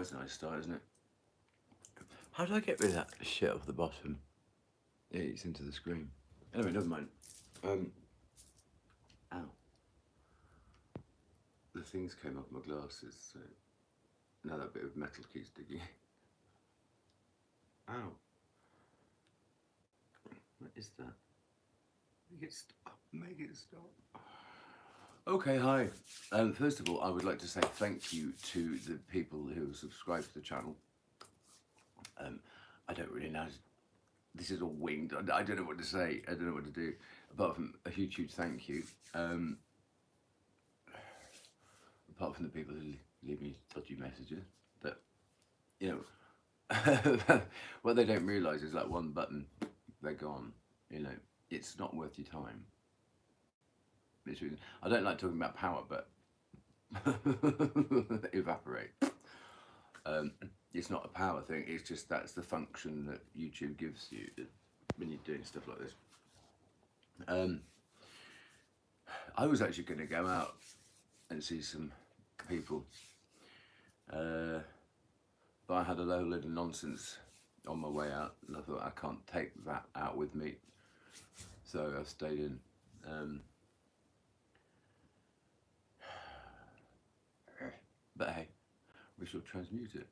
that's a nice start, isn't it? How do I get rid of that shit off the bottom? It eats into the screen. Anyway, never mind. Ow. The things came off my glasses, so now that bit of metal keeps digging. Ow. What is that? Make it stop. Make it stop. Okay, hi. First of all, I would like to say thank you to the people who have subscribed to the channel. I don't really know. This is all winged. I don't know what to say. I don't know what to do. Apart from a huge, huge thank you. Apart from the people who leave me dodgy messages. That, you know, what they don't realise is like one button, they're gone. You know, it's not worth your time. I don't like talking about power, but evaporate. It's not a power thing. It's just that's the function that YouTube gives you when you're doing stuff like this. I was actually going to go out and see some people, but I had a load of nonsense on my way out, and I thought I can't take that out with me, so I stayed in. But hey, we shall transmute it.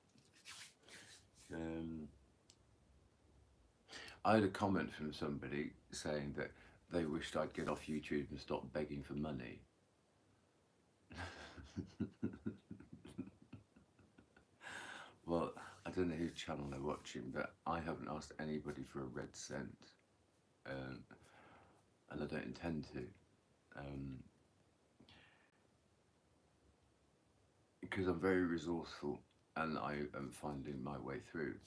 I had a comment from somebody saying that they wished I'd get off YouTube and stop begging for money. Well, I don't know whose channel they're watching, but I haven't asked anybody for a red cent, and I don't intend to. Because I'm very resourceful and I am finding my way through.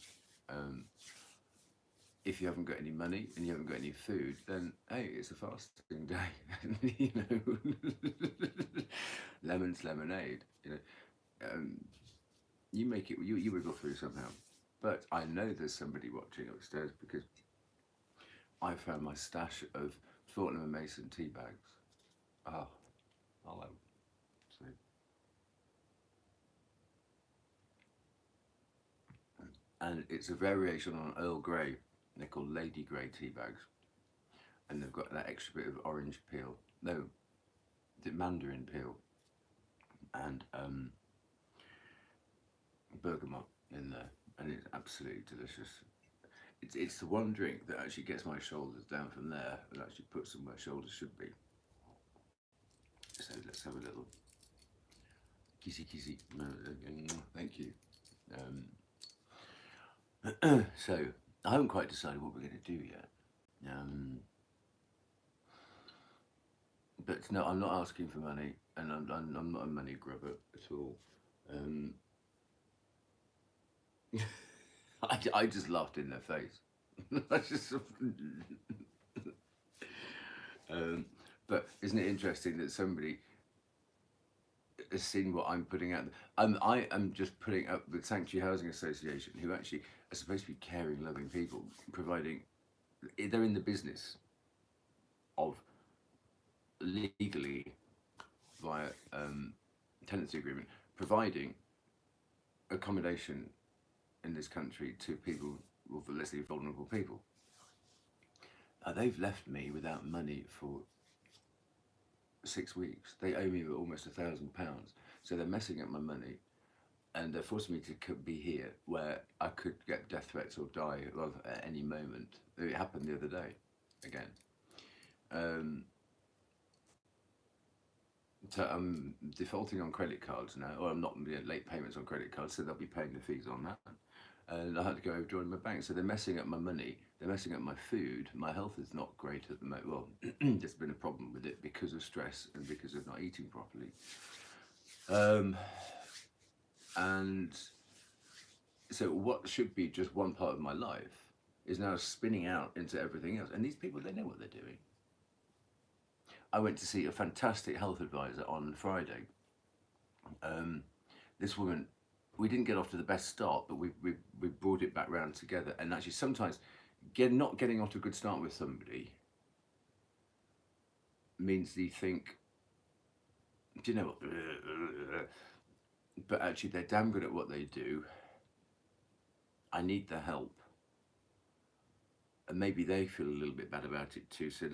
If you haven't got any money and you haven't got any food, then hey, it's a fasting day. You know, lemon's lemonade. You know, you make it. You wiggle through somehow. But I know there's somebody watching upstairs because I found my stash of Fortnum & Mason tea bags. Oh, hello. So, and it's a variation on Earl Grey. They're called Lady Grey tea bags, and they've got that extra bit of orange peel. No, the mandarin peel, and bergamot in there, and it's absolutely delicious. It's the one drink that actually gets my shoulders down from there and actually puts them where shoulders should be. So let's have a little kissy kissy. Thank you. So I haven't quite decided what we're going to do yet. But no, I'm not asking for money, and I'm not a money grubber at all. I just laughed in their face. I just. But isn't it interesting that somebody has seen what I'm putting out? I am just putting up the Sanctuary Housing Association, who actually are supposed to be caring, loving people, providing. They're in the business of legally, via tenancy agreement, providing accommodation in this country to people, well, let's say vulnerable people. They've left me without money for 6 weeks. They owe me almost £1,000, so they're messing up my money, and they're forcing me to be here where I could get death threats or die at any moment. It happened the other day, again. So I'm defaulting on credit cards now, or I'm not late payments on credit cards, so they'll be paying the fees on that. And I had to go overdrawn my bank, so they're messing up my money, they're messing up my food. My health is not great at the moment. Well, there's been a problem with it because of stress and because of not eating properly. And so what should be just one part of my life is now spinning out into everything else. And these people, they know what they're doing. I went to see a fantastic health advisor on Friday. This woman, we didn't get off to the best start, but we brought it back round together. And actually, sometimes not getting off to a good start with somebody means you think, do you know what? but actually they're damn good at what they do. I need the help. And maybe they feel a little bit bad about it too. So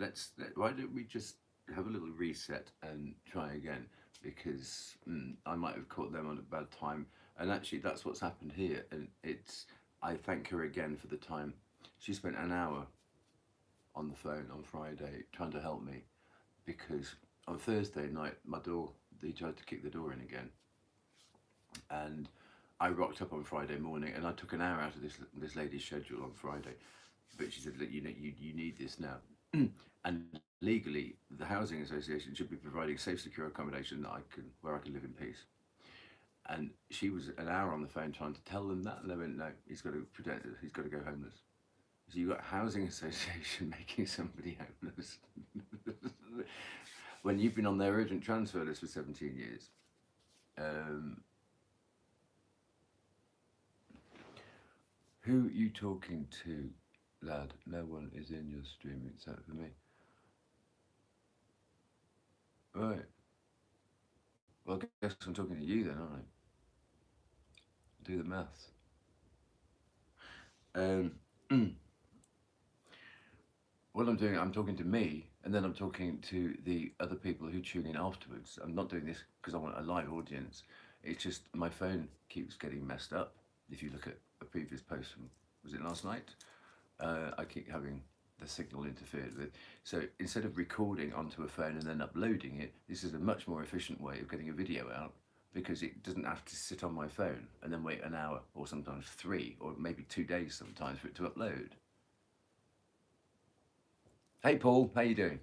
why don't we just have a little reset and try again? Because I might have caught them on a bad time. And actually, that's what's happened here. And I thank her again for the time. She spent an hour on the phone on Friday trying to help me because on Thursday night, they tried to kick the door in again. And I rocked up on Friday morning and I took an hour out of this lady's schedule on Friday. But she said, look, you need this now. And legally, the housing association should be providing safe, secure accommodation where I can live in peace. And she was an hour on the phone trying to tell them that, and they went, no, he's got to go homeless. So you've got housing association making somebody homeless when you've been on their urgent transfer list for 17 years. Who you talking to, lad? No one is in your stream except for me. Right. Well, I guess I'm talking to you then, aren't I? Do the maths. What I'm doing, I'm talking to me, and then I'm talking to the other people who tune in afterwards. I'm not doing this because I want a live audience. It's just my phone keeps getting messed up. If you look at a previous post from, was it last night? I keep having the signal interfered with. So instead of recording onto a phone and then uploading it, this is a much more efficient way of getting a video out because it doesn't have to sit on my phone and then wait an hour or sometimes 3 or maybe 2 days sometimes for it to upload. Hey Paul, how you doing?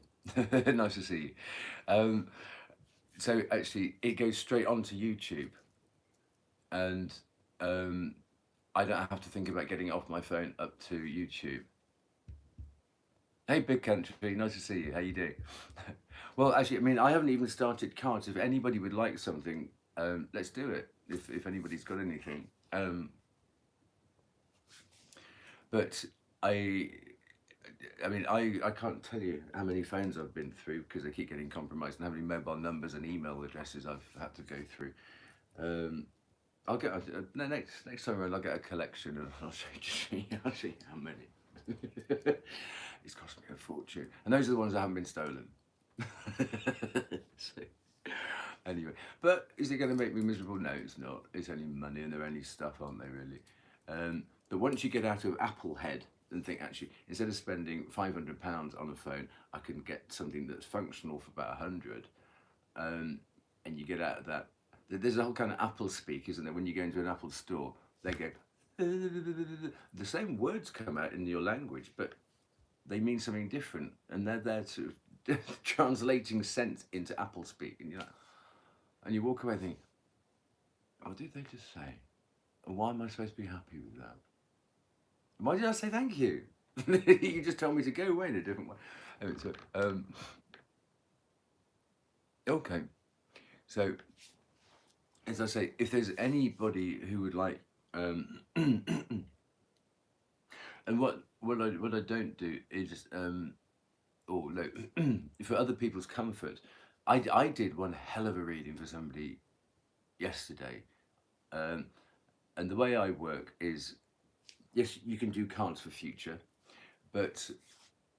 Nice to see you. So actually it goes straight onto YouTube and I don't have to think about getting it off my phone up to YouTube. Hey Big Country, nice to see you. How you doing? Well, actually, I mean, I haven't even started cards. If anybody would like something, let's do it. If anybody's got anything, but I mean, I can't tell you how many phones I've been through because they keep getting compromised and how many mobile numbers and email addresses I've had to go through. I'll get next time around. I'll get a collection and I'll show you how many. It's cost me a fortune, and those are the ones that haven't been stolen. So, anyway, but is it going to make me miserable? No, it's not. It's only money, and they're only stuff, aren't they? Really. But once you get out of Apple head and think, actually, instead of spending £500 on a phone, I can get something that's functional for about 100, and you get out of that. There's a whole kind of Apple speak, isn't there? When you go into an Apple store, they go, the same words come out in your language, but they mean something different, and they're there to translating sense into Apple speak, and you walk away thinking, what did they just say? And why am I supposed to be happy with that? Why did I say thank you? You just told me to go away in a different way. Okay, so as I say, if there's anybody who would like, and what I don't do is, look, for other people's comfort, I did one hell of a reading for somebody yesterday, and the way I work is, yes, you can do cards for future, but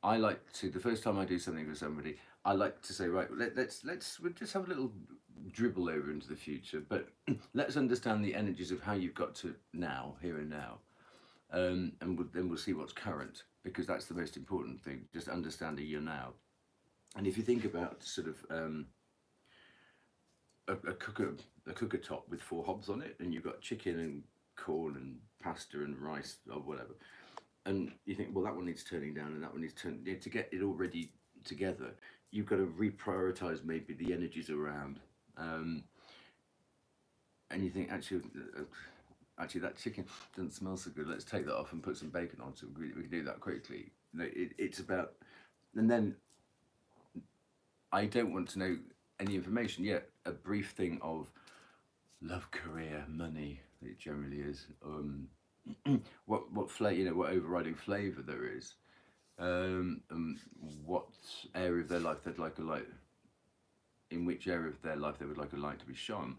I like to, the first time I do something for somebody, I like to say, right, we'll just have a little dribble over into the future, but let's understand the energies of how you've got to now, here and now, and then we'll see what's current, because that's the most important thing, just understanding your now. And if you think about sort of a cooker top with 4 hobs on it, and you've got chicken and corn and pasta and rice or whatever, and you think, well, that one needs turning down and that one needs turning, to get it all ready together, you've got to reprioritize maybe the energies around, and you think, actually that chicken doesn't smell so good, let's take that off and put some bacon on, so we can do that quickly. It's about, and then I don't want to know any information yet, a brief thing of love, career, money, it generally is, what flavor, what overriding flavor there is, what area of their life they'd in which area of their life they would like a light to be shone,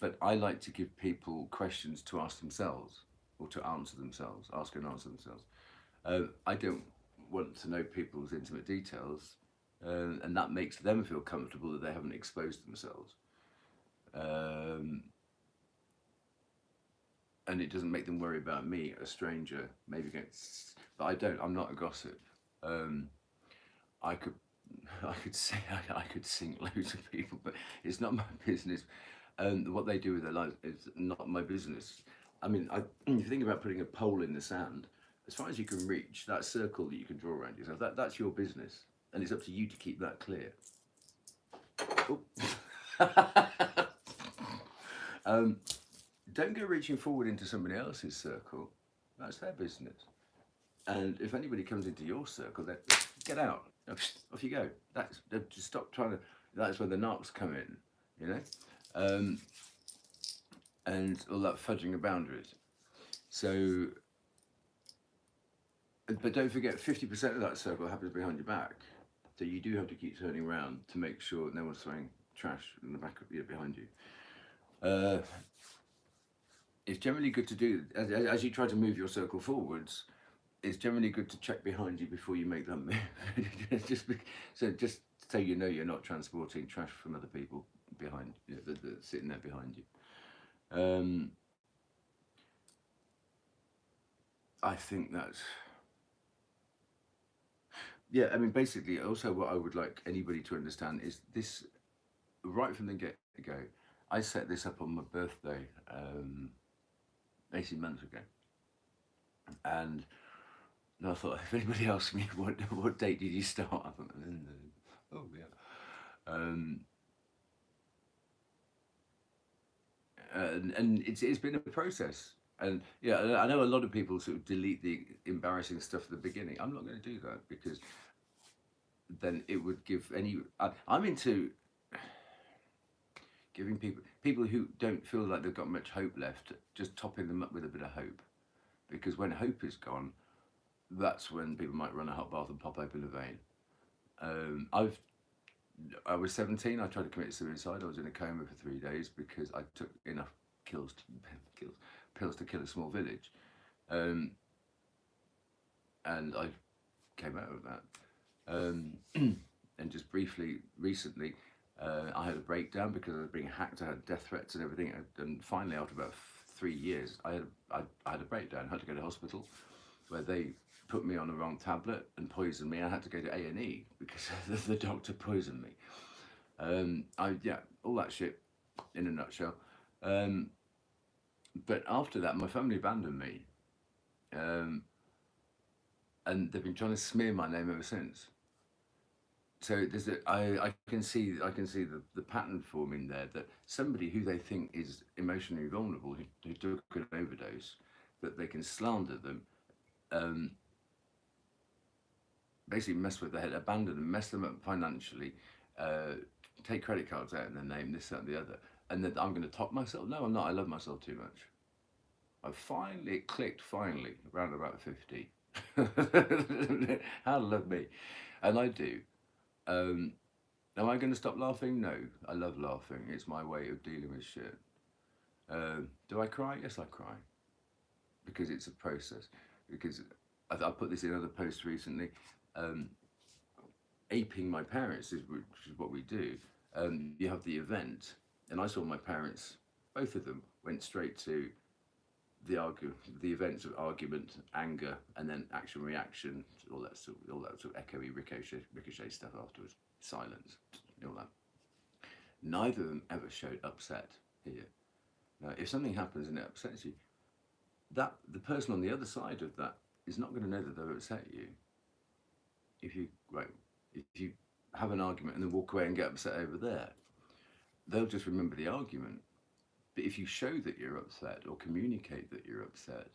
but I like to give people questions to ask themselves or to answer themselves, ask and answer themselves. I don't want to know people's intimate details, and that makes them feel comfortable that they haven't exposed themselves. Um, and it doesn't make them worry about me, a stranger, maybe against. But I don't. I'm not a gossip. Um, I could, I could say I could sink loads of people, but it's not my business. What they do with their lives is not my business. I mean, if you think about putting a pole in the sand, as far as you can reach, that circle that you can draw around yourself, that's your business, and it's up to you to keep that clear. Oh. Don't go reaching forward into somebody else's circle. That's their business. And if anybody comes into your circle, then get out. Off you go. Just stop trying to. That's where the narcs come in, you know, um, and all that fudging of boundaries. So, but don't forget, 50% of that circle happens behind your back. So you do have to keep turning around to make sure no one's throwing trash in the back of you behind you. It's generally good to do as you try to move your circle forwards. It's generally good to check behind you before you make that move. just so you know you're not transporting trash from other people behind you, that sitting there behind you. I think that's yeah. I mean, basically, also what I would like anybody to understand is this right from the get go. I set this up on my birthday 18 months ago, and I thought if anybody asks me what date did you start, I thought, oh yeah. And it's been a process. And yeah, I know a lot of people sort of delete the embarrassing stuff at the beginning. I'm not going to do that because then it would give any. I'm into giving people who don't feel like they've got much hope left, just topping them up with a bit of hope, because when hope is gone, that's when people might run a hot bath and pop open a vein. I was 17. I tried to commit suicide. I was in a coma for 3 days because I took enough pills to kill a small village, and I came out of that. And just briefly, recently, I had a breakdown because I was being hacked. I had death threats and everything. And finally, after about 3 years, I had a breakdown. I had to go to hospital, where they put me on the wrong tablet and poisoned me. I had to go to A&E because the doctor poisoned me. All that shit in a nutshell. But after that, my family abandoned me, and they've been trying to smear my name ever since. So I can see the pattern forming there, that somebody who they think is emotionally vulnerable, who took an overdose, that they can slander them, basically mess with their head, abandon them, mess them up financially, take credit cards out in their name, this, that, and the other, and then I'm going to top myself. No, I'm not. I love myself too much. It clicked finally, around about 50. How to love me. And I do. Am I going to stop laughing? No. I love laughing. It's my way of dealing with shit. Do I cry? Yes, I cry. Because it's a process. Because I put this in other posts recently. Aping my parents, which is what we do. You have the event, and I saw my parents, both of them, went straight to the events of argument, anger, and then action, reaction, all that sort of echoey ricochet stuff afterwards. Silence, all that. Neither of them ever showed upset here. Now, if something happens and it upsets you, that the person on the other side of that is not going to know that they've upset you. If you have an argument and then walk away and get upset over there, they'll just remember the argument. But if you show that you're upset or communicate that you're upset,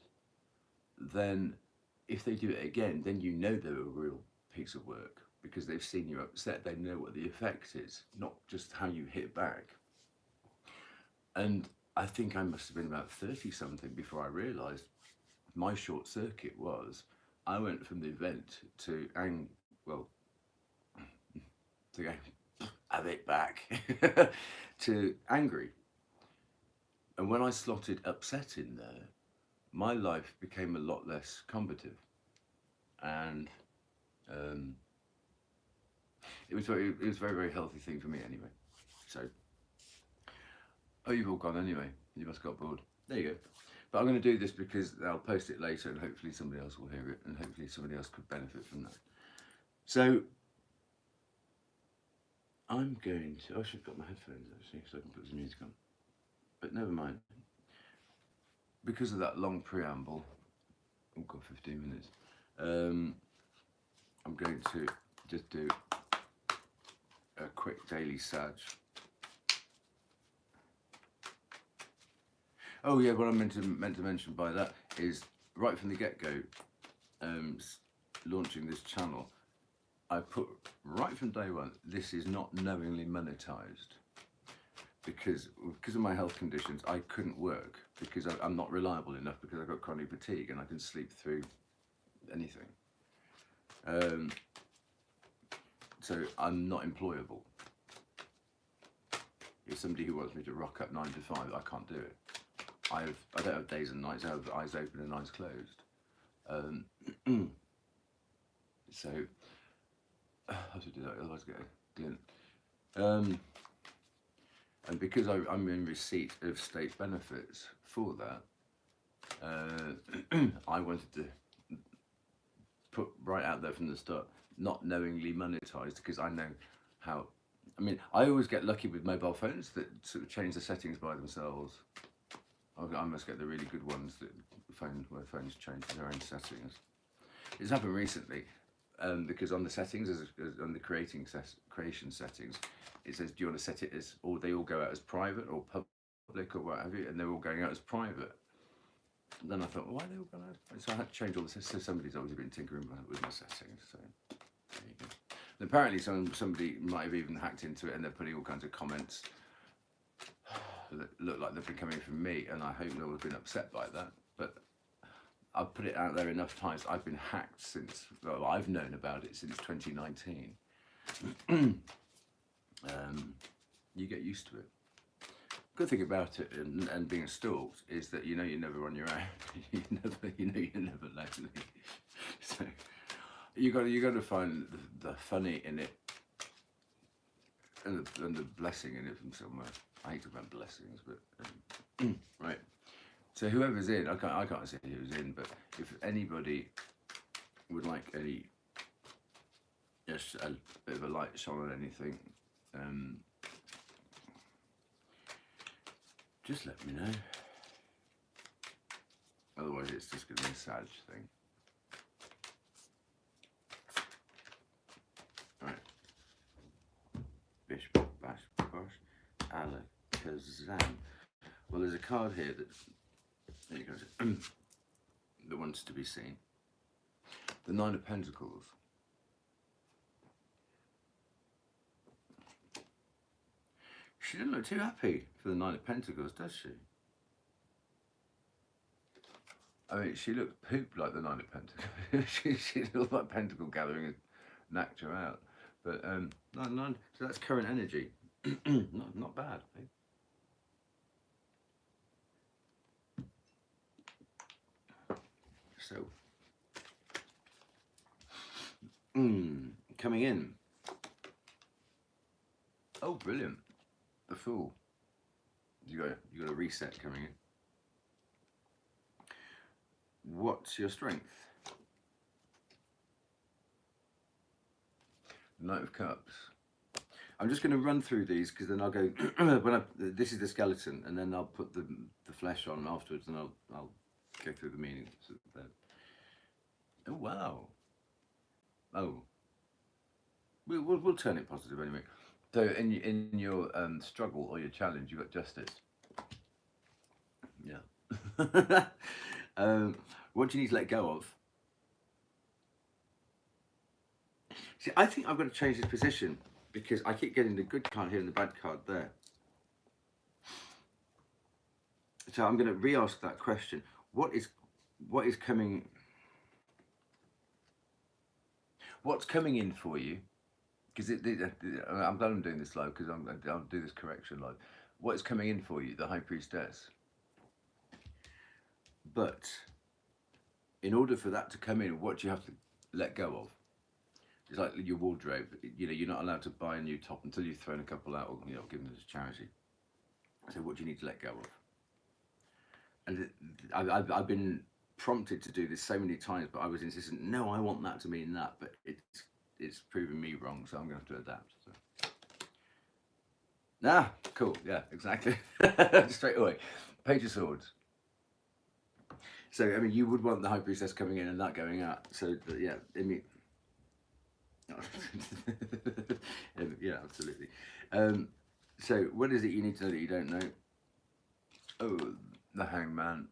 then if they do it again, then you know they're a real piece of work because they've seen you upset. They know what the effect is, not just how you hit back. And I think I must have been about 30 something before I realised my short circuit was I went from the event to to go have it back to angry. And when I slotted upset in there, my life became a lot less combative, and um, it was very very healthy thing for me anyway. So, oh, you've all gone anyway. You must have got bored. There you go. But I'm going to do this because I'll post it later, and hopefully somebody else will hear it, and hopefully somebody else could benefit from that. So I'm going to. I should have got my headphones actually, so I can put some music on. But never mind. Because of that long preamble, I've got 15 minutes. I'm going to just do a quick daily sag. Oh yeah, what I meant to mention by that is right from the get-go, launching this channel, I put right from day one, this is not knowingly monetized, because of my health conditions, I couldn't work because I'm not reliable enough, because I've got chronic fatigue and I can sleep through anything. So I'm not employable. If somebody who wants me to rock up 9 to 5, I can't do it. I don't have days and nights. I have eyes open and eyes closed. So I have to do that, otherwise I get a glint. And because I'm in receipt of state benefits for that, I wanted to put right out there from the start, not knowingly monetized, because I know how. I mean, I always get lucky with mobile phones that sort of change the settings by themselves. I must get the really good ones that where phones change their own settings. It's happened recently, because on the settings, on the creation settings, it says, do you want to set it as, or they all go out as private or public or what have you, and they're all going out as private. And then I thought, well, why are they all going out? So I had to change all the settings. So somebody's obviously been tinkering with my settings. So there you go. And apparently somebody might have even hacked into it, and they're putting all kinds of comments that look like they've been coming from me, and I hope no one's been upset by that. But I've put it out there enough times. I've been hacked since, well, I've known about it since 2019. You get used to it. Good thing about it and being stalked is that you're never on your own. you're never lonely. So you got to find the funny in it and the blessing in it from somewhere. I hate to about blessings, but right. So whoever's in, I can't say who's in, but if anybody would like any, just a bit of a light shone on anything, just let me know. Otherwise, it's just going to be a sad thing. Right. Bish, bash, bosh, alakazam. Well, there's a card here there you go, that wants to be seen. The 9 of Pentacles. She doesn't look too happy for the 9 of Pentacles, does she? I mean, she looked pooped like the 9 of Pentacles. she looked like Pentacle gathering and knocked her out. But 9, so that's current energy. not bad. Eh? So, coming in. Oh, brilliant! The Fool. You got a reset coming in. What's your strength? Knight of Cups. I'm just going to run through these because then I'll go. This is the skeleton, and then I'll put the flesh on afterwards, and I'll go through the meanings. Oh wow! Oh, we'll turn it positive anyway. So in your struggle or your challenge, you got Justice. Yeah. What do you need to let go of? See, I think I've got to change this position because I keep getting the good card here and the bad card there. So I'm going to re-ask that question. What is coming? What's coming in for you? Because I'm glad I'm doing this live because I'll do this correction live. What is coming in for you? The High Priestess. But in order for that to come in, what do you have to let go of? It's like your wardrobe. You know, you're not allowed to buy a new top until you've thrown a couple out, or given them to charity. So what do you need to let go of? And I've been prompted to do this so many times, but I was insistent. No, I want that to mean that, but it's proven me wrong, so I'm going to have to adapt. So. Ah, cool. Yeah, exactly. Straight away. Page of Swords. So I mean, you would want the High Priestess coming in and that going out. So yeah, I mean. Yeah, absolutely. So what is it you need to know that you don't know? Oh, the Hangman.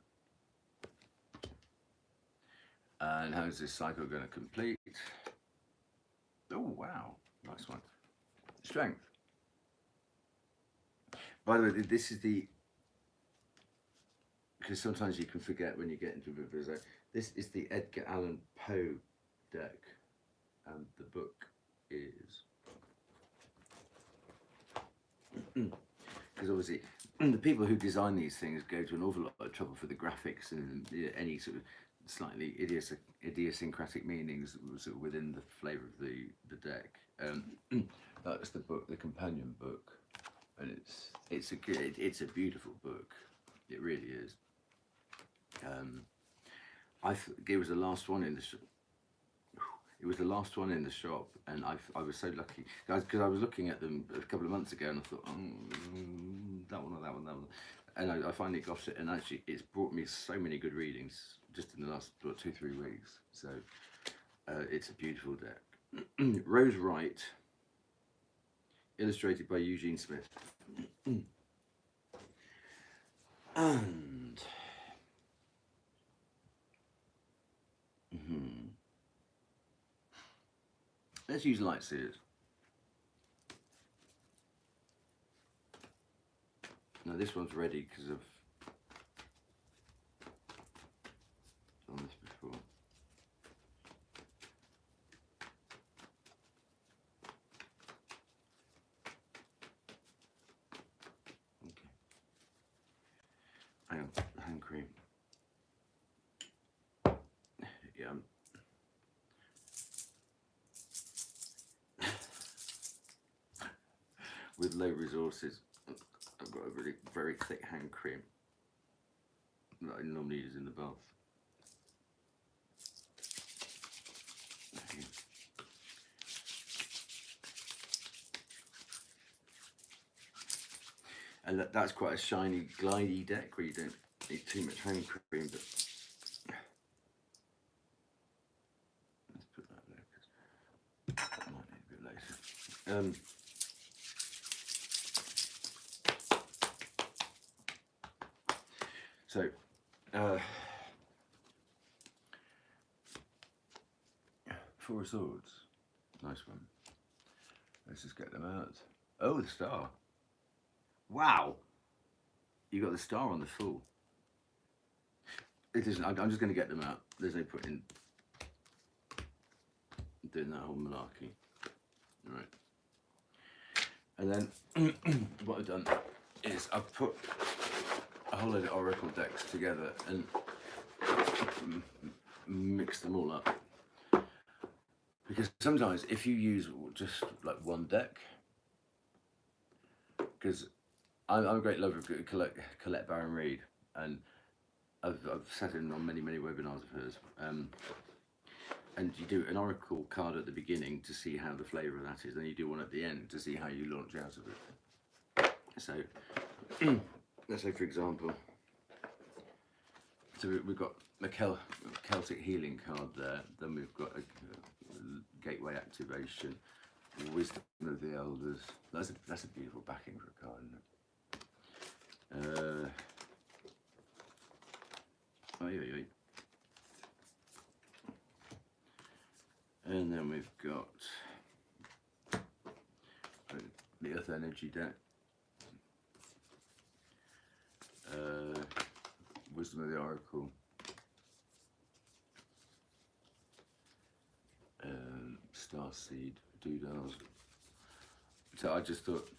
And how is this cycle going to complete? Oh, wow. Nice one. Strength. By the way, this is the... Because sometimes you can forget when you get into a bit of a zone. This is the Edgar Allan Poe deck. And the book is... Because obviously, the people who design these things go to an awful lot of trouble for the graphics and any sort of slightly idiosyncratic meanings sort of within the flavour of the deck. That's the book, the companion book, and it's a beautiful book. It really is. It was the last one in the it was the last one in the shop, and I was so lucky, guys, because I was looking at them a couple of months ago, and I thought, that one or that one, that one, and I finally got it, and actually it's brought me so many good readings just in the last 2-3 weeks. So it's a beautiful deck. Rose Wright, illustrated by Eugene Smith. And let's use light seers. Now this one's ready because I've done this before. Okay. Hang on, hand cream. Yeah. With low resources, I've got a really very thick hand cream that I normally use in the bath. And that's quite a shiny, glidey deck where you don't need too much hand cream, but let's put that there because that might need a bit later. So, Four of Swords, nice one. Let's just get them out. Oh, the star. Wow, you got the star on the full. It isn't. I'm just going to get them out. There's no point in doing that whole malarkey. All right. And then what I've done is I've put a whole load of oracle decks together and mix them all up. Because sometimes if you use just like one deck, because I'm a great lover of Colette Baron Reid, and I've sat in on many webinars of hers. And you do an oracle card at the beginning to see how the flavour of that is, then you do one at the end to see how you launch out of it. So let's say, for example, so we've got a Celtic healing card there, then we've got a gateway activation, wisdom of the elders. That's a beautiful backing for a card, isn't it? And then we've got the Earth Energy deck, Wisdom of the Oracle, Starseed, Doodles. So I just thought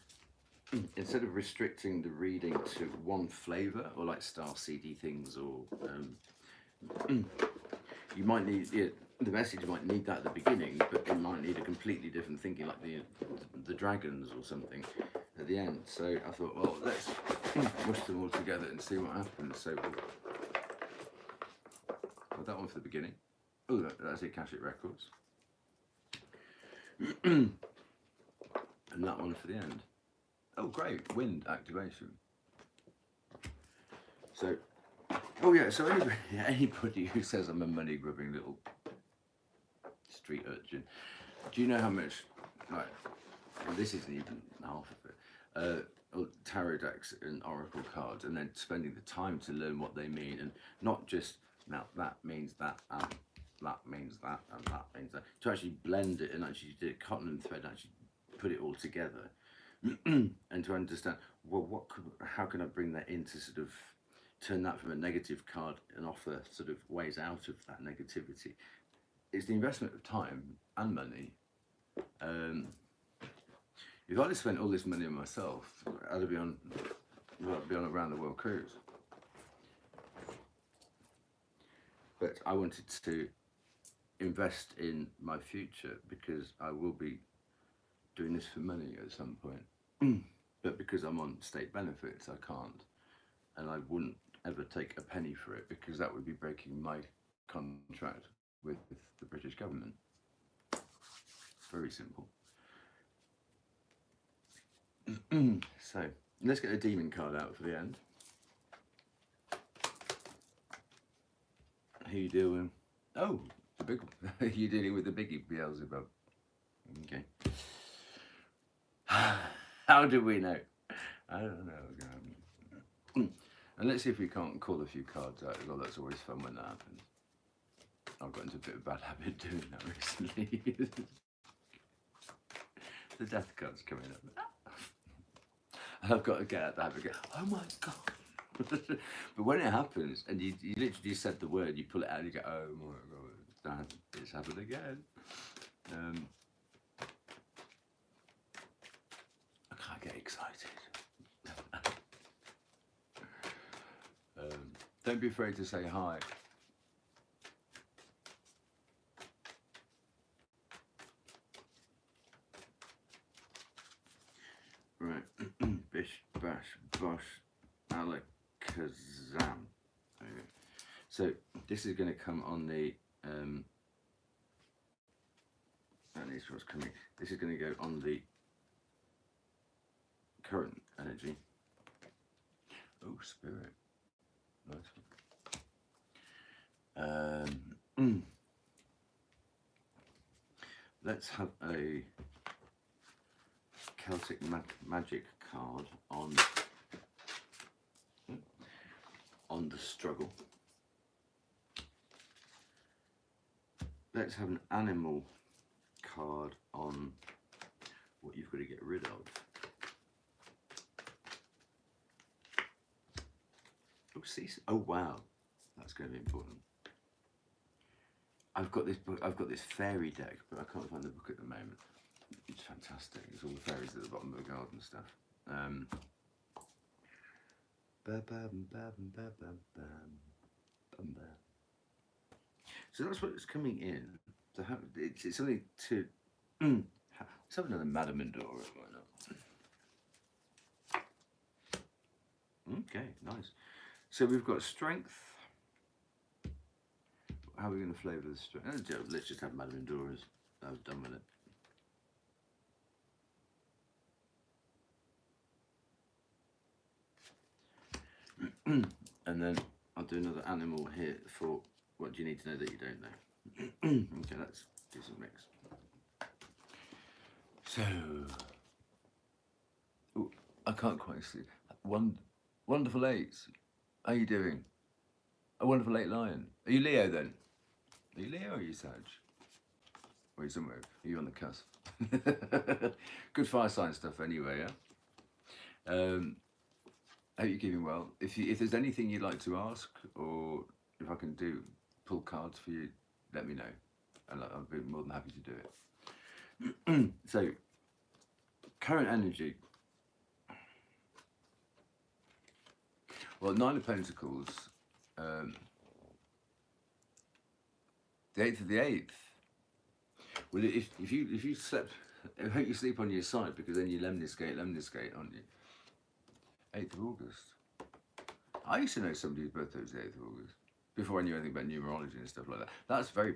instead of restricting the reading to one flavour, or like star CD things, or you might need the message might need that at the beginning, but it might need a completely different thinking, like the dragons or something at the end. So I thought, well, let's mush them all together and see what happens. So well, that one for the beginning. Oh, that's Akashic Records. And that one for the end. Oh, great, wind activation. So, oh yeah, so anybody who says I'm a money grubbing little street urchin, do you know how much, like, well, this isn't even half of it, tarot decks and oracle cards, and then spending the time to learn what they mean, and not just, now that means that, and that means that, and that means that, to actually blend it and actually do cotton and thread, and actually put it all together. And to understand, well, how can I bring that in to sort of turn that from a negative card and offer sort of ways out of that negativity. It's the investment of time and money. If I'd have spent all this money on myself, I'd be on a round the world cruise. But I wanted to invest in my future because I will be doing this for money at some point. But because I'm on state benefits, I can't, and I wouldn't ever take a penny for it because that would be breaking my contract with the British government. Very simple. So let's get a demon card out for the end. Who you doing? Oh, the big one. You're dealing with the biggie, Beelzebub. Okay. How do we know? I don't know. And let's see if we can't call a few cards out as well. That's always fun when that happens. I've got into a bit of a bad habit doing that recently. The death card's coming up. And I've got to get out the habit again. Oh my God. But when it happens, and you literally said the word, you pull it out and you go, oh my God, it's happened again. I can't get excited. Don't be afraid to say hi. Right, bish, bash, bosh, alakazam. Okay. So this is going to come on the, and this is what's coming. This is going to go on the current energy. Oh, spirit. Nice one. Let's have a Celtic magic card on the struggle. Let's have an animal card on what you've got to get rid of. Oh, oh wow, that's going to be important. I've got this book. I've got this fairy deck, but I can't find the book at the moment. It's fantastic. It's all the fairies at the bottom of the garden stuff. So that's what's coming in. So it's something to. Let's have another Madame Endora. Why not? Okay, nice. So we've got strength. How are we going to flavour the strength? Let's just have Madame Endora's. I was done with it. And then I'll do another animal here for what do you need to know that you don't know. Okay, let's do some mix. So, ooh, I can't quite see. Wonderful eights. How are you doing? A wonderful 8 lion. Are you Leo then? Are you Leo or are you Sag? Or are you somewhere? Are you on the cusp? Good fire sign stuff anyway, yeah? I hope you're keeping well. If there's anything you'd like to ask, or if I can pull cards for you, let me know. And I'll be more than happy to do it. So, current energy. Well, Nine of Pentacles, the 8th of the 8th. Well, if you slept, I hope you sleep on your side, because then you lemniscate, aren't you? 8th of August. I used to know somebody whose birthday was the 8th of August, before I knew anything about numerology and stuff like that. That's very...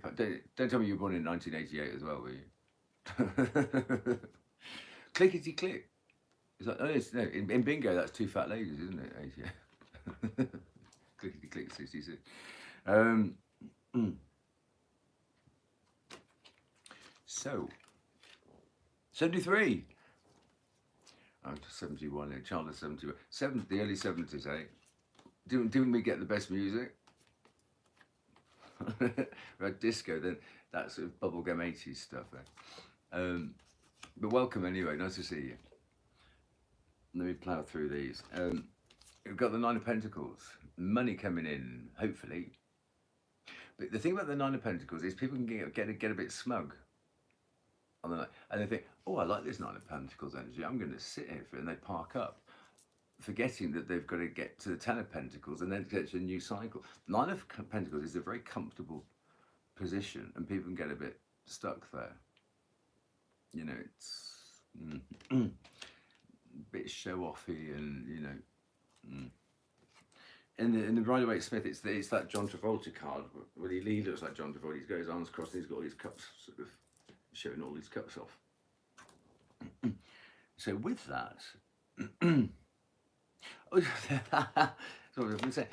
Don't tell me you were born in 1988 as well, were you? Clickety click. It's like, no, in bingo, that's two fat ladies, isn't it? 88. Clickety click, 66. So, 73. I'm 71, a child of 71. The early 70s, eh? Didn't we get the best music? We had disco, then that sort of bubblegum 80s stuff. Eh? But welcome anyway, nice to see you. Let me plough through these. We've got the Nine of Pentacles, money coming in, hopefully. But the thing about the Nine of Pentacles is people can get a bit smug on the night, and they think, oh, I like this Nine of Pentacles energy, I'm going to sit here for it, and they park up, forgetting that they've got to get to the Ten of Pentacles and then get to a new cycle. Nine of Pentacles is a very comfortable position, and people can get a bit stuck there. You know, it's a bit show-offy, and you know. In the Rider-Waite Smith, it's that John Travolta card where he looks like John Travolta. He's got his arms crossed, and he's got all his cups sort of showing all his cups off. So with that, so I was going to say,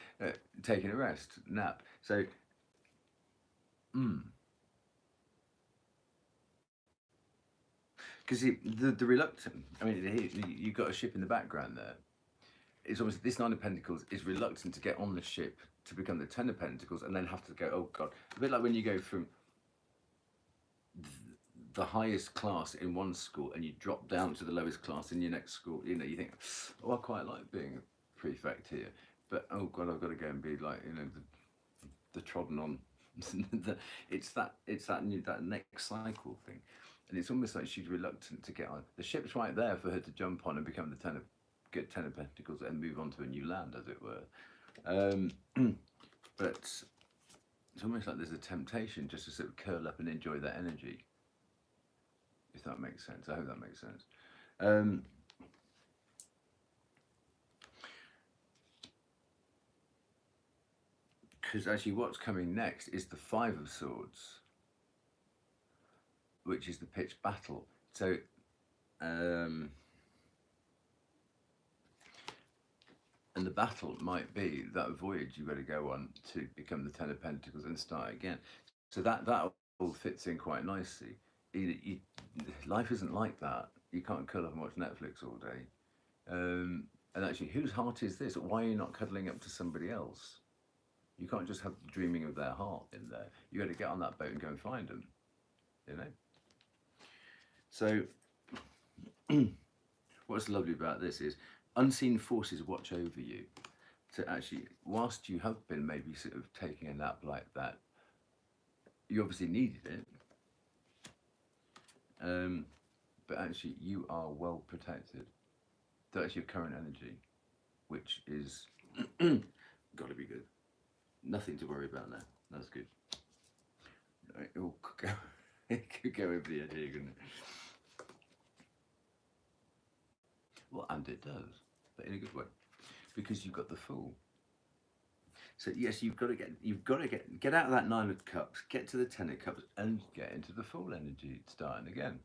taking a rest, nap. So, because the reluctant, I mean, you've got a ship in the background there. It's almost, this Nine of Pentacles is reluctant to get on the ship to become the Ten of Pentacles, and then have to go, oh God, a bit like when you go from the highest class in one school and you drop down to the lowest class in your next school. You know, you think, oh, I quite like being a prefect here, but oh God, I've got to go and be like, you know, the trodden on. It's that next cycle thing, and it's almost like she's reluctant to get on. The ship's right there for her to jump on and become the Ten of Pentacles and move on to a new land, as it were. But it's almost like there's a temptation just to sort of curl up and enjoy that energy. If that makes sense. I hope that makes sense. Because actually what's coming next is the Five of Swords, which is the pitched battle. So, and the battle might be that voyage you've got to go on to become the Ten of Pentacles and start again. So that all fits in quite nicely. Life isn't like that. You can't curl up and watch Netflix all day. And actually, whose heart is this? Why are you not cuddling up to somebody else? You can't just have dreaming of their heart in there. You got to get on that boat and go and find them. You know. So, what's lovely about this is unseen forces watch over you. So actually, whilst you have been maybe sort of taking a nap like that, you obviously needed it. But actually you are well protected. That's your current energy, which is got to be good. Nothing to worry about now. That's good. It could go over the edge here, couldn't it? Well, and it does, but in a good way, because you've got the Fool. So yes, you've got to get out of that Nine of Cups, get to the Ten of Cups, and get into the Fool energy, starting again.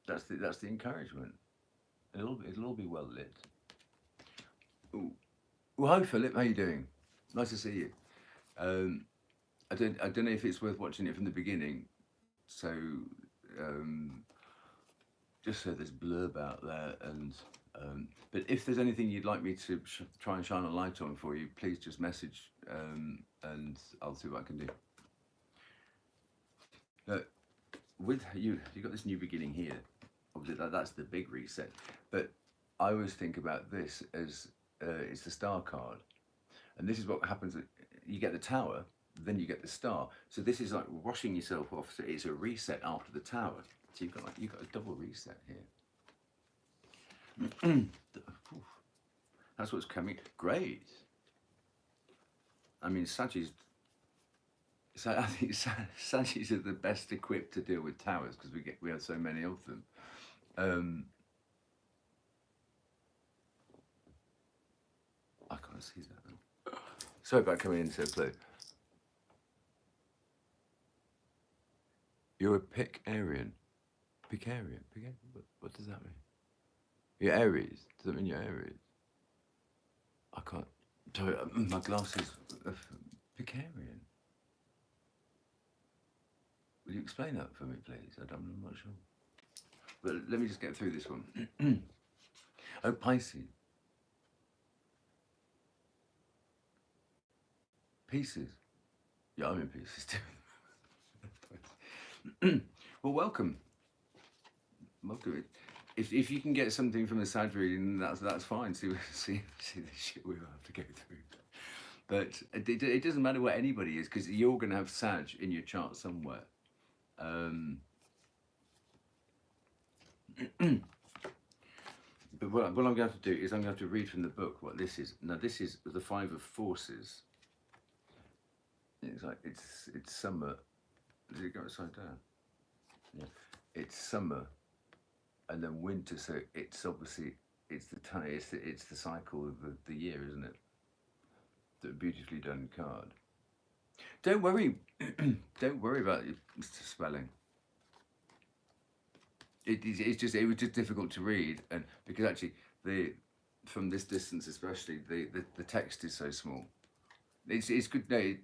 That's the encouragement. It'll all be well lit. Ooh. Well, hi Philip, how you doing? Nice to see you. I don't know if it's worth watching it from the beginning. So just so there's blurb out there, and but if there's anything you'd like me to try and shine a light on for you, please just message, and I'll see what I can do. With you've got this new beginning here. Obviously, that's the big reset. But I always think about this as it's the Star card, and this is what happens. You get the Tower, then you get the Star. So this is like washing yourself off. So it's a reset after the Tower. So you've got a double reset here. That's what's coming. Great. I mean, Sagis. So I think Sagis are the best equipped to deal with towers because we have so many of them. I can't see that. Sorry about coming in so close. You're a Picarian. Picarian. What does that mean? You're Aries. Does that mean you're Aries? I can't. Sorry, my glasses. Picarian. Will you explain that for me, please? I'm not sure. But let me just get through this one. Oh, Pisces. Pieces. Yeah, I'm in pieces too. Well, welcome. Welcome. If you can get something from the Sag reading, that's fine. See the shit we have to go through. But it doesn't matter what anybody is, because you're going to have Sag in your chart somewhere. But what I'm going to have to do is I'm going to have to read from the book what this is. Now this is the Five of Forces. It's like it's summer. Did it go upside down? Yeah. It's summer, and then winter. So it's obviously it's the cycle of the year, isn't it? The beautifully done card. Don't worry, don't worry about spelling. It was just difficult to read, and because actually from this distance especially the text is so small. It's good. No,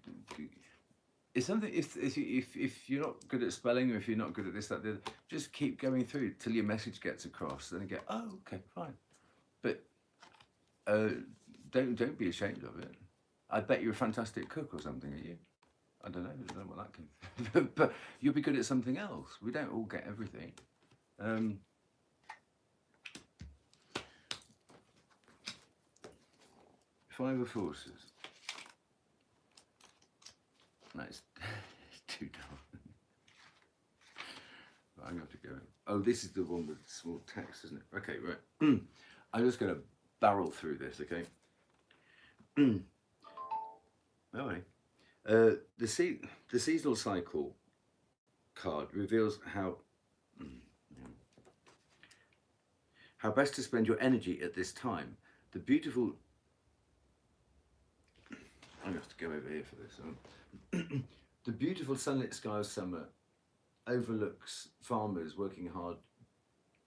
it's something. If you're not good at spelling, or if you're not good at this, that, the other, just keep going through till your message gets across. Then you go, oh, okay, fine. But don't be ashamed of it. I bet you're a fantastic cook or something, are you? I don't know what that can. But you'll be good at something else. We don't all get everything. Five of Forces. Nice. Too dark. Right, I'm going to have to go. Oh, this is the one with small text, isn't it? Okay, right. I'm just going to barrel through this, okay? Alright. The seasonal cycle card reveals how best to spend your energy at this time. The beautiful. I'm going to have to go over here for this. The beautiful sunlit sky of summer overlooks farmers working hard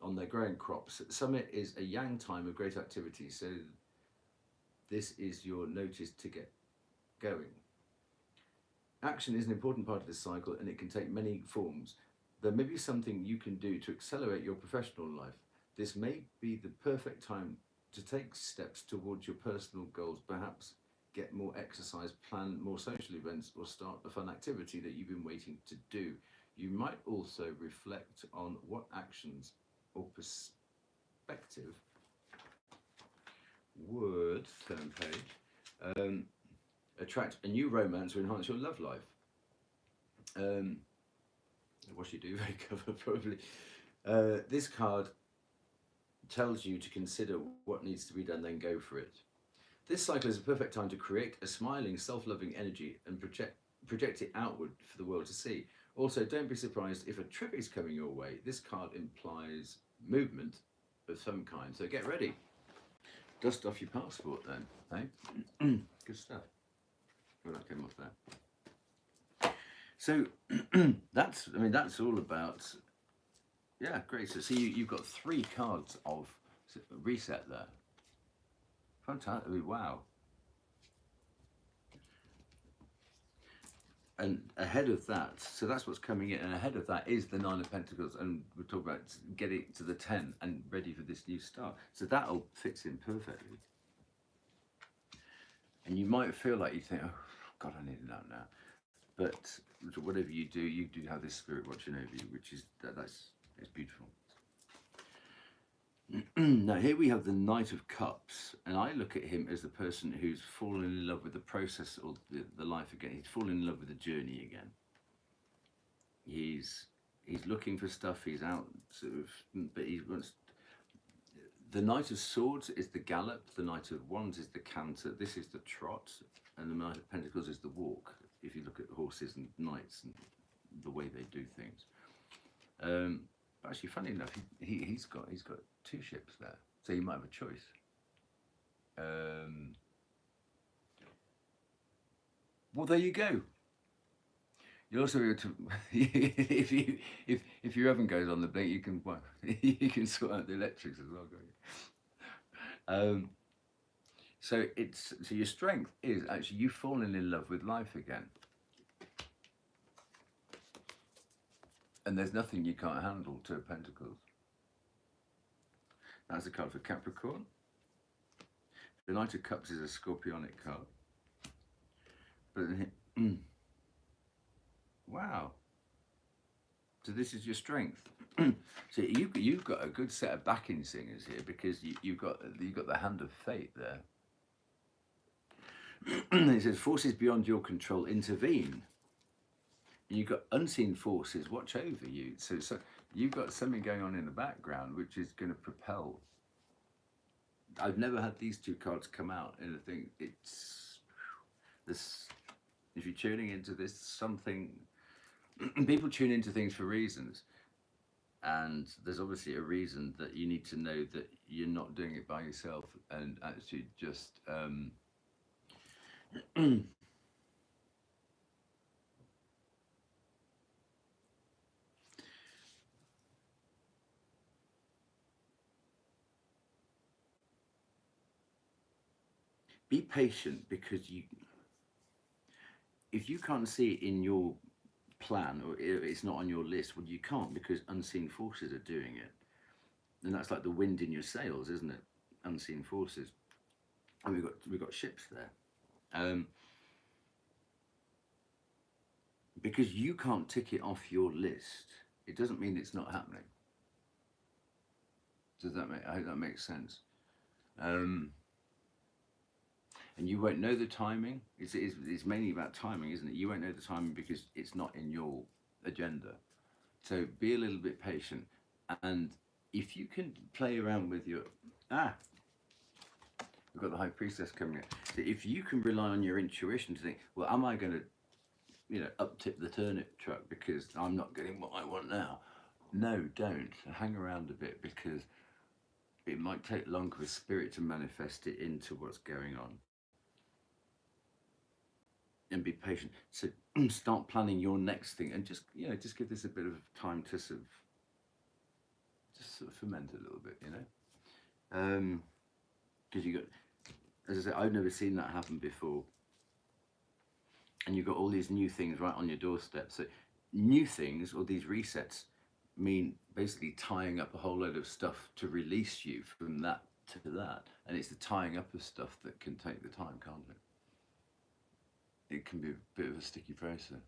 on their growing crops. Summer is a yang time of great activity, so this is your notice to get going. Action is an important part of this cycle, and it can take many forms. There may be something you can do to accelerate your professional life. This may be the perfect time to take steps towards your personal goals, perhaps get more exercise, plan more social events, or start a fun activity that you've been waiting to do. You might also reflect on what actions or perspective would, turn page, attract a new romance or enhance your love life. What should you do? Very cover, probably. This card tells you to consider what needs to be done, then go for it. This cycle is a perfect time to create a smiling, self-loving energy and project it outward for the world to see. Also, don't be surprised if a trip is coming your way. This card implies movement of some kind, so get ready. Dust off your passport then, eh? Good stuff. Well, that came off there. So that's all about. Yeah, great. So see, you've got 3 cards of reset there. Fantastic! Wow. And ahead of that, so that's what's coming in, and ahead of that is the 9 of Pentacles, and we'll talk about getting to the 10 and ready for this new start. So that all fits in perfectly. And you might feel like you think, oh God, I need a nap now. But whatever you do have this spirit watching over you, which is it's beautiful. Now here we have the Knight of Cups, and I look at him as the person who's fallen in love with the process or the life again. He's fallen in love with the journey again. He's looking for stuff. He's out sort of, but he wants The Knight of Swords is the gallop, the Knight of Wands is the canter, this is the trot, and the Knight of Pentacles is the walk, if you look at horses and knights and the way they do things. Actually, funny enough, he's got 2 ships there, so you might have a choice. Well, there you go. You also able to, if your oven goes on the blink, you can you can sort out the electrics as well, can't you? So your strength is actually you falling in love with life again, and there's nothing you can't handle. 2 of Pentacles. That's a card for Capricorn. The Knight of Cups is a Scorpionic card, but then wow. So this is your strength. So you've got a good set of backing singers here, because you've got the hand of fate there. It says forces beyond your control intervene. And you've got unseen forces watch over you. So you've got something going on in the background which is going to propel. I've never had these 2 cards come out in a thing. It's this. If you're tuning into this, something. People tune into things for reasons, and there's obviously a reason that you need to know that you're not doing it by yourself, and actually just be patient, because if you can't see it in your plan, or it's not on your list, well, you can't, because unseen forces are doing it. And that's like the wind in your sails, isn't it? Unseen forces. And we've got ships there. Because you can't tick it off your list, it doesn't mean it's not happening. I hope that makes sense. And you won't know the timing. It's mainly about timing, isn't it? You won't know the timing because it's not in your agenda. So be a little bit patient. And if you can play around with your... we've got the High Priestess coming in. So if you can rely on your intuition to think, well, am I going to, up-tip the turnip truck because I'm not getting what I want now? No, don't. Hang around a bit, because it might take longer for spirit to manifest it into what's going on. And be patient. So start planning your next thing, and just give this a bit of time to sort of ferment a little bit, because you got, as I said, I've never seen that happen before, and you've got all these new things right on your doorstep. So new things, or these resets, mean basically tying up a whole load of stuff to release you from that to that, and it's the tying up of stuff that can take the time, can't it? It can be a bit of a sticky process.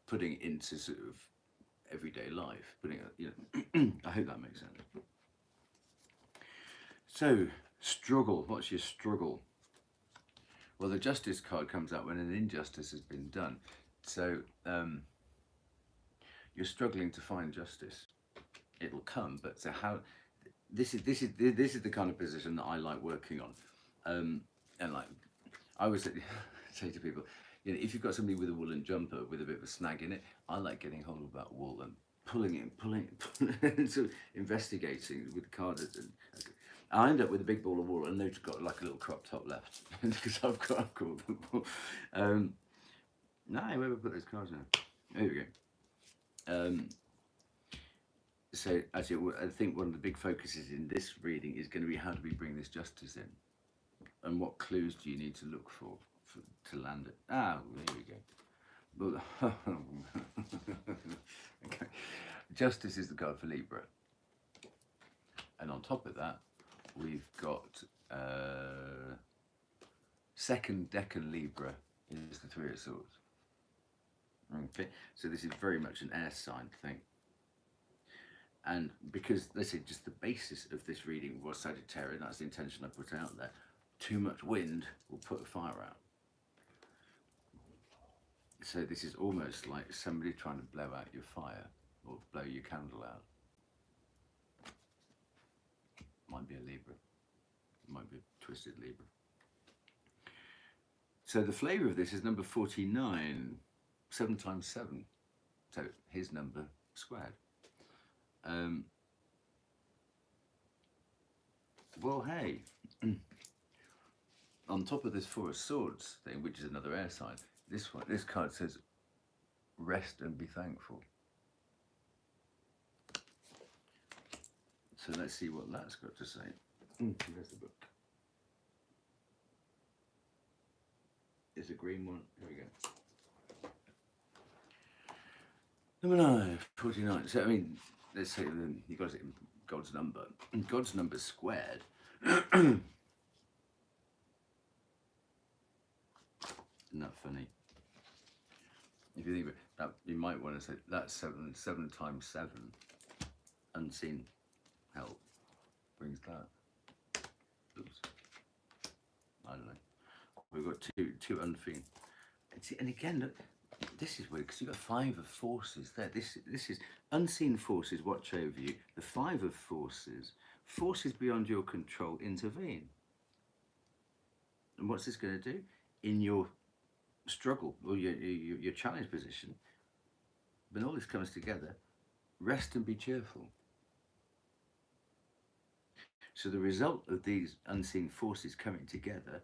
Putting it into sort of everyday life, I hope that makes sense. So, struggle. What's your struggle? Well, the Justice card comes out when an injustice has been done. So, you're struggling to find justice. It'll come, but so how? This is the kind of position that I like working on, and like I always say to people, if you've got somebody with a woolen jumper with a bit of a snag in it, I like getting hold of that wool and pulling it, so investigating with the card. I end up with a big ball of wool, and they've got like a little crop top left because I've got them. Where have I put those cards now? There we go. So actually, I think one of the big focuses in this reading is going to be, how do we bring this justice in, and what clues do you need to look for to land it? There we go. Okay. Justice is the card for Libra, and on top of that, we've got second decan Libra is the 3 of Swords. Okay, so this is very much an air sign thing. And because, let's say, just the basis of this reading was Sagittarius, that's the intention I put out there, too much wind will put a fire out. So this is almost like somebody trying to blow out your fire, or blow your candle out. Might be a Libra. Might be a twisted Libra. So the flavour of this is number 49, 7 times 7. So his number squared. Well, hey, on top of this Four of Swords thing, which is another air sign, this card says, rest and be thankful. So let's see what that's got to say. Where's the book? Is a green one. Here we go. Number 9, 49. So, I mean, let's say you've got to say God's number. God's number squared. Isn't that funny? If you think of it, that, you might want to say that's 7 times 7. Unseen help brings that. Oops. I don't know. We've got two unseen. And again, look, this is weird because you've got 5 of forces there. This is unseen forces watch over you. The 5 of forces beyond your control intervene. And what's this going to do? In your struggle or your challenge position, when all this comes together, rest and be cheerful. So the result of these unseen forces coming together,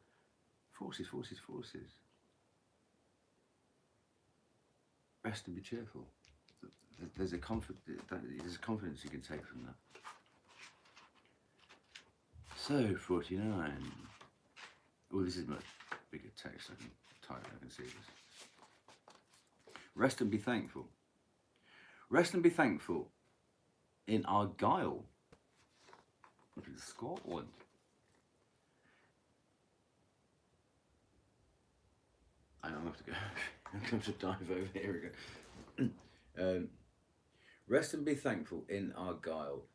forces. Rest and be cheerful. There's a confidence you can take from that. So 49. Oh, this is much bigger text. I can type. I can see this. Rest and be thankful. Rest and be thankful in Argyll, which is Scotland. I don't have to go. I'm going to dive over here again. Rest and be thankful in Argyll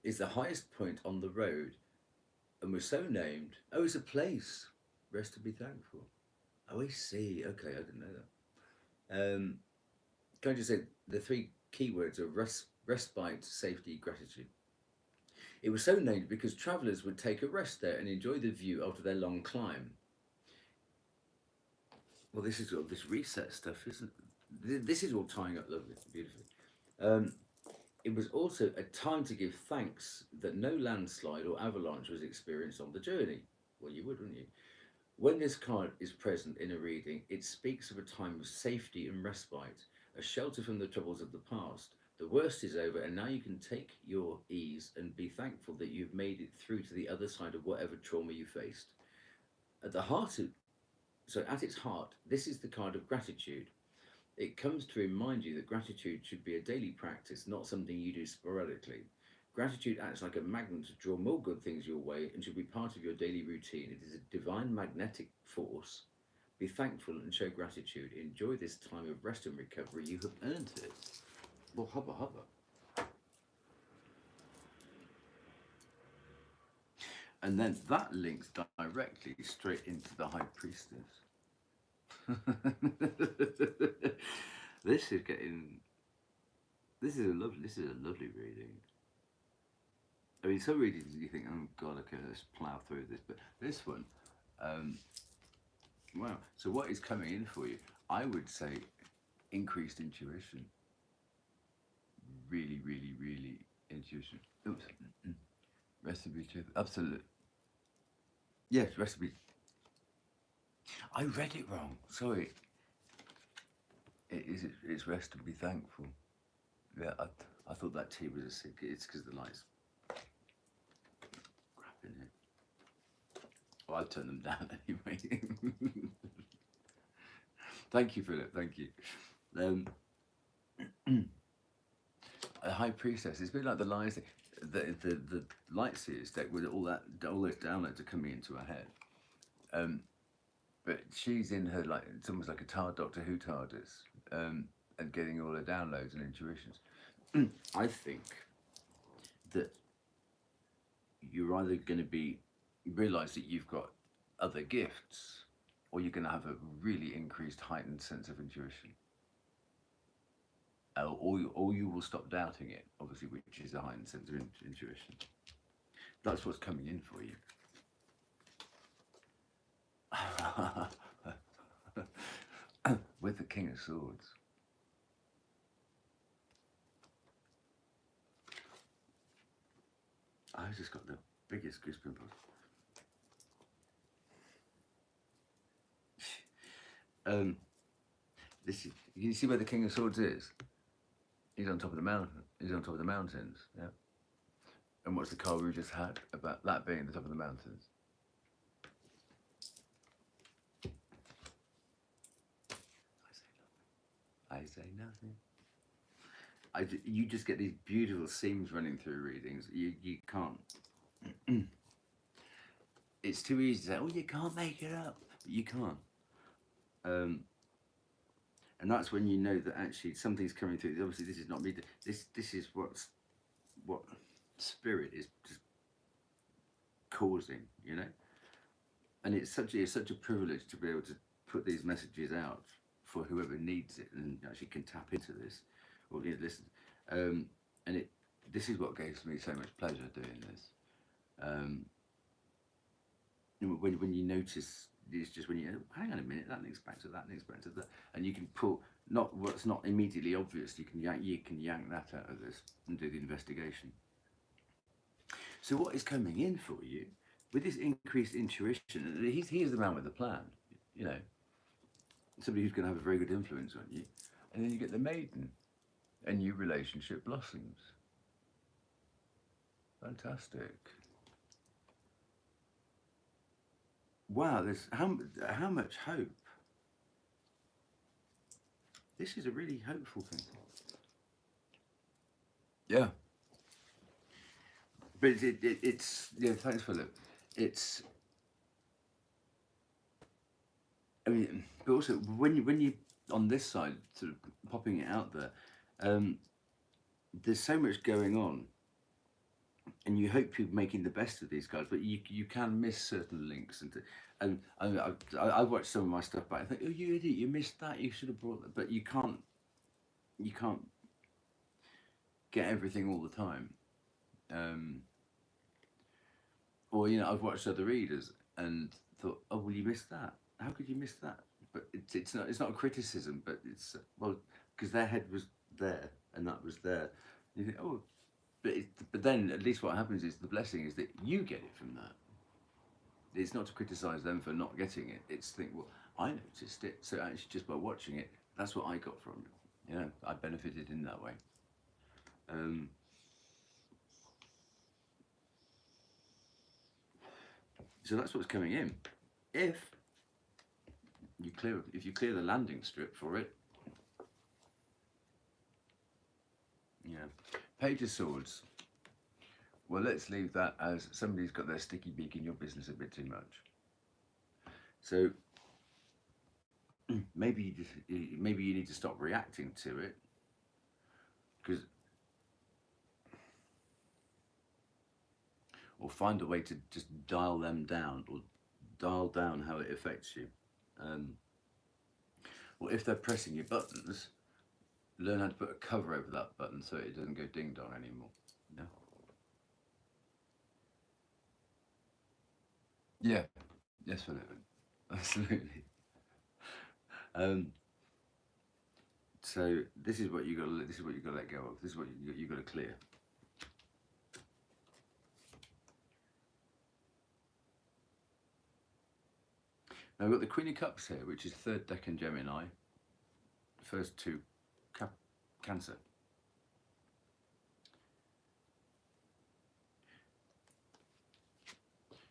is the highest point on the road and was so named. Oh, it's a place. Rest and be thankful. Oh, I see. Okay, I didn't know that. Can I just say the 3 keywords are respite, safety, gratitude. It was so named because travellers would take a rest there and enjoy the view after their long climb. Well, this is sort of this reset stuff, isn't it? This is all tying up lovely, beautifully. It was also a time to give thanks that no landslide or avalanche was experienced on the journey. Well, you would, wouldn't you? When this card is present in a reading, it speaks of a time of safety and respite, a shelter from the troubles of the past. The worst is over, and now you can take your ease and be thankful that you've made it through to the other side of whatever trauma you faced. At its heart, this is the card of gratitude. It comes to remind you that gratitude should be a daily practice, not something you do sporadically. Gratitude acts like a magnet to draw more good things your way and should be part of your daily routine. It is a divine magnetic force. Be thankful and show gratitude. Enjoy this time of rest and recovery. You have earned it. Well, hubba hubba. And then that links directly straight into the High Priestess. This is a lovely reading. I mean, some readings you think, oh God, okay, let's plough through this, but this one, wow. So what is coming in for you? I would say increased intuition. Really intuition. Oops. Recipe tip. Absolute. Yes, recipe. I read it wrong. Sorry. It's rest and be thankful. Yeah, I thought that tea was a sick. It's because the lights crap in here. Well, I'll turn them down anyway. Thank you, Philip. Thank you. A High Priestess. It's a bit like the Lions thing. The light seers deck with all those downloads are coming into her head. But she's in her, like, it's almost like a Doctor Who TARDIS, and getting all her downloads and intuitions. I think that you're either going to realise that you've got other gifts, or you're going to have a really increased, heightened sense of intuition. Or you will stop doubting it, obviously, which is a heightened sense of intuition. That's what's coming in for you. With the King of Swords. I just got the biggest goosebumps. This is, you see where the King of Swords is? He's on top of the mountain. He's on top of the mountains. Yeah. And what's the card we just had about that being the top of the mountains? I say nothing. You just get these beautiful themes running through readings. You can't. It's too easy to say, oh, you can't make it up. But you can't. And that's when you know that actually something's coming through. Obviously, this is not me. This is what spirit is just causing, you know. And it's such a privilege to be able to put these messages out for whoever needs it and actually can tap into this or listen. And this is what gives me so much pleasure doing this. When you notice, it's just when you hang on a minute, that links back to that, links back to that, and you can pull not what's not immediately obvious. You can yank that out of this and do the investigation. So what is coming in for you with this increased intuition? He is the man with the plan, you know. Somebody who's going to have a very good influence on you, and then you get the maiden, a new relationship blossoms. Fantastic. Wow, there's how much hope. This is a really hopeful thing. Yeah. But it's yeah. Thanks, Philip. It's. I mean, but also when you on this side, sort of popping it out there, there's so much going on, and you hope you're making the best of these guys, but you can miss certain links, and I watched some of my stuff back. I think, oh, you idiot, you missed that. You should have brought that, but you can't get everything all the time. Or I've watched other readers and thought, oh, well, you missed that. How could you miss that? But it's not a criticism, but it's well, because their head was there and that was there. You think, oh, but then at least what happens is the blessing is that you get it from that. It's not to criticize them for not getting it. It's to think, well, I noticed it, so actually just by watching it, that's what I got from it. I benefited in that way. So that's what's coming in. If you clear the landing strip for it, yeah. Page of Swords. Well, let's leave that as somebody's got their sticky beak in your business a bit too much. So maybe you need to stop reacting to it, because or find a way to just dial them down or dial down how it affects you. Or if they're pressing your buttons, learn how to put a cover over that button so it doesn't go ding dong anymore. No. Yeah. Yes, Philip. Absolutely. So this is what you got to let go of. This is what you got to clear. Now we've got the Queen of Cups here, which is third decan Gemini. First two, Cancer.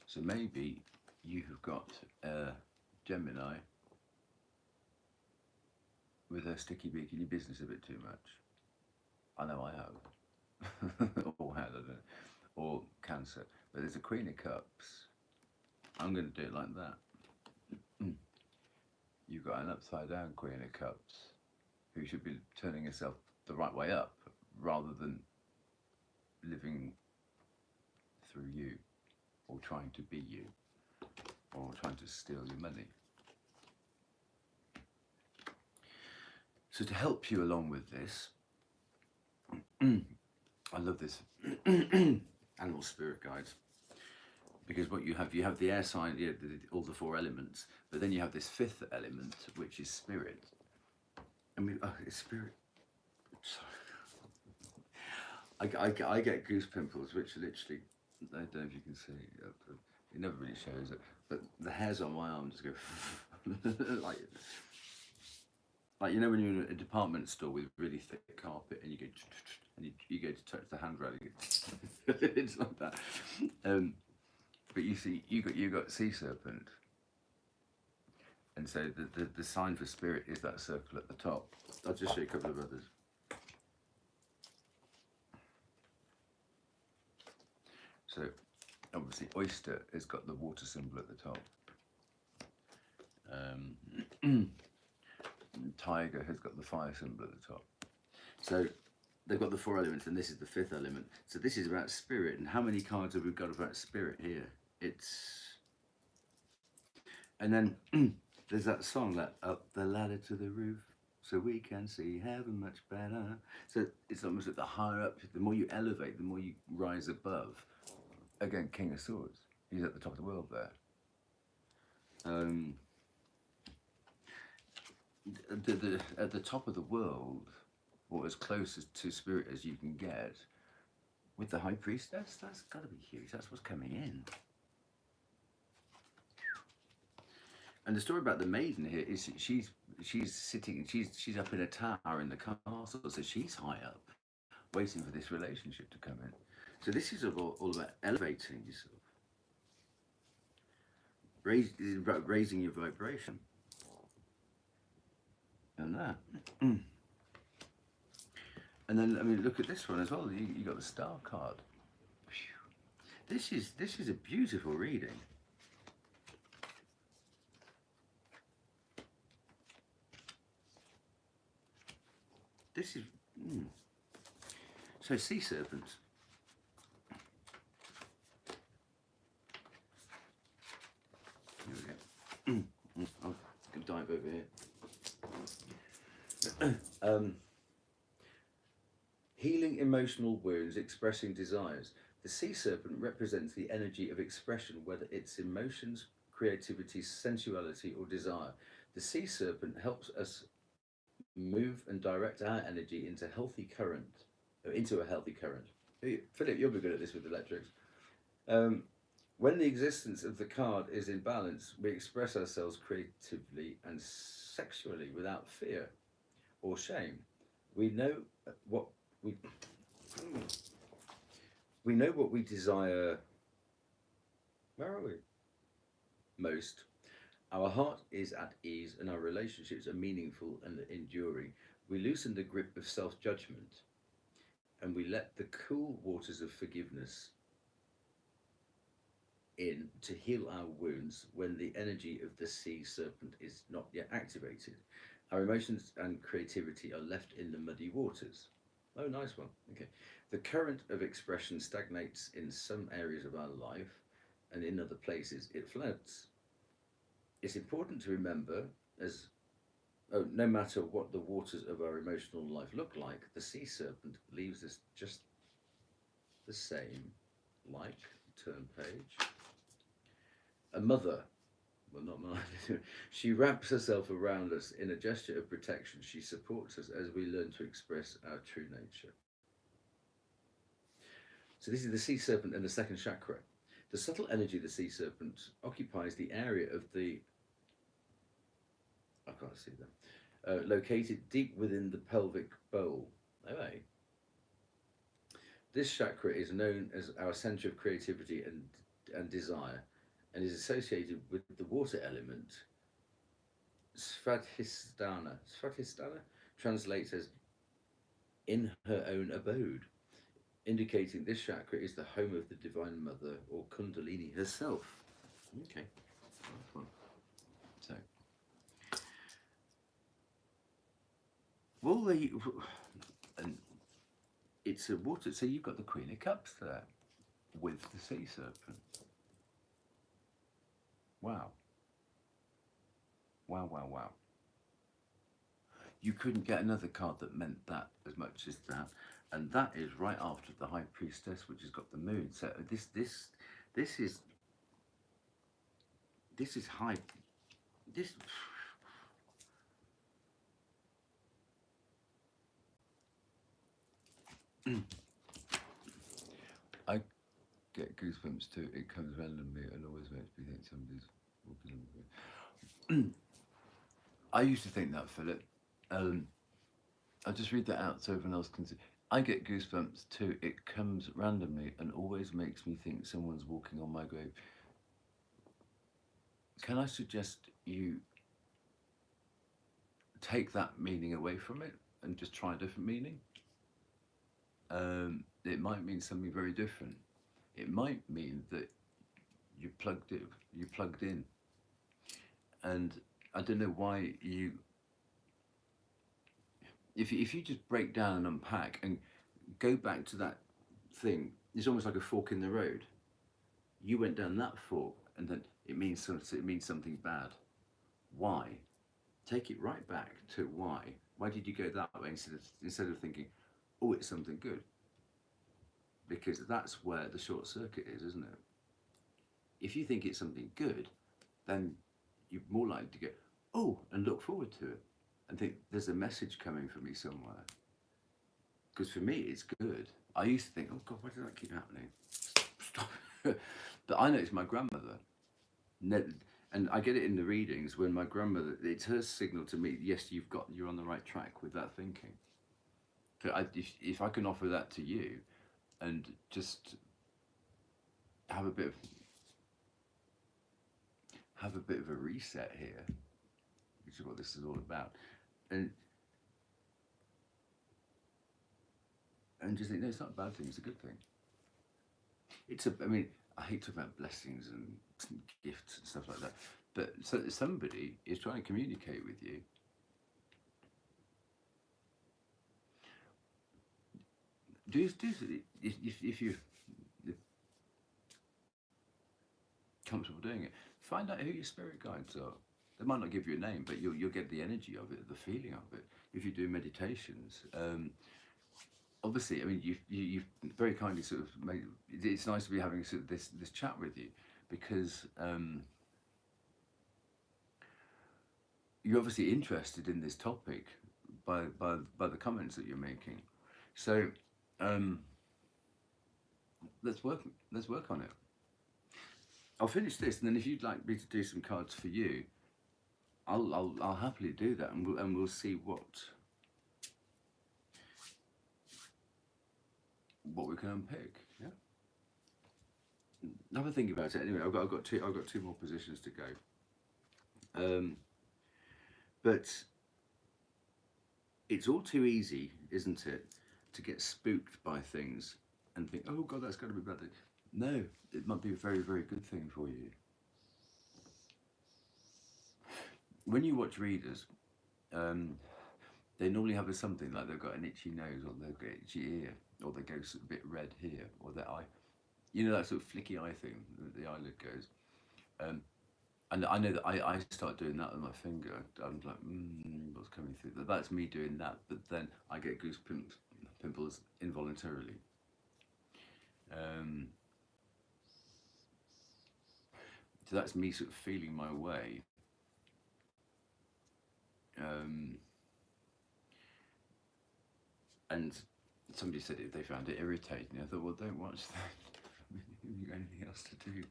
So maybe you have got a Gemini with a sticky beak in your business a bit too much. I know I have. Or had, I don't know. Or Cancer. But there's a Queen of Cups. I'm going to do it like that. You've got an upside down Queen of Cups who should be turning herself the right way up rather than living through you or trying to be you or trying to steal your money. So to help you along with this, I love this animal spirit guides. Because what you have the air sign, yeah, all the four elements, but then you have this fifth element, which is spirit. I mean, oh, it's spirit. Sorry. I get goose pimples, which literally, I don't know if you can see, it never really shows it, but the hairs on my arm just go like you know when you're in a department store with really thick carpet and you go and you go to touch the handrail, it's like that. But you see, you got sea serpent, and so the sign for spirit is that circle at the top. I'll just show you a couple of others. So obviously oyster has got the water symbol at the top. Tiger has got the fire symbol at the top. So they've got the four elements, and this is the fifth element. So this is about spirit, and how many cards have we got about spirit here? And then there's that song, that up the ladder to the roof so we can see heaven much better. So it's almost like the higher up, the more you elevate, the more you rise above. Again, King of Swords, he's at the top of the world there. At the top of the world, or as close to spirit as you can get, with the High Priestess, that's got to be huge. That's what's coming in. And the story about the maiden here is she's sitting, she's up in a tower in the castle, so she's high up, waiting for this relationship to come in. So this is all about elevating yourself, raising your vibration, and that. And then I mean, look at this one as well. You got the star card. This is a beautiful reading. This is so sea serpents. Here we go. I'll dive over here. Healing emotional wounds, expressing desires. The sea serpent represents the energy of expression, whether it's emotions, creativity, sensuality, or desire. The sea serpent helps us move and direct our energy into a healthy current. Philip, you'll be good at this with electrics. When the existence of the card is in balance, we express ourselves creatively and sexually without fear or shame. We know what we desire. Where are we? Most. Our heart is at ease and our relationships are meaningful and enduring. We loosen the grip of self-judgment and we let the cool waters of forgiveness in to heal our wounds when the energy of the sea serpent is not yet activated. Our emotions and creativity are left in the muddy waters. Oh, nice one. Okay. The current of expression stagnates in some areas of our life, and in other places it floats. It's important to remember, no matter what the waters of our emotional life look like, the sea serpent leaves us just the same. Like, turn page. A mother, well, not mine. She wraps herself around us in a gesture of protection. She supports us as we learn to express our true nature. So this is the sea serpent and the second chakra. The subtle energy of the sea serpent occupies the area of the, I can't see them, located deep within the pelvic bowl. Okay. This chakra is known as our center of creativity and desire, and is associated with the water element. Svadhisthana translates as in her own abode, indicating this chakra is the home of the Divine Mother, or Kundalini herself. Okay, nice one. So, well, and it's a water. So you've got the Queen of Cups there with the sea serpent. Wow. Wow, wow, wow. You couldn't get another card that meant that as much as that. And that is right after the High Priestess, which has got the moon. So this is this is high. This. I get goosebumps too. It comes randomly and always makes me think somebody's walking on the road. I used to think that, Philip. I'll just read that out so everyone else can see. I get goosebumps too. It comes randomly and always makes me think someone's walking on my grave. Can I suggest you take that meaning away from it and just try a different meaning? It might mean something very different. It might mean that you plugged in, and I don't know why you. If you just break down and unpack and go back to that thing, it's almost like a fork in the road. You went down that fork, and then it means something bad. Why? Take it right back to why. Why did you go that way instead of thinking, oh, it's something good? Because that's where the short circuit is, isn't it? If you think it's something good, then you're more likely to go, oh, and look forward to it and think there's a message coming for me somewhere. Because for me, it's good. I used to think, oh God, why does that keep happening? Stop. But I know it's my grandmother. And I get it in the readings when my grandmother, it's her signal to me, yes, you're on the right track with that thinking. So if I can offer that to you and just have a bit of a reset here, which is what this is all about, and just think, no, it's not a bad thing, it's a good thing. I hate talking about blessings and gifts and stuff like that, but somebody is trying to communicate with you. If you're comfortable doing it, find out who your spirit guides are. They might not give you a name, but you'll get the energy of it, the feeling of it. If you do meditations, obviously, I mean, you've very kindly sort of made. It's nice to be having sort of this chat with you, because you're obviously interested in this topic by the comments that you're making. So let's work on it. I'll finish this, and then if you'd like me to do some cards for you, I'll happily do that, and we'll see what we can unpick. Yeah. Have a think about it. Anyway, I've got two more positions to go. But it's all too easy, isn't it, to get spooked by things and think, oh God, that's got to be bad. No, it might be a very, very good thing for you. When you watch readers, they normally have something like they've got an itchy nose, or they've got an itchy ear, or they go a bit red here, or their eye. You know, that sort of flicky eye thing, the eyelid goes. And I know that I start doing that with my finger. I'm like, what's coming through? That's me doing that, but then I get pimples involuntarily. So that's me sort of feeling my way. And somebody said they found it irritating. I thought, well, don't watch that. You've got anything else to do.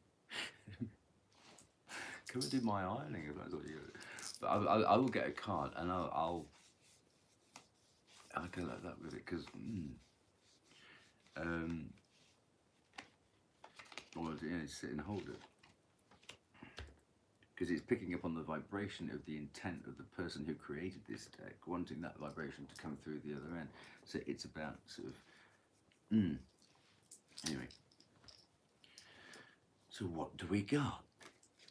Come and do my ironing if that's what you do. But I will get a card, and I'll go like that with it, because or sit and hold it, because it's picking up on the vibration of the intent of the person who created this deck, wanting that vibration to come through the other end. So it's about sort of anyway. So what do we got?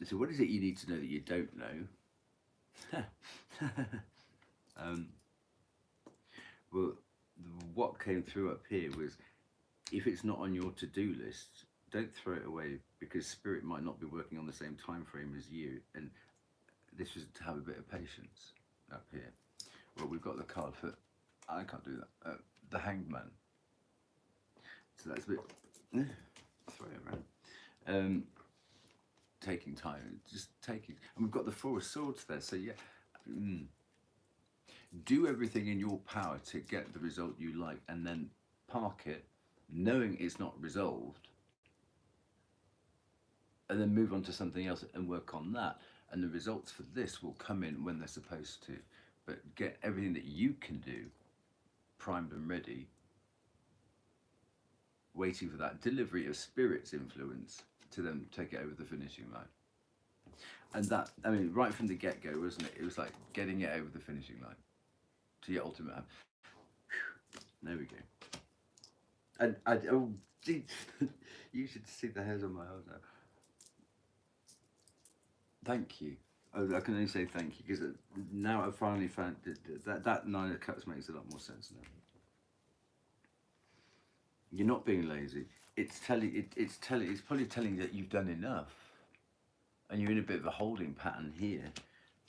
So what is it you need to know that you don't know? Well, what came through up here was, if it's not on your to-do list, don't throw it away, because Spirit might not be working on the same time frame as you, and this was to have a bit of patience up here. Well, we've got the card for, I can't do that, the Hanged Man. So that's a bit, throw it around. taking time, just taking, and we've got the Four of Swords there, so yeah, do everything in your power to get the result you like, and then park it, knowing it's not resolved, and then move on to something else and work on that, and the results for this will come in when they're supposed to. But get everything that you can do primed and ready, waiting for that delivery of spirit's influence to then take it over the finishing line. And that, I mean, right from the get-go, wasn't it? It was like getting it over the finishing line to your ultimate. There we go. And oh, gee, you should see the hairs on my arms now. Thank you. I can only say thank you, because now I've finally found that Nine of Cups makes a lot more sense now. You're not being lazy. It's probably telling you that you've done enough, and you're in a bit of a holding pattern here.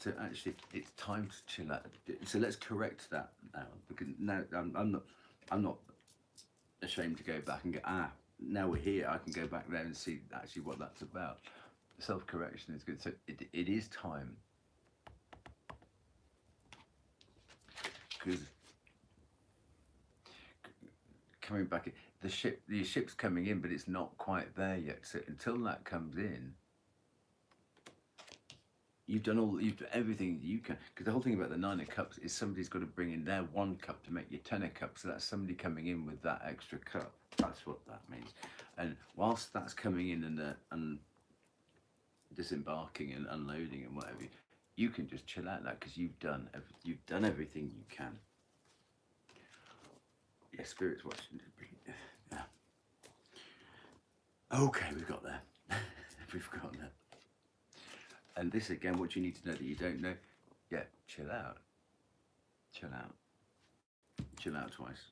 To actually, it's time to chill out. So let's correct that now, because now I'm not ashamed to go back and go, now we're here. I can go back there and see actually what that's about. Self-correction is good. So it is time, because coming back, the ship's coming in, but it's not quite there yet. So until that comes in, you've done everything you can. Because the whole thing about the Nine of Cups is somebody's got to bring in their 1 cup to make your 10 of Cups. So that's somebody coming in with that extra cup. That's what that means. And whilst that's coming in and disembarking and unloading and whatever, you can just chill out now, because you've done everything you can. Yeah, Spirit's watching. Yeah. Okay, we've got there. We've got there. And this again, what you need to know that you don't know. Yeah, chill out. Chill out. Chill out twice.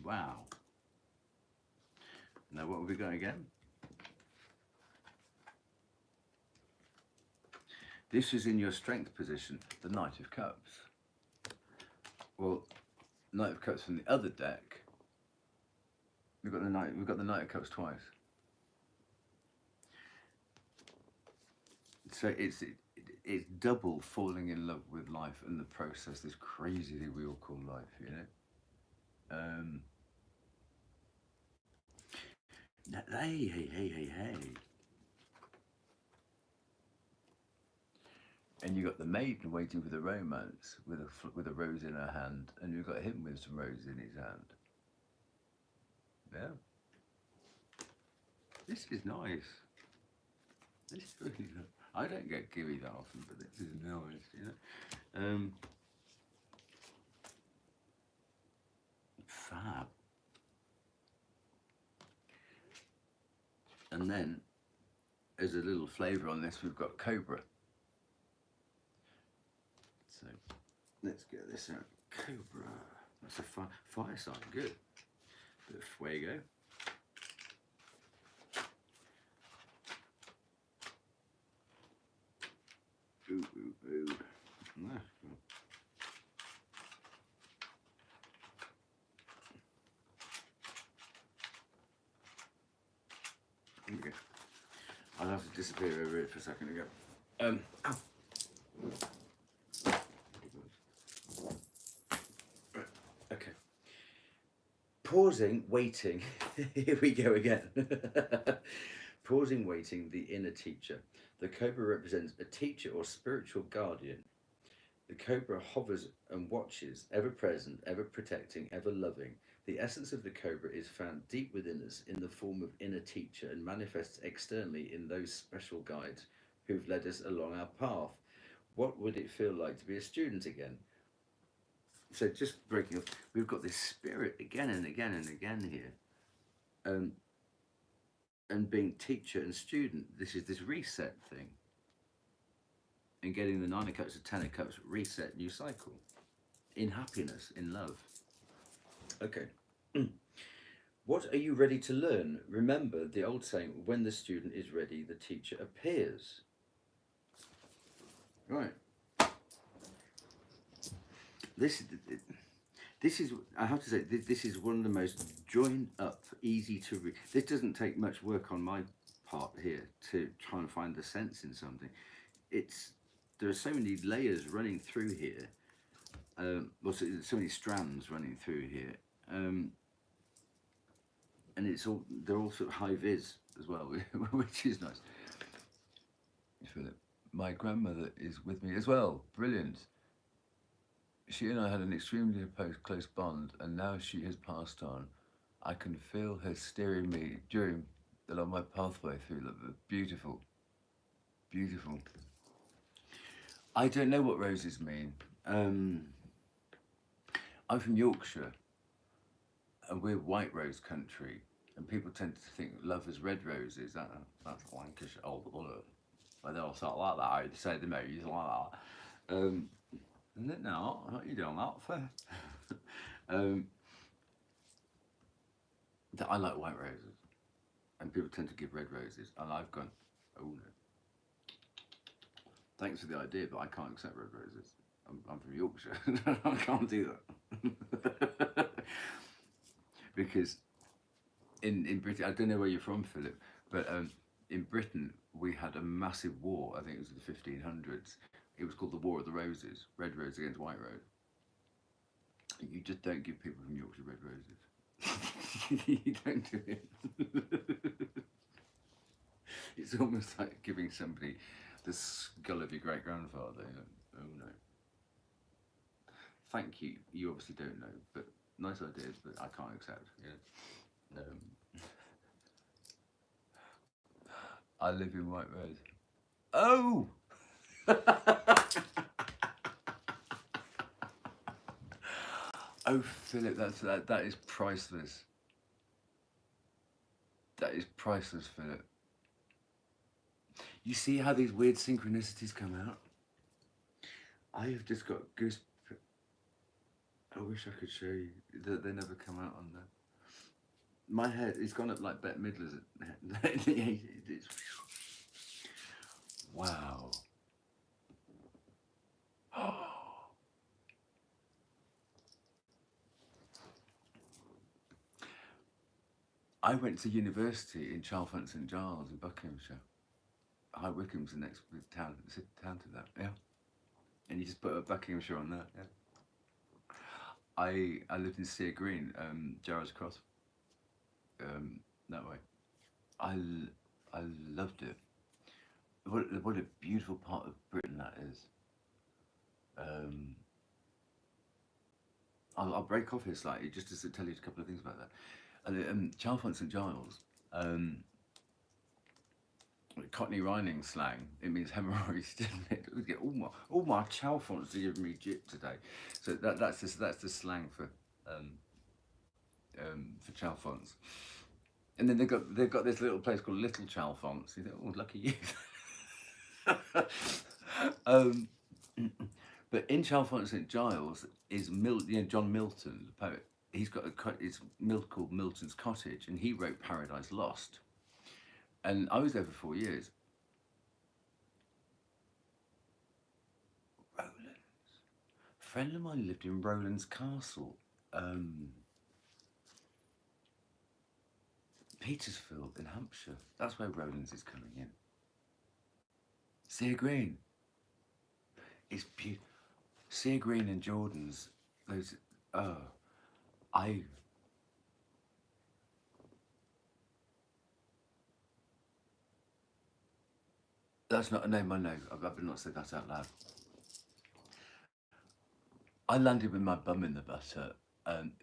Wow. Now what have we got again? This is in your strength position, the Knight of Cups. Well, Knight of Cups from the other deck. We've got the Knight of Cups twice. So it's double falling in love with life and the process, this crazy thing we all call life, you know. Hey. And you got the maiden waiting for the romance with a rose in her hand, and you've got him with some roses in his hand. Yeah. This is nice. This is really nice. I don't get kiwi that often, but this is nice, you know. Fab. And then, as a little flavour on this, we've got Cobra. So, let's get this out. Cobra. That's a fire sign. Good. Bit of fuego. Ooh. Ah, cool. Okay. I'll have to disappear over it for a second ago. Okay. Pausing, waiting. Here we go again. Pausing, waiting, the inner teacher. The cobra represents a teacher or spiritual guardian. The cobra hovers and watches, ever present, ever protecting, ever loving. The essence of the cobra is found deep within us in the form of inner teacher and manifests externally in those special guides who've led us along our path. What would it feel like to be a student again? So just breaking up, we've got this spirit again and again and again here. And being teacher and student, this is this reset thing. And getting the 9 of Cups to 10 of Cups, reset, new cycle. In happiness, in love. Okay. What are you ready to learn? Remember the old saying, when the student is ready, the teacher appears. Right. This is, I have to say, this is one of the most joined up, easy to read. This doesn't take much work on my part here to try and find the sense in something. It's, there are so many layers running through here, well, so many strands running through here, and it's all, they're all sort of high vis as well, which is nice. Philip, my grandmother is with me as well. Brilliant. She and I had an extremely close bond, and now she has passed on. I can feel her steering me along my pathway through the beautiful, beautiful. I don't know what roses mean. I'm from Yorkshire, and we're white rose country, and people tend to think love is red roses. That's Lancashire old bullshit. But they all sort like that. I'd say the movies like that. Isn't it not? What are you doing that for? I like white roses, and people tend to give red roses, and I've gone, oh no. Thanks for the idea, but I can't accept red roses. I'm from Yorkshire. I can't do that. Because in Britain, I don't know where you're from, Philip, but in Britain we had a massive war. I think it was in the 1500s. It was called the War of the Roses, red rose against white rose. You just don't give people from Yorkshire red roses. You don't do it. It's almost like giving somebody the skull of your great grandfather. You know? Oh no. Thank you. You obviously don't know, but nice ideas, but I can't accept. You know? I live in White Rose. Oh! Oh, Philip, that is priceless. That is priceless, Philip. You see how these weird synchronicities come out? I have just got goose. I wish I could show you. They never come out on there. My head, it's gone up like Bette Midler's. Wow. I went to university in Chalfont St Giles in Buckinghamshire. High Wycombe's the next town to that, yeah. And you just put a Buckinghamshire on that, yeah. I lived in Sear Green, Jarrows Cross, that way. I loved it. What a beautiful part of Britain that is. I'll break off here slightly just to tell you a couple of things about that. And Chalfont St Giles, Cockney rhyming slang, it means hemorrhoids, doesn't it? We get all my Chalfonts are giving me jip today. So that's the slang for Chalfonts. And then they've got this little place called Little Chalfonts. You think, oh, lucky you. But in Chalfont St Giles is John Milton, the poet. He's got it's called Milton's Cottage, and he wrote Paradise Lost. And I was there for 4 years. Rowlands. A friend of mine lived in Rowlands Castle. Petersfield in Hampshire. That's where Rowlands is coming in. Sear Green. It's beautiful. Sear Green and Jordan's. Those. Oh, That's not a name I know. I've better not say that out loud. I landed with my bum in the butter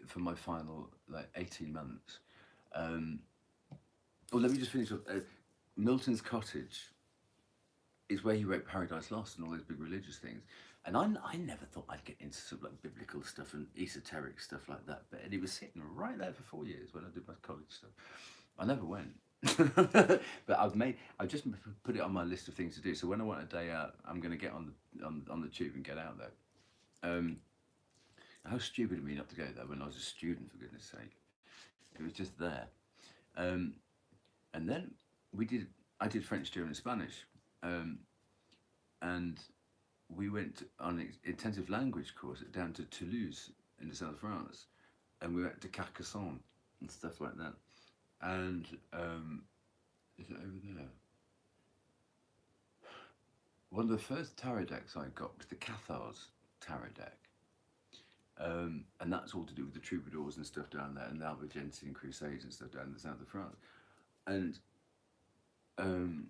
for my final 18 months. Well, let me just finish off. Milton's Cottage is where he wrote Paradise Lost and all those big religious things. And I never thought I'd get into sort of like biblical stuff and esoteric stuff like that. But he was sitting right there for 4 years when I did my college stuff. I never went. But I've just put it on my list of things to do. So when I want a day out, I'm going to get on the tube and get out there. How stupid of me not to go there when I was a student, for goodness sake. It was just there. And then I did French, German, and Spanish. And we went on an intensive language course down to Toulouse in the south of France, and we went to Carcassonne and stuff like that. And is it over there? One of the first tarot decks I got was the Cathars tarot deck. And that's all to do with the troubadours and stuff down there, and the Albigensian Crusades and stuff down in the south of France. And um,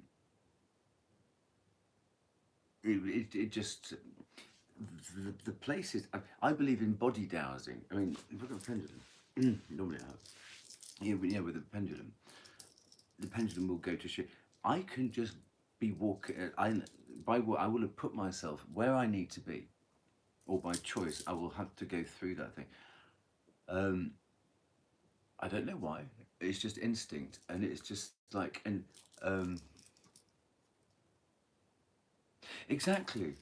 it just the places. I believe in body dowsing. I mean, if I've got a pendulum, normally I have. Yeah, but yeah, with a pendulum, the pendulum will go to shit. I can just be walking. I will have put myself where I need to be, or by choice, I will have to go through that thing. I don't know why. It's just instinct, and it's just like um, exactly.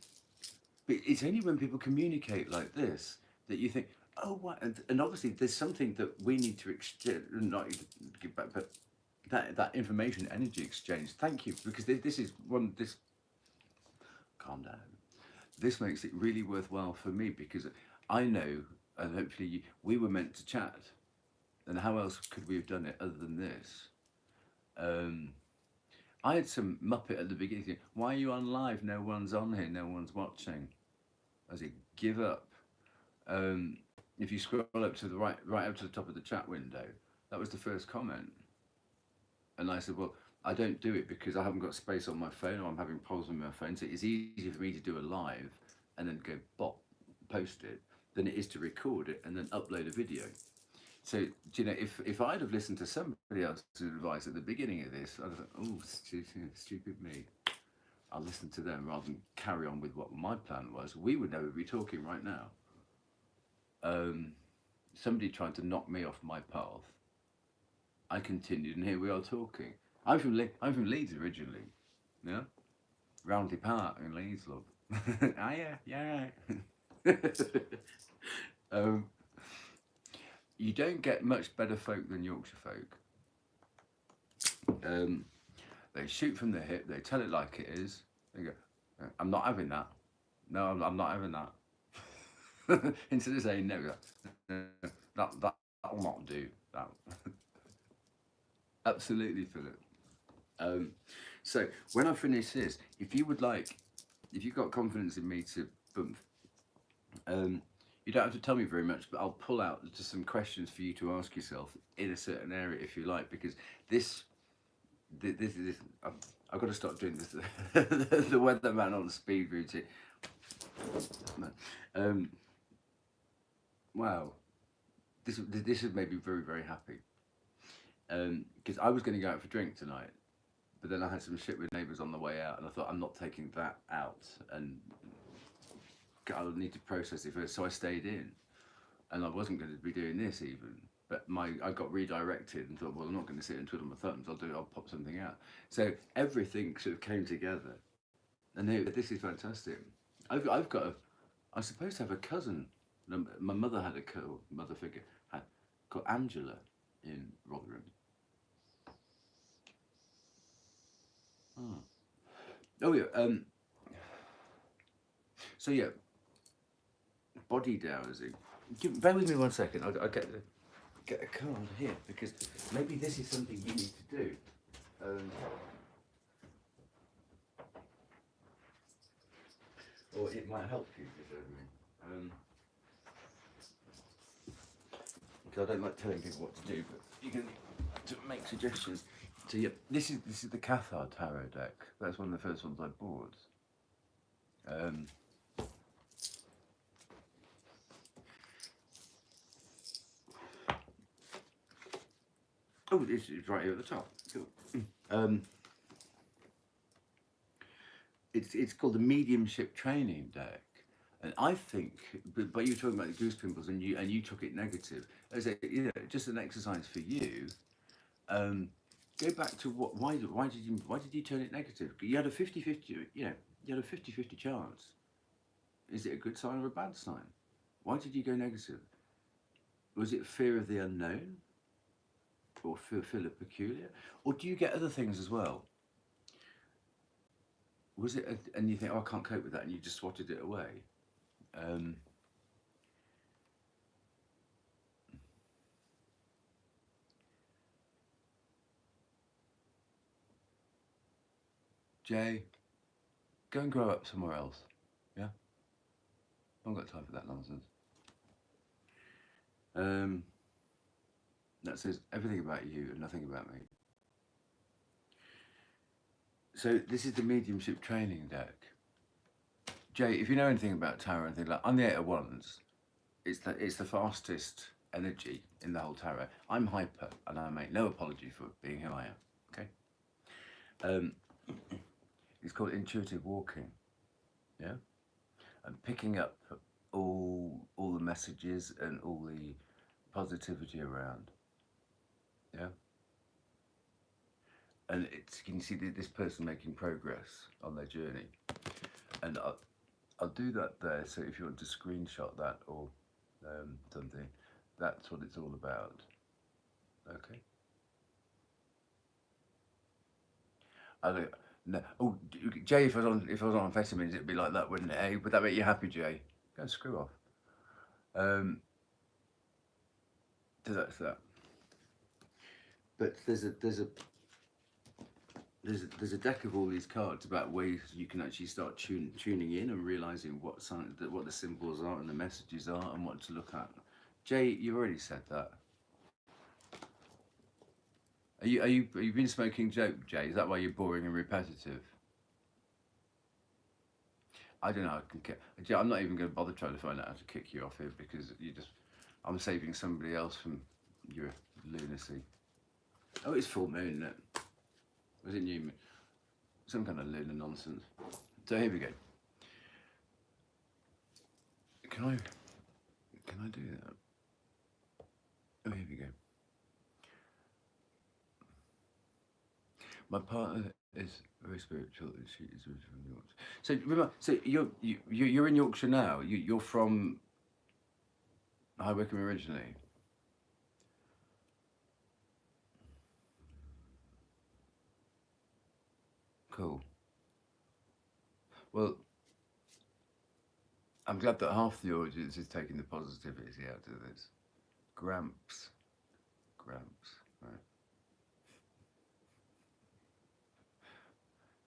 But it's only when people communicate like this that you think, oh, what? And obviously, there's something that we need to exchange, not give back, but that information, energy exchange. Thank you, because this is one. This calm down. This makes it really worthwhile for me because I know, and hopefully, we were meant to chat, and how else could we have done it other than this? Um, I had some muppet at the beginning. Saying, why are you on live? No one's on here. No one's watching. I said, give up. Um, if you scroll up to the right up to the top of the chat window, that was the first comment. And I said, well, I don't do it because I haven't got space on my phone, or I'm having problems with my phone. So it's easier for me to do a live and then go post it than it is to record it and then upload a video. So, do you know, if I'd have listened to somebody else's advice at the beginning of this, I'd have thought, oh, stupid me. I'll listen to them rather than carry on with what my plan was. We would never be talking right now. Somebody tried to knock me off my path. I continued, and here we are talking. I'm from Leeds originally, yeah, Roundley Park in Leeds, love. Ah, yeah. You don't get much better folk than Yorkshire folk. They shoot from the hip. They tell it like it is. They go, "I'm not having that. No, I'm not having that." Instead of saying no, that'll not do. That absolutely, Philip. So when I finish this, if you've got confidence in me to bump, you don't have to tell me very much, but I'll pull out just some questions for you to ask yourself in a certain area if you like, because this I've got to start doing this the weatherman on speed routine. Wow, this has made me very, very happy, because I was going to go out for a drink tonight, but then I had some shit with neighbours on the way out, and I thought, I'm not taking that out, and I'll need to process it first. So I stayed in, and I wasn't going to be doing this even. But I got redirected and thought, well, I'm not going to sit and twiddle my thumbs. I'll pop something out. So everything sort of came together, and this is fantastic. I've got I'm supposed to have a cousin. My mother had a mother figure called Angela in Rotherham. Oh yeah. So yeah, body dowsing. Bear with me 1 second. I'll get a card here because maybe this is something you need to do. Or it might help you. Because I don't like telling people what to do, but you can make suggestions. So yeah, this is the Cathar tarot deck. That's one of the first ones I bought. Oh, it's right here at the top. Cool. It's called the mediumship training deck, and I think, but you were talking about the goose pimples, and you took it negative. As just an exercise for you. Go back to why did you turn it negative? You had a 50-50, you had a 50-50 chance. Is it a good sign or a bad sign? Why did you go negative? Was it fear of the unknown? Or feel of peculiar? Or do you get other things as well? Was it, and you think, oh, I can't cope with that, and you just swatted it away? Jay, go and grow up somewhere else. Yeah? I haven't got time for that nonsense. That says everything about you and nothing about me. So this is the mediumship training deck. Jay, if you know anything about tarot or anything like, I'm the Eight of Wands. It's the fastest energy in the whole tarot. I'm hyper, and I make no apology for being who I am. Okay. It's called intuitive walking. Yeah. And picking up all the messages and all the positivity around. Yeah. And can you see this person making progress on their journey? And I'll do that there. So if you want to screenshot that or something, that's what it's all about. Okay. No. Oh, Jay, if I was on amphetamines, it'd be like that, wouldn't it? Hey, would that make you happy, Jay? Go and screw off. So that's that. But there's a deck of all these cards about ways you can actually start tuning in and realizing what the symbols are and the messages are and what to look at. Jay, you already said that. Are you been smoking dope, Jay? Is that why you're boring and repetitive? I don't know. I'm not even going to bother trying to find out how to kick you off here because I'm saving somebody else from your lunacy. Oh, it's full moon, isn't it? Was it new moon? Some kind of lunar nonsense. So here we go. Can I do that? Oh, here we go. My partner is very spiritual. She is from Yorkshire. So remember, so you're in Yorkshire now. You're from High Wycombe originally. Cool. Well, I'm glad that half the audience is taking the positivity out of this. Gramps. Right.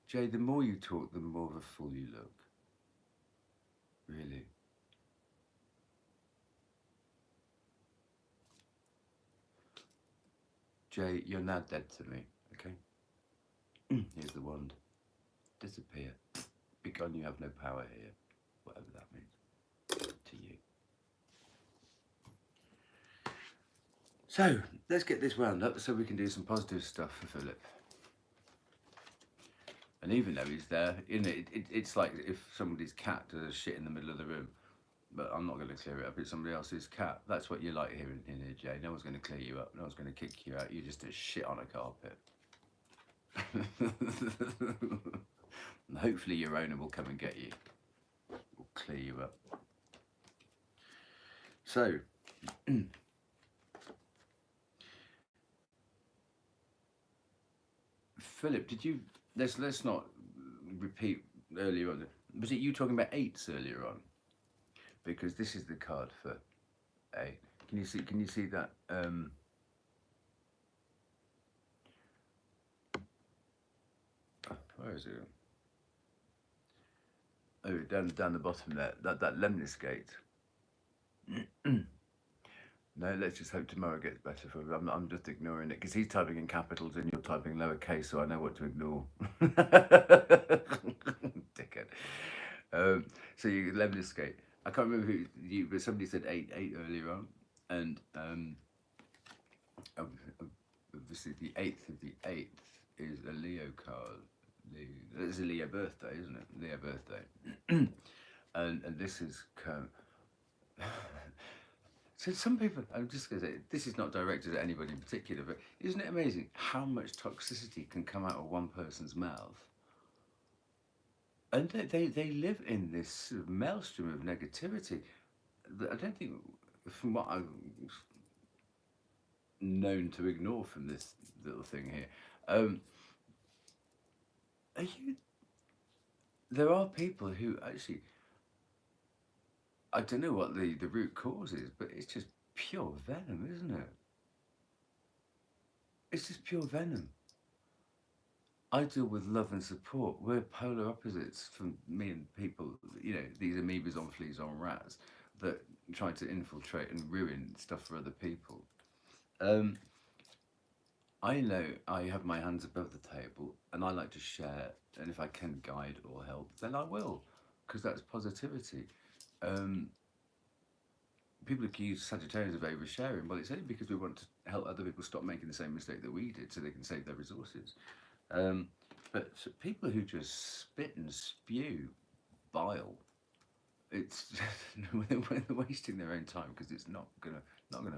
Jay, the more you talk, the more of a fool you look. Really. Jay, you're now dead to me, okay? Here's the wand. Disappear. Be gone, you have no power here. Whatever that means to you. So, let's get this wound up so we can do some positive stuff for Philip. And even though he's there, it's like if somebody's cat does shit in the middle of the room, but I'm not going to clear it up, it's somebody else's cat. That's what you like here in here, Jay. No one's going to clear you up, no one's going to kick you out, you just do shit on a carpet. And hopefully your owner will come and get you, will clear you up. So, Philip, did you, let's not repeat earlier on. Was it you talking about eights earlier on? Because this is the card for 8. Can you see that? Where is it? Oh, down the bottom there. That lemniscate. No, let's just hope tomorrow gets better for him. I'm just ignoring it because he's typing in capitals and you're typing lowercase, so I know what to ignore. Dickhead. So you lemniscate. I can't remember who but somebody said 8 earlier on, and obviously the 8th of the 8th is a Leo card. It's a Leo birthday, isn't it? Leo birthday, and this is so some people. I'm just going to say this is not directed at anybody in particular, but isn't it amazing how much toxicity can come out of one person's mouth? And they live in this sort of maelstrom of negativity. I don't think, from what I've known to ignore from this little thing here, there are people who actually, I don't know what the root cause is, but it's just pure venom, isn't it? It's just pure venom. I deal with love and support. We're polar opposites from me and people, these amoebas on fleas on rats that try to infiltrate and ruin stuff for other people. Um, I know I have my hands above the table and I like to share, and if I can guide or help, then I will, because that's positivity. Um, People accuse Sagittarians of oversharing. Well, it's only because we want to help other people stop making the same mistake that we did so they can save their resources. But people who just spit and spew bile, it's they're wasting their own time because it's not gonna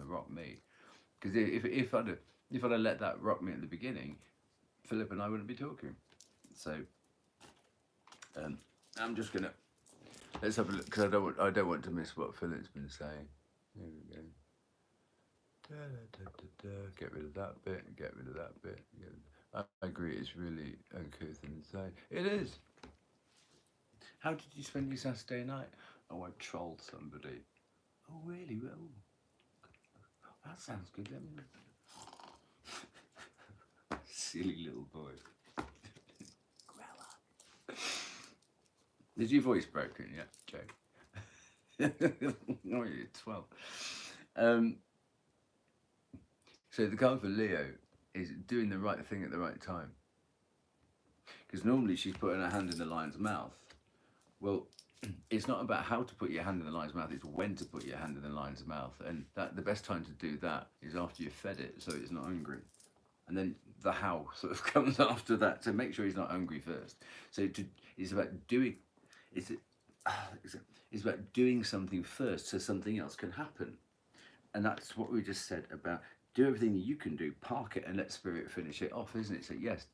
rock me. Because if I'd have let that rock me at the beginning, Philip and I wouldn't be talking. So um, I'm just gonna let's have a look because I don't want to miss what Philip's been saying. Here we go. Da, da, da, da, da. Get rid of that bit. Get rid of that bit. I agree. It's really uncouth and insane. It is. How did you spend your Saturday night? Oh, I trolled somebody. Oh, really? Well, that sounds good. Let me... Silly little boy. Grow up. Is your voice broken? Yeah, Joe. Oh, you're 12. So the card for Leo is doing the right thing at the right time. Because normally she's putting her hand in the lion's mouth. Well, it's not about how to put your hand in the lion's mouth, it's when to put your hand in the lion's mouth. And the best time to do that is after you've fed it, so it's not hungry. And then the how sort of comes after that. So make sure he's not hungry first. So it's about doing, it's, it's about doing something first so something else can happen. And that's what we just said about do everything that you can do, park it and let spirit finish it off, isn't it? So yes,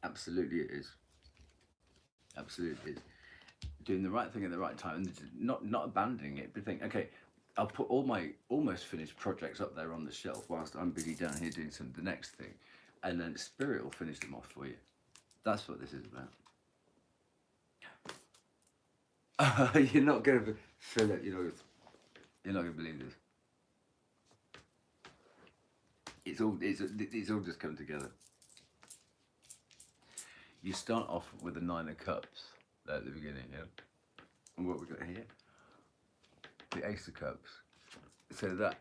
absolutely it is. Absolutely it is. Doing the right thing at the right time and not abandoning it, but think, okay, I'll put all my almost finished projects up there on the shelf whilst I'm busy down here doing the next thing, and then spirit will finish them off for you. That's what this is about. You're not going to feel it. You're not going to believe this. It's all just come together. You start off with the 9 of Cups at the beginning, yeah. And what we got here, the Ace of Cups. So that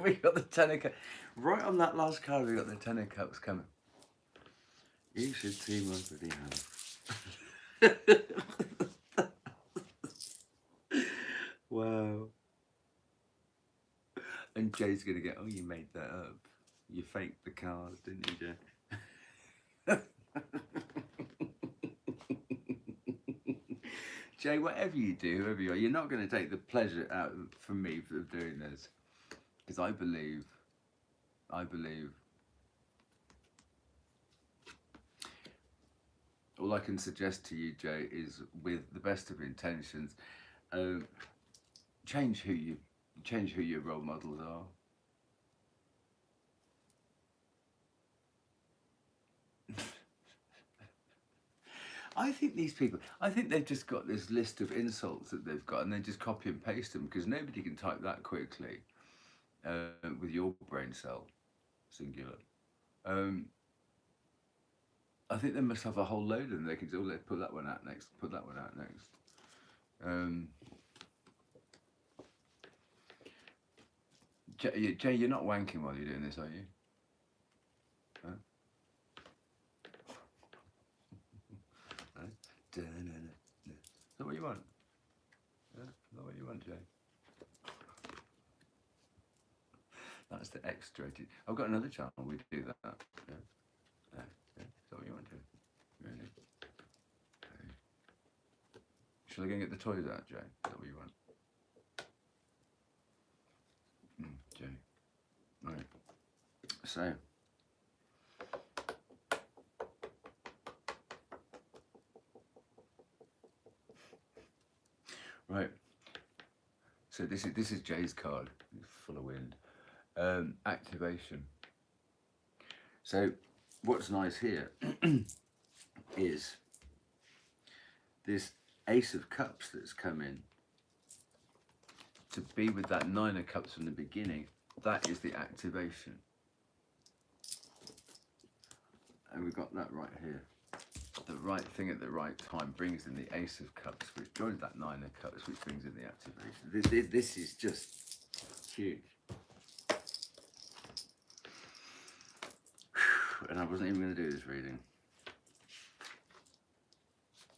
we got the 10 of Cups. Right on that last card, we got the 10 of Cups coming. You should see my bloody hand. Wow. And Jay's gonna get, oh, you made that up. You faked the cards, didn't you, Jay? Jay, whatever you do, whoever you are, you're not going to take the pleasure out from me for doing this, because I believe. All I can suggest to you, Jay, is with the best of intentions, change who your role models are. I think these people, they've just got this list of insults that they've got and they just copy and paste them because nobody can type that quickly with your brain cell, singular. I think they must have a whole load of them. They can say, oh, let's put that one out next, put that one out next. Jay, you're not wanking while you're doing this, are you? Huh? Is that what you want? Yeah? Is that what you want, Jay? That's the X-rated. I've got another channel, we do that. Yeah? Yeah. Is that what you want to? Really? Okay. Shall I go and get the toys out, Jay? Is that what you want? Jay. Right. So. Right. So this is Jay's card. It's full of wind. Activation. So what's nice here is this Ace of Cups that's come in to be with that 9 of Cups from the beginning. That is the activation. And we've got that right here. The right thing at the right time brings in the Ace of Cups, which joins that Nine of Cups, which brings in the activation. This is just huge. And I wasn't even going to do this reading.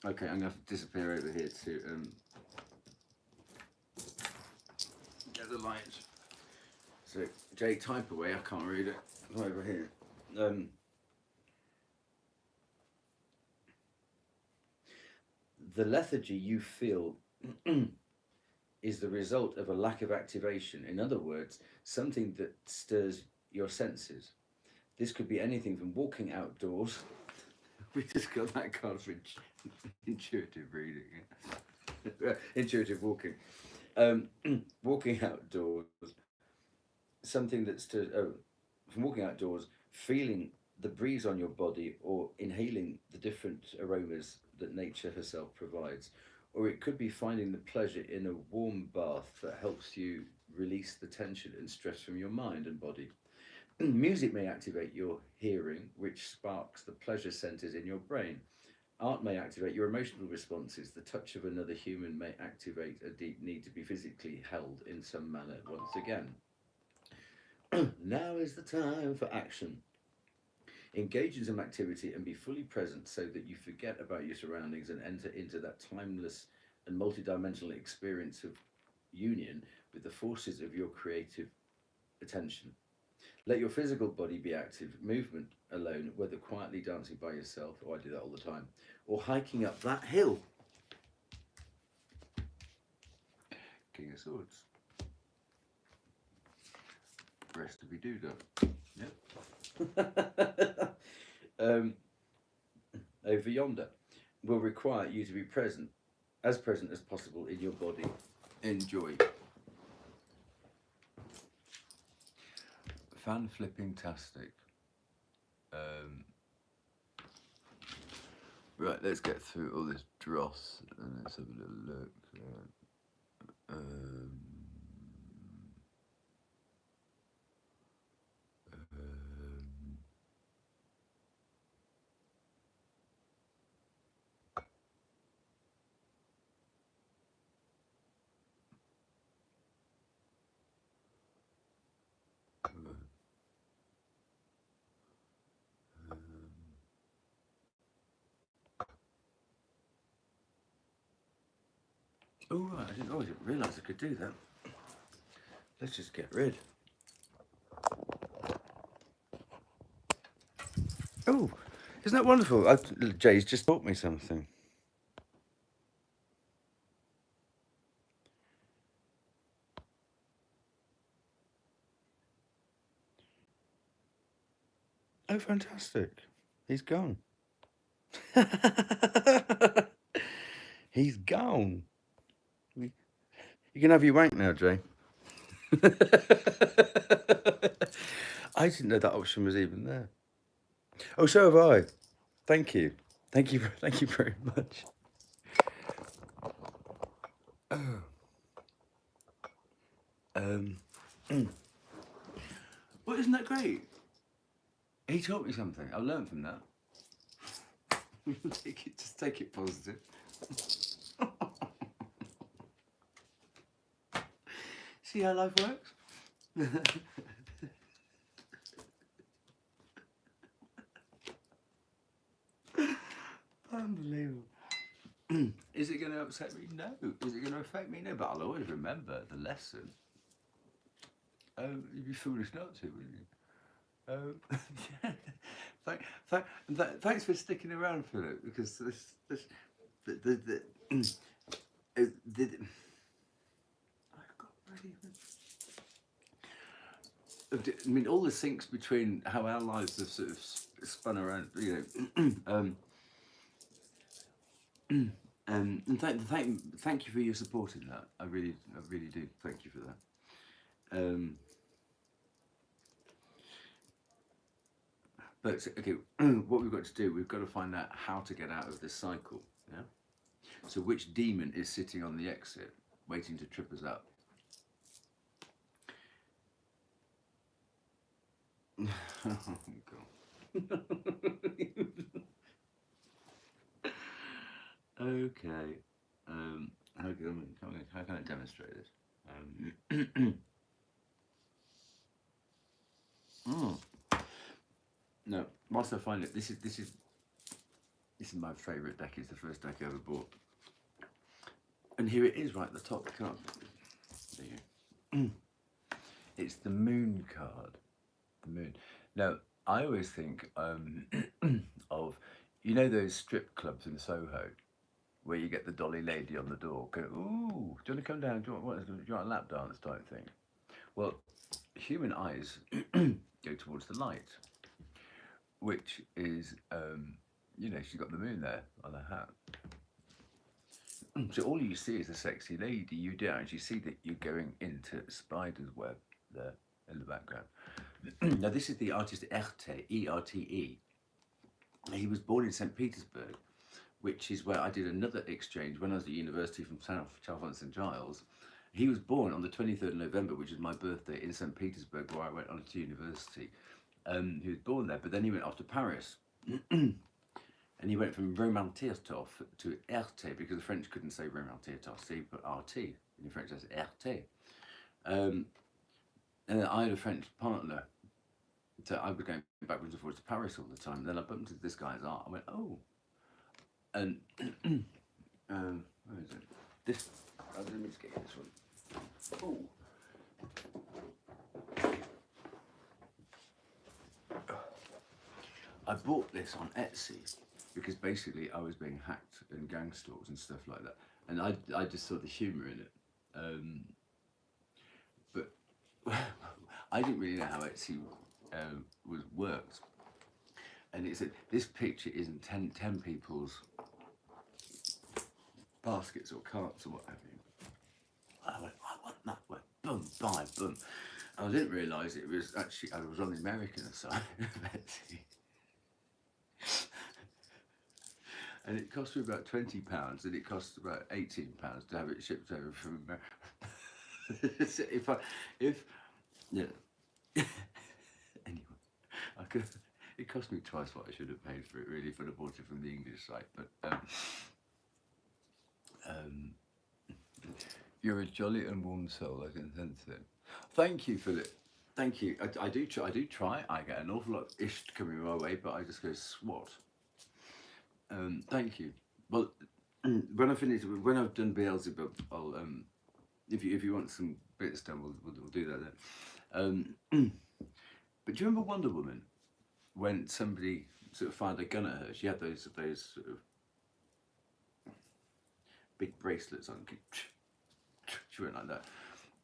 Okay, I'm going to have to disappear over here to get the light. So, Jay, type away, I can't read it. I'm over here. The lethargy you feel is the result of a lack of activation. In other words, something that stirs your senses. This could be anything from walking outdoors. We just got that card for intuitive reading. Intuitive walking. Walking outdoors. Something that stirs. From walking outdoors, feeling the breeze on your body, or inhaling the different aromas that nature herself provides. Or it could be finding the pleasure in a warm bath that helps you release the tension and stress from your mind and body. Music may activate your hearing, which sparks the pleasure centers in your brain. Art may activate your emotional responses. The touch of another human may activate a deep need to be physically held in some manner once again. Now is the time for action. Engage in some activity and be fully present so that you forget about your surroundings and enter into that timeless and multidimensional experience of union with the forces of your creative attention. Let your physical body be active. Movement alone, whether quietly dancing by yourself, or I do that all the time, or hiking up that hill. King of Swords. Rest to be doed up. Yep. Over yonder will require you to be present as possible in your body. Enjoy. Fan flipping-tastic. Right, let's get through all this dross and let's have a little look. Oh, right, I didn't realise I could do that. Let's just get rid. Oh, isn't that wonderful? Jay's just taught me something. Oh, fantastic. He's gone. He's gone. You can have your wank now, Jay. I didn't know that option was even there. Oh, so have I. Thank you. Thank you very much. Well, isn't that great? He taught me something. I learned from that. Just take it positive. See how life works? Unbelievable. Is it going to upset me? No. Is it going to affect me? No. But I'll always remember the lesson. You'd be foolish not to, wouldn't you? Thanks for sticking around, Philip, because I've got really. I mean, all the syncs between how our lives have sort of spun around, you know. And thank you for your support in that. I really do. Thank you for that. But okay, what we've got to do, we've got to find out how to get out of this cycle. Yeah. So which demon is sitting on the exit, waiting to trip us up? Oh, God. Okay. How can I demonstrate this? Mm. No, whilst I find it, this is my favourite deck. It's the first deck I ever bought, and here it is, right at the top. Card. There you go. It's the Moon card. The Moon. Now, I always think of, those strip clubs in Soho where you get the dolly lady on the door go, ooh, do you want to come down? Do you want a lap dance type thing? Well, human eyes go towards the light, which is, she's got the moon there on her hat. So all you see is a sexy lady. You don't actually see that you're going into spider's web there in the background. Now, this is the artist Erte, E-R-T-E. He was born in St. Petersburg, which is where I did another exchange when I was at university from Charles St. Giles. He was born on the 23rd of November, which is my birthday, in St. Petersburg, where I went on to university. He was born there, but then he went off to Paris. And he went from Roman-Tirtov to RT, because the French couldn't say Roman-Tirtov, so he put RT. In French, that's RT. And then I had a French partner, so I was going backwards and forwards to Paris all the time. And then I bumped into this guy's art. I went, oh. And, where is it? This, let me just get this one. Oh. I bought this on Etsy because basically I was being hacked and gang stalked and stuff like that, and I just saw the humour in it. But I didn't really know how Etsy worked, and it said this picture is in 10 people's baskets or carts or what have you. I went, I want that. Went, boom, buy, boom. I didn't realise it was actually, I was on the American side of Etsy. And it cost me about £20, and it cost about £18 to have it shipped over from America. Anyway, it cost me twice what I should have paid for it, really, if I'd have bought it from the English site. But you're a jolly and warm soul, I can sense it. Thank you, Philip. Thank you. I do try. I get an awful lot of ish coming my way, but I just go swat. Thank you. Well, when I've done Beelzebub, I'll if you want some bits done, we'll do that then. But do you remember Wonder Woman, when somebody sort of fired a gun at her? She had those sort of big bracelets on. She went like that.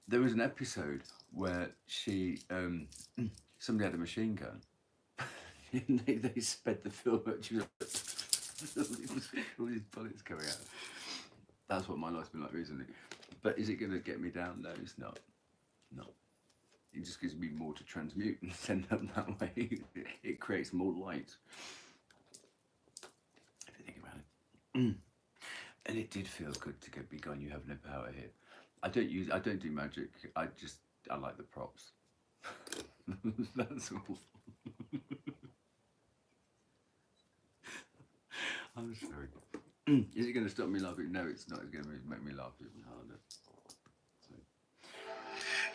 There was an episode where somebody had a machine gun. And they sped the film up. She was all these bullets coming out. That's what my life's been like recently. But is it going to get me down? No, it's not. No. It just gives me more to transmute and send up that way. It creates more light. If you think about it. And it did feel good to be gone. You have no power here. I don't do magic. I like the props. That's all. I'm sorry. Is it going to stop me laughing? No, it's not. It's going to make me laugh even harder. So.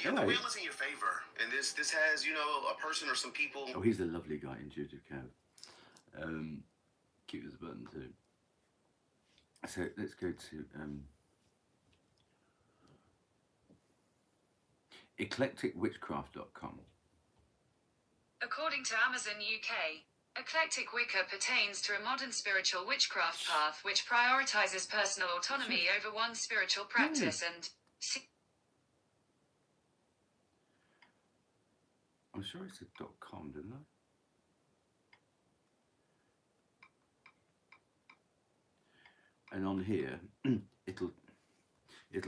Yeah, the wheel is in your favor, and this has a person or some people. Oh, he's a lovely guy, intuitive cab. Cute as a button too. So let's go to eclecticwitchcraft.com. According to Amazon UK, eclectic Wicca pertains to a modern spiritual witchcraft path which prioritizes personal autonomy over one's spiritual practice and... I'm sure it's a .com, didn't I? And on here, it'll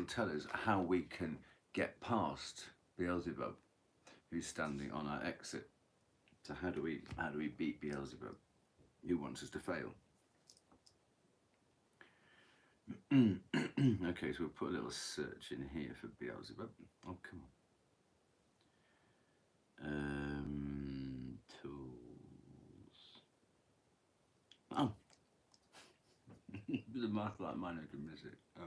tell us how we can get past Beelzebub, who's standing on our exit. So how do we beat Beelzebub, who wants us to fail? Okay, so we'll put a little search in here for Beelzebub. Oh, come on. Tools. With a mouth like mine, I can miss it. Oh.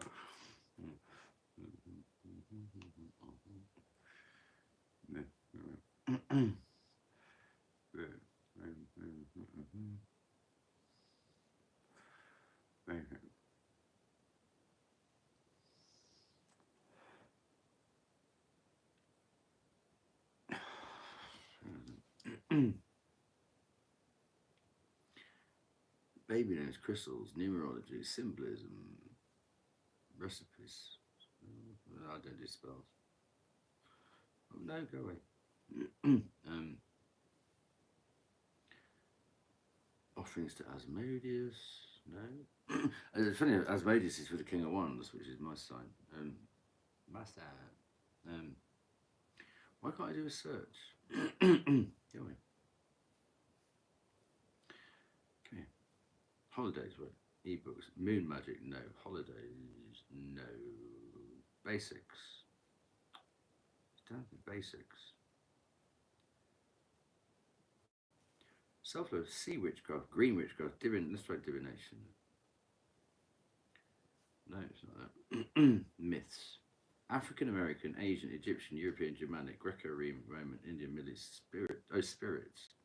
Baby names, crystals, numerology, symbolism, recipes. I don't do spells. Oh, no, go away. Offerings to Asmodeus. No. It's funny, Asmodeus is for the King of Wands, which is my sign. Master. Why can't I do a search? Go away. Okay. Holidays, right? Ebooks. Moon magic, no. Holidays, no. Basics. Down to basics. Self-love, sea witchcraft, green witchcraft, let's try divination. No, it's not that. Myths. African American, Asian, Egyptian, European, Germanic, Greco-Roman, Indian, Middle East, spirits.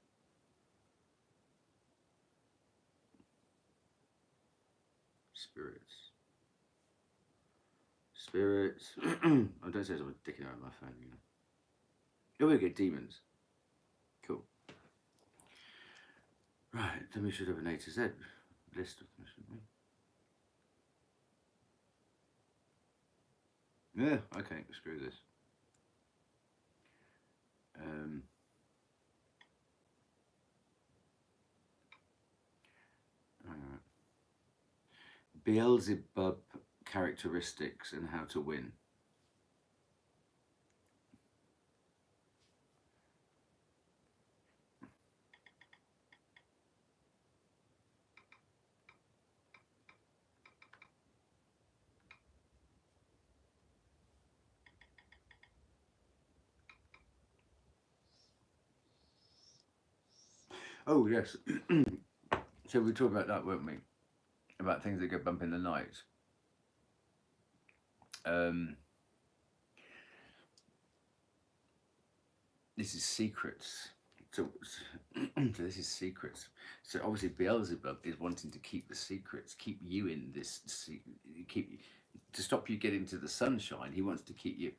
Spirits. I don't say someone dicking out my phone, you know. Oh, we get demons. Cool. Right, then we should have an A to Z list of them, shouldn't we? Yeah, okay, screw this. Beelzebub characteristics and how to win. Oh, yes. So we talked about that, weren't we? About things that go bump in the night. This is secrets. So this is secrets. So obviously Beelzebub is wanting to keep the secrets, keep you in this, to stop you getting to the sunshine. He wants to keep you,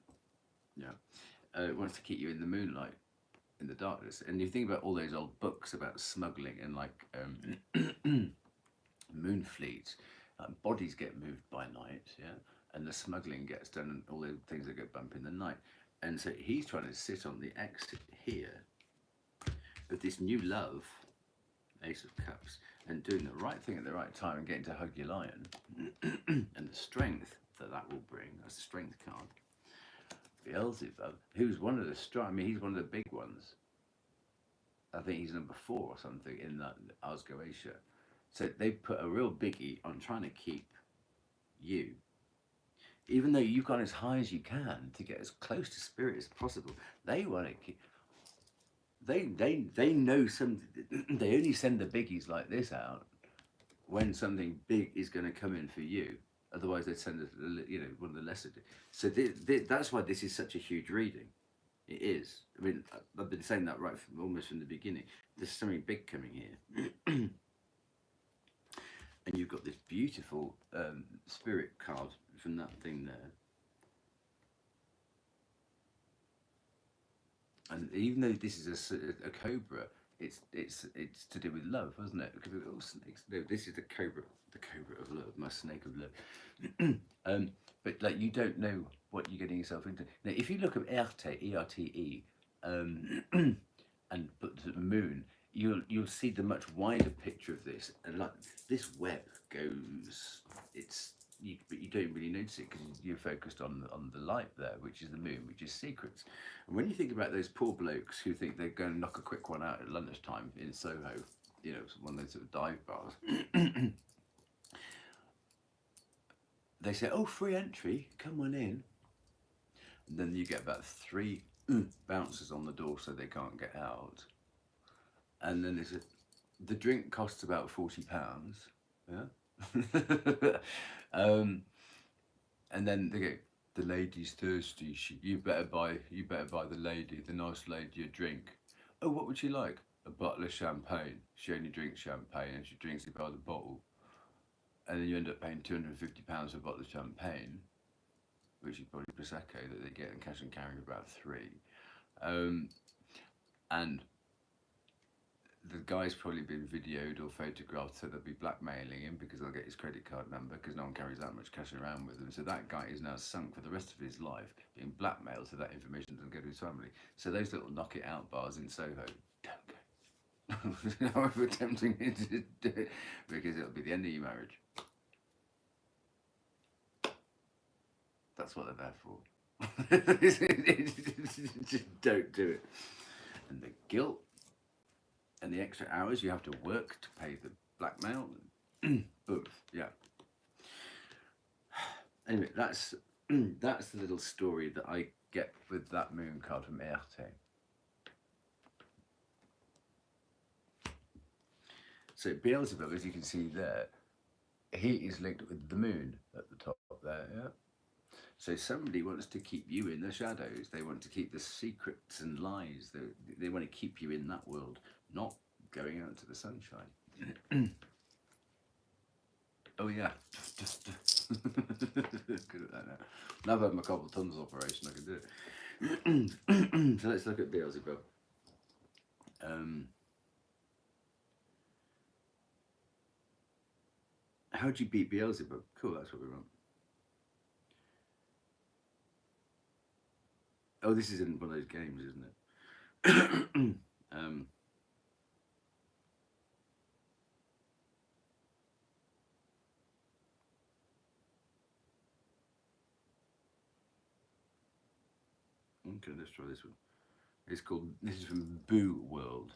wants to keep you in the moonlight, in the darkness. And you think about all those old books about smuggling and like moon fleet, bodies get moved by night, yeah, and the smuggling gets done, and all the things that go bump in the night. And so he's trying to sit on the exit here of this new love, Ace of Cups, and doing the right thing at the right time and getting to hug your lion, and the strength that will bring. That's the strength card. Beelzebub, who's one of the strong. I mean, he's one of the big ones. I think he's number 4 or something in that Osgoatia. So they put a real biggie on trying to keep you, even though you've gone as high as you can to get as close to spirit as possible. They want to keep. They know some. They only send the biggies like this out when something big is going to come in for you. Otherwise, they'd send one of the lesser. So that's why this is such a huge reading. It is. I mean, I've been saying that right from almost from the beginning. There's something big coming here. And you've got this beautiful spirit card from that thing there. And even though this is a cobra, it's to do with love, wasn't it? Because of all snakes. No, this is the cobra of love, my snake of love. But like, you don't know what you're getting yourself into. Now, if you look at Erte, E-R-T-E, and put the moon, you'll see the much wider picture of this, and like this web goes, but you don't really notice it because you're focused on the light there, which is the moon, which is secrets. And when you think about those poor blokes who think they're going to knock a quick one out at lunchtime in Soho, one of those sort of dive bars, they say, "Oh, free entry, come on in," and then you get about 3 bouncers on the door so they can't get out. And then the drink costs about £40, yeah? And then they go, the lady's thirsty. You better buy the lady, the nice lady, a drink. Oh, what would she like? A bottle of champagne. She only drinks champagne and she drinks it by the bottle. And then you end up paying £250 for a bottle of champagne, which is probably Prosecco that they get in cash and carry about 3. And the guy's probably been videoed or photographed, so they'll be blackmailing him because they'll get his credit card number because no one carries that much cash around with them. So that guy is now sunk for the rest of his life, being blackmailed so that information doesn't go to his family. So those little knock it out bars in Soho, don't go. However tempting it is to do it, because it'll be the end of your marriage. That's what they're there for. Just don't do it. And the guilt and the extra hours you have to work to pay the blackmail. Yeah. Anyway, that's the little story that I get with that moon card from ERT. So Beelzebub, as you can see there, he is linked with the moon at the top there, yeah? So somebody wants to keep you in the shadows. They want to keep the secrets and lies. They want to keep you in that world, not going out to the sunshine. Oh yeah. Good at that now. Now I've had my carpal tunnel operation, I can do it. So let's look at Beelzebub. How do you beat Beelzebub? Cool, that's what we want. Oh, this is in one of those games, isn't it? Okay, let's try this one. It's called, this is from Boo World.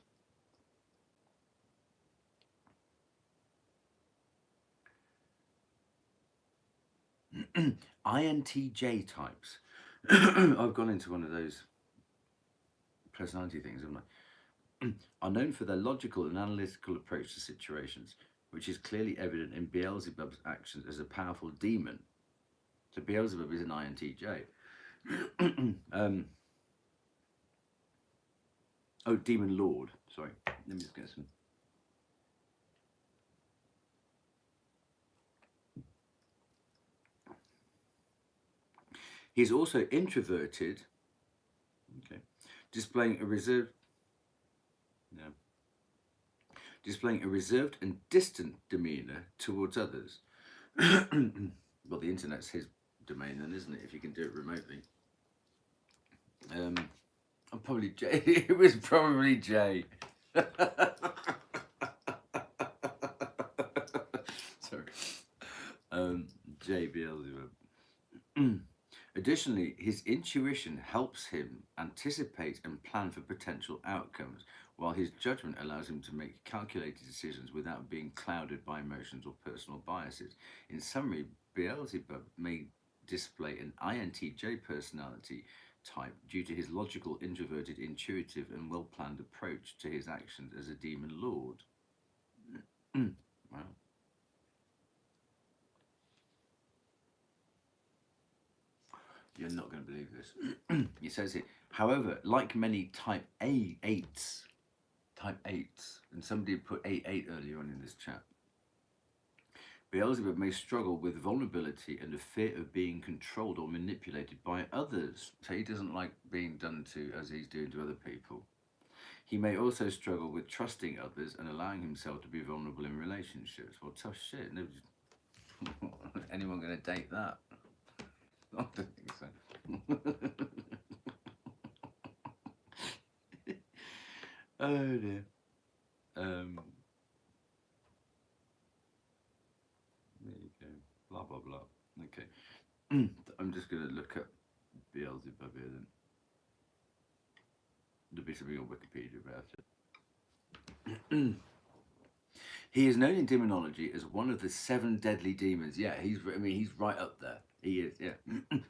INTJ types. I've gone into one of those personality things, haven't I? Are known for their logical and analytical approach to situations, which is clearly evident in Beelzebub's actions as a powerful demon. So Beelzebub is an INTJ. Oh, demon lord. Sorry. Let me just get some. He's also introverted. Okay. Displaying a reserved and distant demeanour towards others. Well, the internet's his domain then, isn't it, if you can do it remotely? I'm probably Jay. It was probably Jay. Sorry. Jay Beelzebub. Additionally, his intuition helps him anticipate and plan for potential outcomes, while his judgment allows him to make calculated decisions without being clouded by emotions or personal biases. In summary, Beelzebub may display an INTJ personality type due to his logical, introverted, intuitive, and well-planned approach to his actions as a demon lord. Wow. You're not going to believe this. It says here, however, like many type 8s, and somebody put 88 earlier on in this chat, Beelzebub may struggle with vulnerability and a fear of being controlled or manipulated by others. So he doesn't like being done to as he's doing to other people. He may also struggle with trusting others and allowing himself to be vulnerable in relationships. Well, tough shit. Anyone going to date that? I don't think so. Oh dear. There you go. Blah blah blah. Okay. I'm just going to look at Beelzebub here then. There'll be something on Wikipedia about it. He is known in demonology as one of the 7 deadly demons. Yeah, he's right up there. He is, yeah.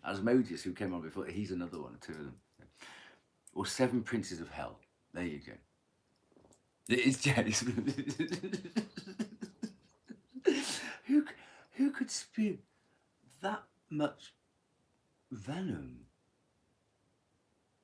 Asmodeus, who came on before, he's another one, 2 of them. Or 7 princes of hell. There you go. It is, yeah. Who Who could spew that much venom?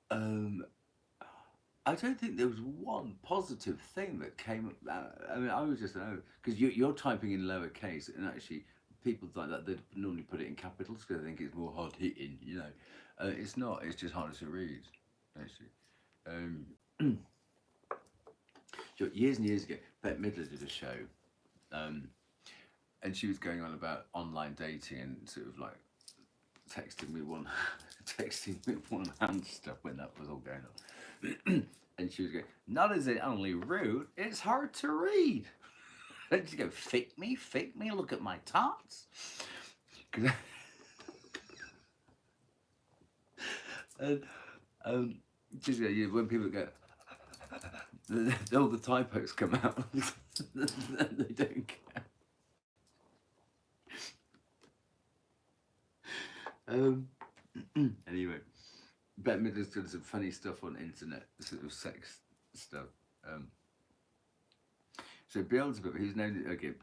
I don't think there was one positive thing that came. I mean, I was just because you're typing in lowercase, and actually people like that they normally put it in capitals because they think it's more hard hitting. You know, it's not. It's just harder to read, actually. Um, so years and years ago, Bette Midler did a show, and she was going on about online dating and sort of like texting me one, texting me one hand stuff when that was all going on. And she was going, not is it only rude, it's hard to read. And she'd go, fick me, look at my tots. And just, when people go, all the typos come out, they don't care. Anyway, Bette Midler's done some funny stuff on internet, sort of sex stuff. So Beelzebub, who's known again,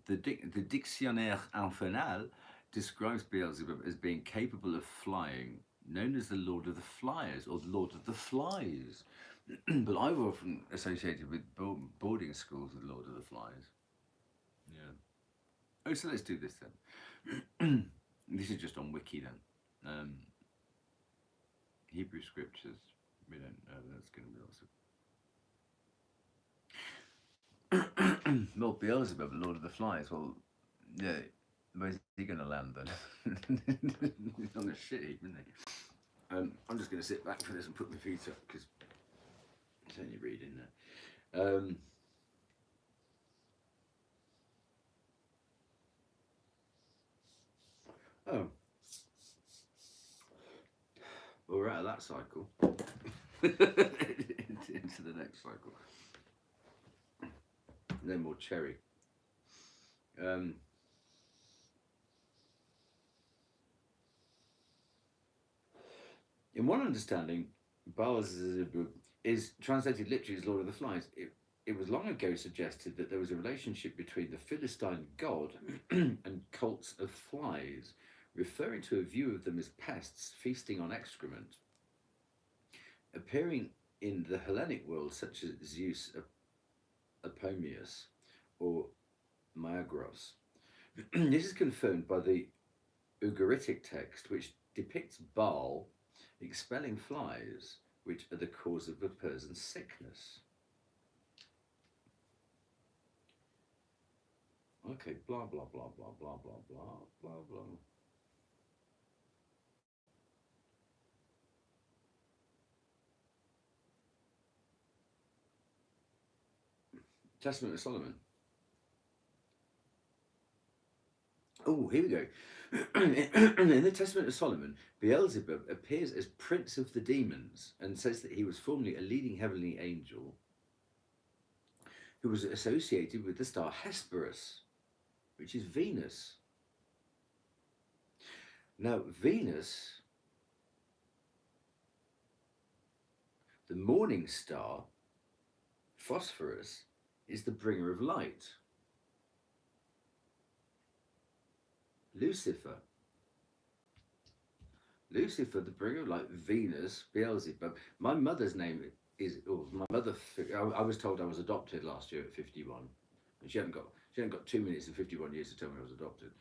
the Dictionnaire Infernal describes Beelzebub as being capable of flying, known as the Lord of the Flyers or the Lord of the Flies. But I've often associated with boarding schools with Lord of the Flies. Yeah. Oh, so let's do this then. This is just on Wiki then. Hebrew scriptures, we don't know, that's going to be awesome. Well, Beelzebub, Lord of the Flies, well, yeah, where's he going to land then? He's on a shit heap, isn't he? I'm just going to sit back for this and put my feet up because it's only reading there. Oh. Well, we're out of that cycle. Into the next cycle. No more cherry. In one understanding, Beelzebub is translated literally as Lord of the Flies. It was long ago suggested that there was a relationship between the Philistine god and cults of flies, referring to a view of them as pests feasting on excrement. Appearing in the Hellenic world, such as Zeus Apomius or Maagros. This is confirmed by the Ugaritic text, which depicts Baal expelling flies, which are the cause of a person's sickness. Okay, blah, blah, blah, blah, blah, blah, blah, blah, blah. Testament of Solomon. Oh, here we go. In the Testament of Solomon, Beelzebub appears as prince of the demons and says that he was formerly a leading heavenly angel who was associated with the star Hesperus, which is Venus. Now, Venus, the morning star, Phosphorus, is the bringer of light. Lucifer, the bringer of light. Venus, Beelzebub. My mother's name is. Oh, my mother. I was told I was adopted last year at 51, and she hadn't got 2 minutes and 51 years to tell me I was adopted.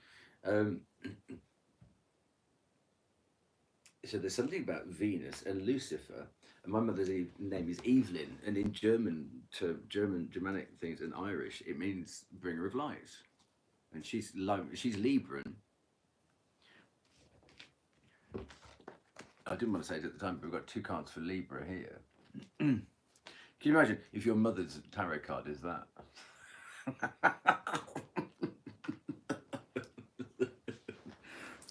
So there's something about Venus and Lucifer, and my mother's name is Evelyn, and in Germanic things and Irish, it means bringer of light, and she's Libran. I didn't want to say it at the time, but we've got 2 cards for Libra here. Can you imagine if your mother's tarot card is that?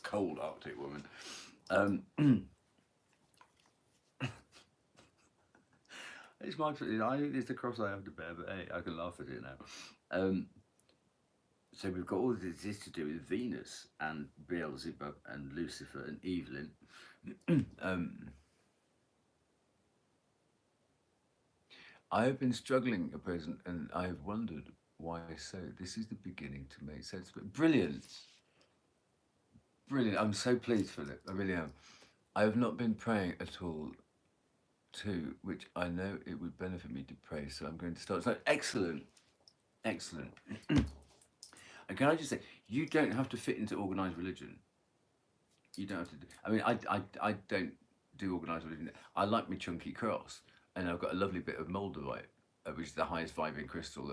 Cold Arctic woman. It's my. I think it's the cross I have to bear, but hey, I can laugh at it now. So we've got all this to do with Venus and Beelzebub and Lucifer and Evelyn. I have been struggling at present, and I have wondered why so. This is the beginning to make sense. But brilliant. Brilliant. I'm so pleased, Philip. I really am. I have not been praying at all to which I know it would benefit me to pray, so I'm going to start. So excellent. Excellent. And can I just say, you don't have to fit into organised religion. You don't have to. I mean, I don't do organised religion. I like my chunky cross, and I've got a lovely bit of moldavite, which is the highest vibing crystal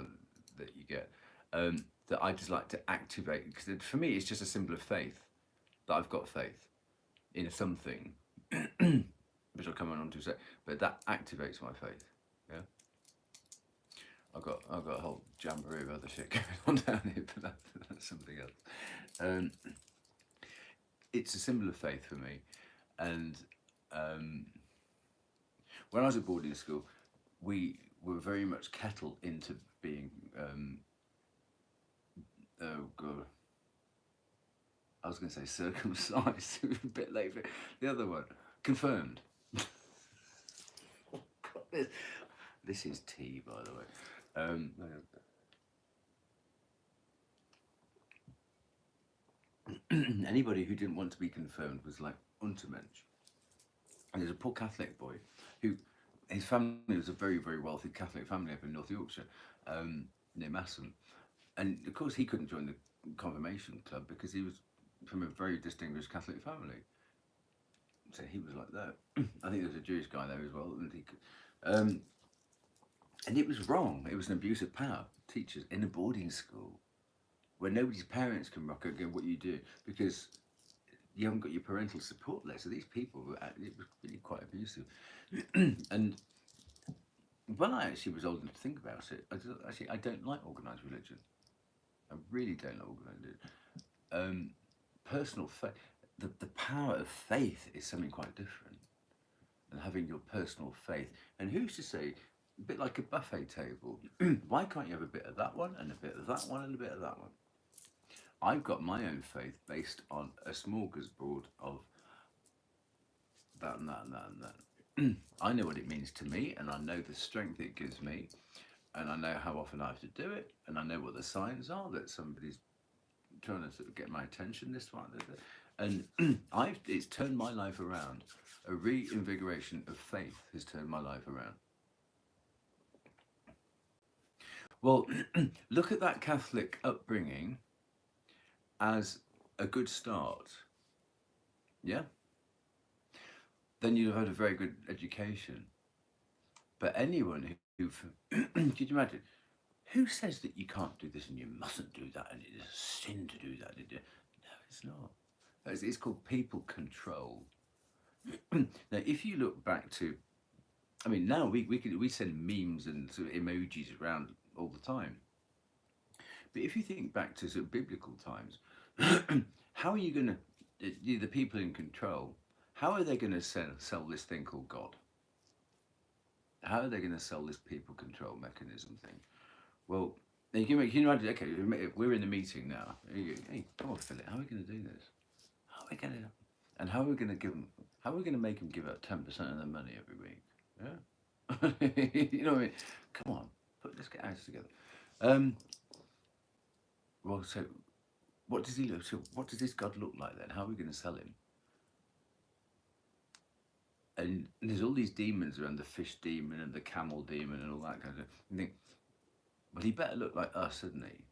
that you get. That I just like to activate, because for me it's just a symbol of faith, that I've got faith in something, which I'll come on to say, but that activates my faith. Yeah. I've got a whole jamboree of other shit going on down here, but that's something else. It's a symbol of faith for me, and when I was at boarding school, we were very much kettled into being. Oh god, I was going to say circumcised. It was a bit late. For the other one, confirmed. Oh god, this is tea, by the way. Anybody who didn't want to be confirmed was like Untermensch. And there's a poor Catholic boy who, his family was a very, very wealthy Catholic family up in North Yorkshire, near Massam. And of course he couldn't join the confirmation club because he was from a very distinguished Catholic family. So he was like that. I think there was a Jewish guy there as well, and he could, and it was wrong. It was an abuse of power. Teachers in a boarding school where nobody's parents can rock again what you do because you haven't got your parental support there. So these people were, it was really quite abusive. And when I actually was old enough to think about it, I don't like organised religion. I really don't like organised religion. Personal faith, the power of faith is something quite different. And having your personal faith. And who's to say, a bit like a buffet table, why can't you have a bit of that one and a bit of that one and a bit of that one? I've got my own faith based on a smorgasbord of that and that and that and that. I know what it means to me, and I know the strength it gives me, and I know how often I have to do it, and I know what the signs are that somebody's trying to sort of get my attention, this one, and it's turned my life around. A reinvigoration of faith has turned my life around. Well, look at that Catholic upbringing as a good start. Yeah? Then you'd have had a very good education. But anyone who could you imagine, who says that you can't do this and you mustn't do that and it is a sin to do that? No, it's not. It's called people control. Now, if you look back to, I mean, now we send memes and sort of emojis around all the time. But if you think back to sort of biblical times, how are you going to, the people in control, how are they going to sell this thing called God? How are they going to sell this people control mechanism thing? Well, you can imagine, okay, we're in a meeting now. Hey, come on, Philip, how are we going to do this? How are we going to, and how are we going to make them give up 10% of their money every week? Yeah? You know what I mean? Come on, let's get ours together. Well, so what does he look? So what does this God look like then? How are we going to sell him? And there's all these demons around, the fish demon and the camel demon and all that kind of stuff. You think, well, he better look like us, shouldn't he?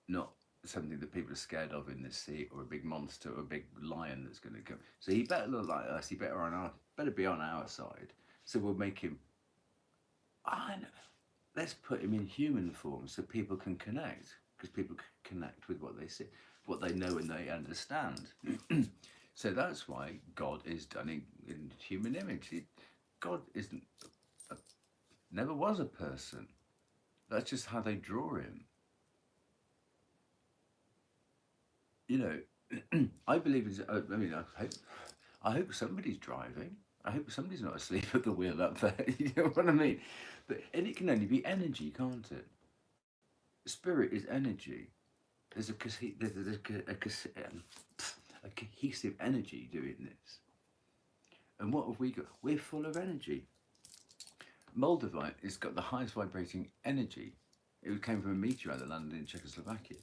Not something that people are scared of in the sea, or a big monster, or a big lion that's going to come. So he better look like us. He better be on our side. So we'll make him. Let's put him in human form so people can connect, because people can connect with what they see, what they know, and they understand. So that's why God is done in human image. God never was a person. That's just how they draw him. You know, I believe I hope somebody's driving. I hope somebody's not asleep at the wheel up there. You know what I mean? And it can only be energy, can't it? Spirit is energy. There's a cohesive energy doing this. And what have we got? We're full of energy. Moldavite has got the highest vibrating energy. It came from a meteorite that landed in Czechoslovakia.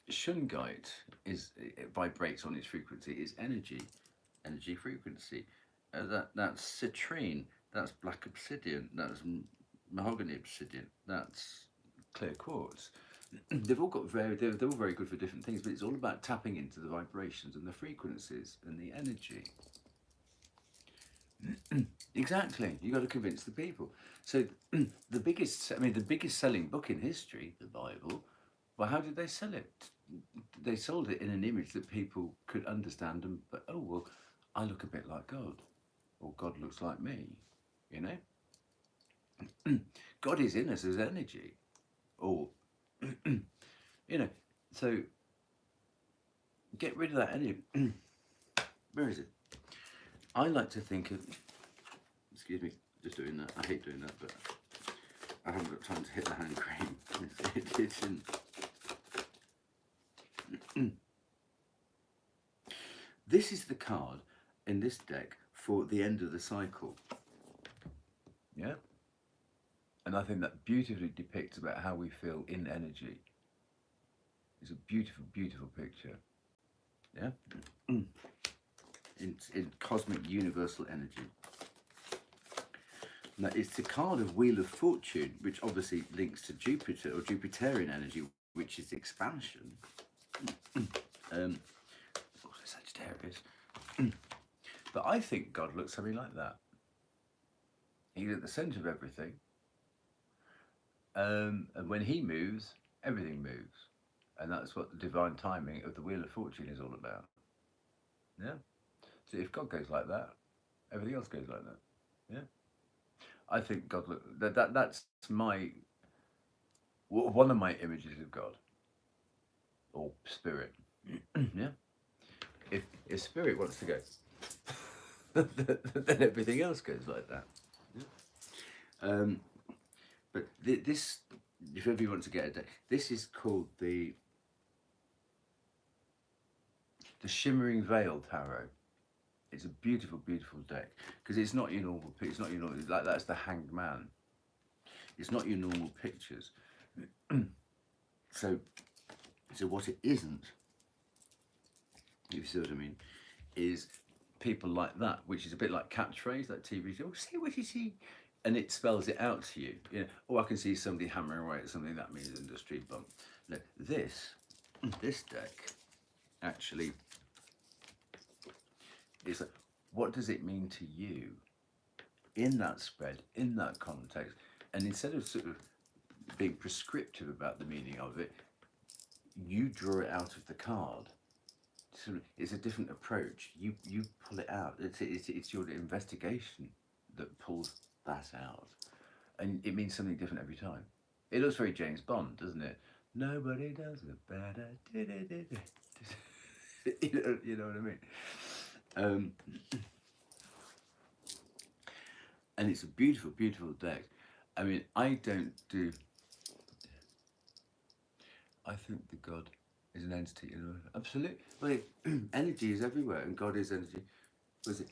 shungite it vibrates on its frequency. Is energy frequency. That's citrine. That's black obsidian. That's mahogany obsidian. That's clear quartz. They've all got they're all very good for different things, but it's all about tapping into the vibrations and the frequencies and the energy. Exactly. You got to convince the people. So the biggest selling book in history, the Bible. Well, how did they sell it? They sold it in an image that people could understand, and but oh well, I look a bit like God, or God looks like me. You know, God is in us as energy, or you know. So get rid of that energy. Where is it? I like to think of. Excuse me, just doing that. I hate doing that, but I haven't got time to hit the hand cream. It's in. This is the card in this deck for the end of the cycle. Yeah? And I think that beautifully depicts about how we feel in energy. It's a beautiful, beautiful picture. Yeah? In cosmic universal energy. Now, it's the card of Wheel of Fortune, which obviously links to Jupiter or Jupiterian energy, which is expansion. Sagittarius. But I think God looks something like that. He's at the centre of everything. And when he moves, everything moves. And that's what the divine timing of the Wheel of Fortune is all about. Yeah? So if God goes like that, everything else goes like that. Yeah? I think God that's one of my images of God. Or spirit. Yeah? If spirit wants to go, then everything else goes like that. Yeah? But this, if ever you want to get a deck, this is called the Shimmering Veil Tarot. It's a beautiful, beautiful deck because it's not your normal. It's not your normal. Like that's the Hanged Man. It's not your normal pictures. So what it isn't, if you see what I mean, is people like that, which is a bit like catchphrase, that TV show. See what you see, and it spells it out to you. You know, oh, I can see somebody hammering away at something. That means industry bump. No, this deck actually is like, what does it mean to you in that spread, in that context, and instead of sort of being prescriptive about the meaning of it, you draw it out of the card. It's a different approach. You pull it out. It's your investigation that pulls that out, and it means something different every time. It looks very James Bond, doesn't it? Nobody does it better. You know what I mean? And it's a beautiful, beautiful deck. I mean, I think the God is an entity, you know. Absolutely. Well, energy is everywhere, and God is energy. Was it?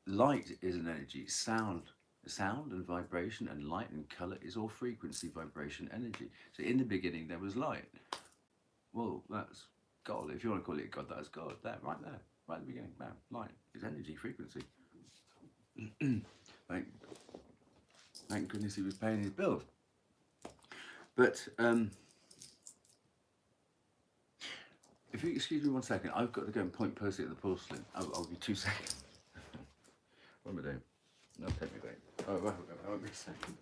Light is an energy. Sound and vibration, and light and color is all frequency, vibration, energy. So in the beginning there was light. Well, that's God. If you want to call it God, that's God. Right there, right at the beginning. Man, light is energy, frequency. Thank goodness he was paying his bills. But if you excuse me 1 second, I've got to go and point Percy at the porcelain. I'll be 2 seconds. What am I doing? No, take me back. Oh, I won't be a second.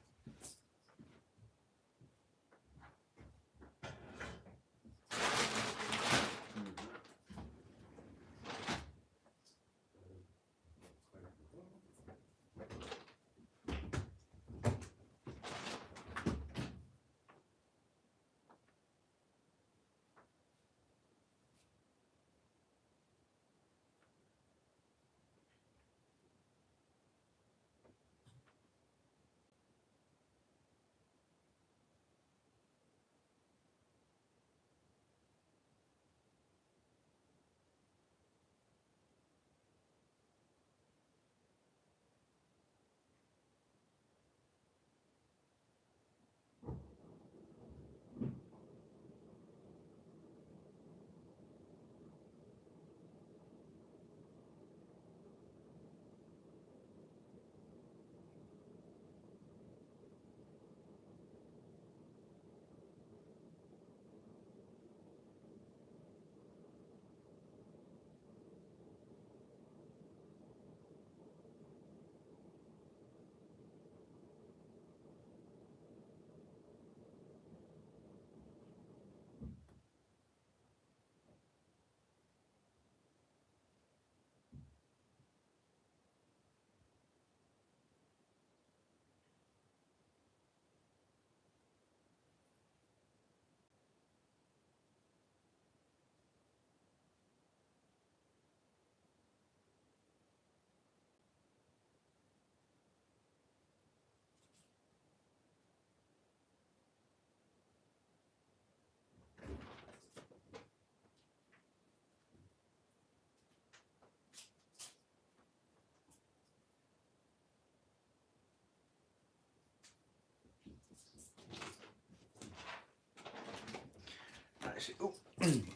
actually, oh,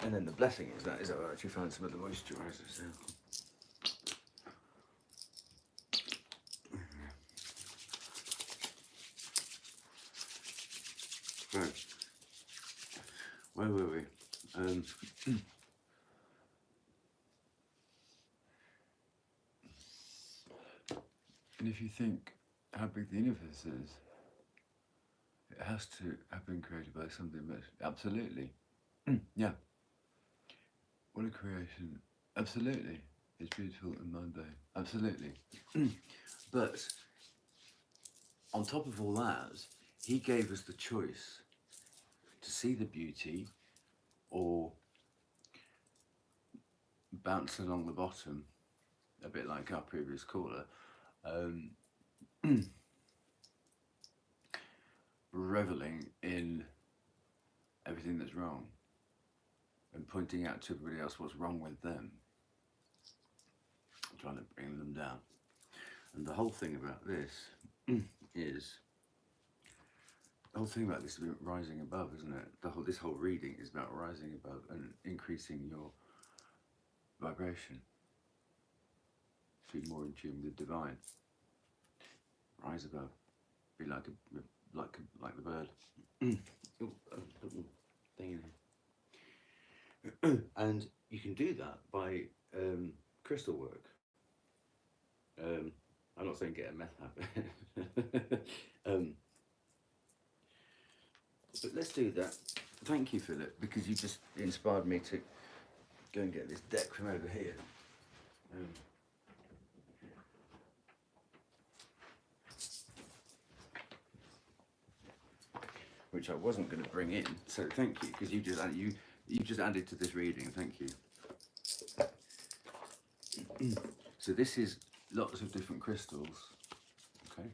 and then the blessing is that I actually found some of the moisturisers now. Right, where were we? And if you think how big the universe is, it has to have been created by something much. Absolutely. Yeah. What a creation. Absolutely. It's beautiful and mundane. Absolutely. But on top of all that, he gave us the choice to see the beauty or bounce along the bottom, a bit like our previous caller, reveling in everything that's wrong and pointing out to everybody else what's wrong with them, trying to bring them down. And the whole thing about this is, the whole thing about this is about rising above, isn't it? This whole reading is about rising above and increasing your vibration to be more in tune with the divine. Rise above, be like the bird. Thing in here. And you can do that by crystal work. I'm not saying get a meth habit. But let's do that. Thank you, Philip, because you just inspired me to go and get this deck from over here. Which I wasn't going to bring in, so thank you, because you just added to this reading. Thank you. So this is lots of different crystals, okay,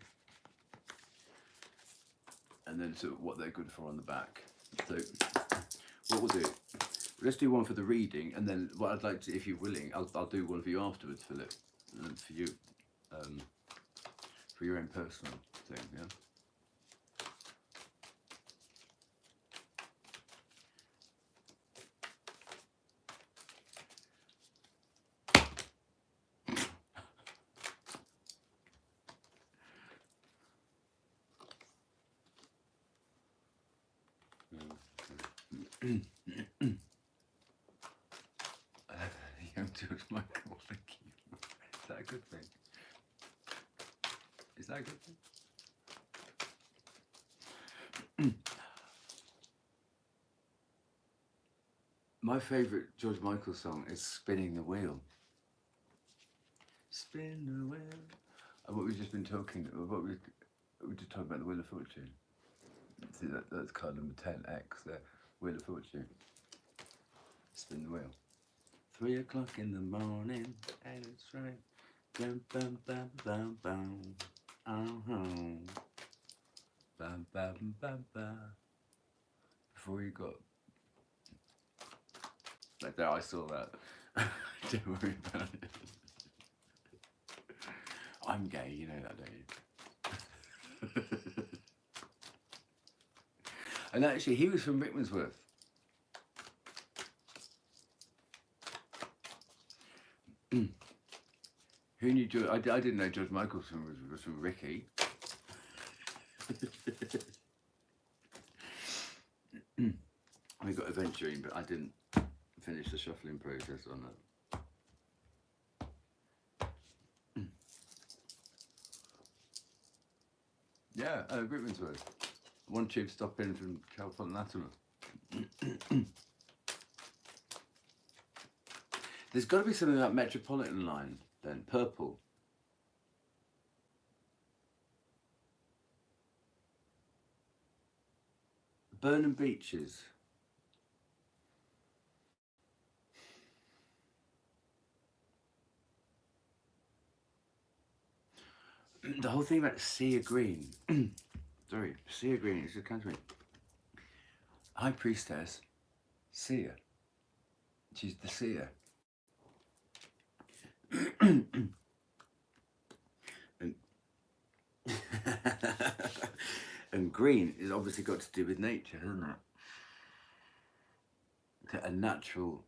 and then sort of what they're good for on the back. So what we'll do, let's do one for the reading, and then what I'd like to, if you're willing, I'll do one for you afterwards, Philip, and for you, for your own personal thing, yeah. Young George Michael, thank you. Is that a good thing? Is that a good thing? My favourite George Michael song is Spinning the Wheel. Spin the wheel. And what we've just been talking about, we just talked about the Wheel of Fortune. See, that's card number 10X there. Wheel of Fortune. Spin the wheel. 3 o'clock in the morning, and it's right. Bam, bam, bam, bam, bam. Bam, bam, bam, bam. Before you got like there, I saw that. Don't worry about it. I'm gay, you know that, don't you? And actually, he was from Rickmansworth. Who knew George? I didn't know George Michael was from Ricky. I got adventuring, but I didn't finish the shuffling process on that. Yeah, Rickmansworth. One tube stop in from California Latimer. There's got to be something about Metropolitan Line then, purple. Burnham Beaches. The whole thing about sea of green. Sorry, sea of green, it's just comes to me. High Priestess, seer. She's the seer. And green is obviously got to do with nature, hasn't it? a natural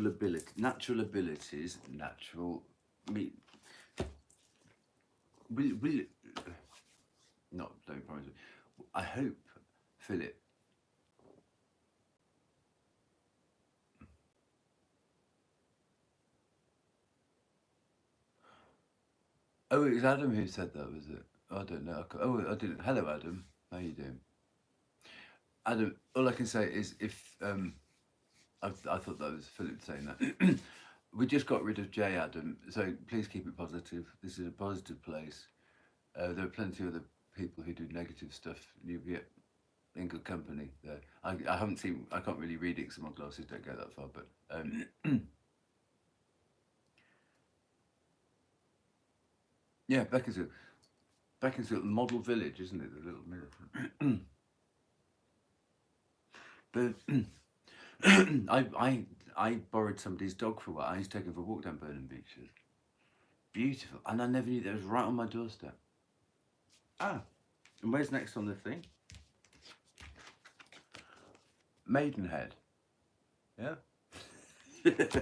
abilities, natural. Me, will not don't promise. I hope, Philip. Oh, it was Adam who said that, was it? I don't know. Oh, I didn't. Hello, Adam. How you doing? Adam, all I can say is if I thought that was Philip saying that. We just got rid of Jay, Adam, so please keep it positive. This is a positive place. There are plenty of other people who do negative stuff. You'll be in good company there. I haven't seen. I can't really read it because my glasses don't go that far. But yeah, Beaconsfield, model village, isn't it? The little mirror. But I borrowed somebody's dog for a while. I used to take him for a walk down Burnham Beaches. Beautiful, and I never knew that it was right on my doorstep. Ah, and where's next on the thing? Maidenhead. Yeah. Okay.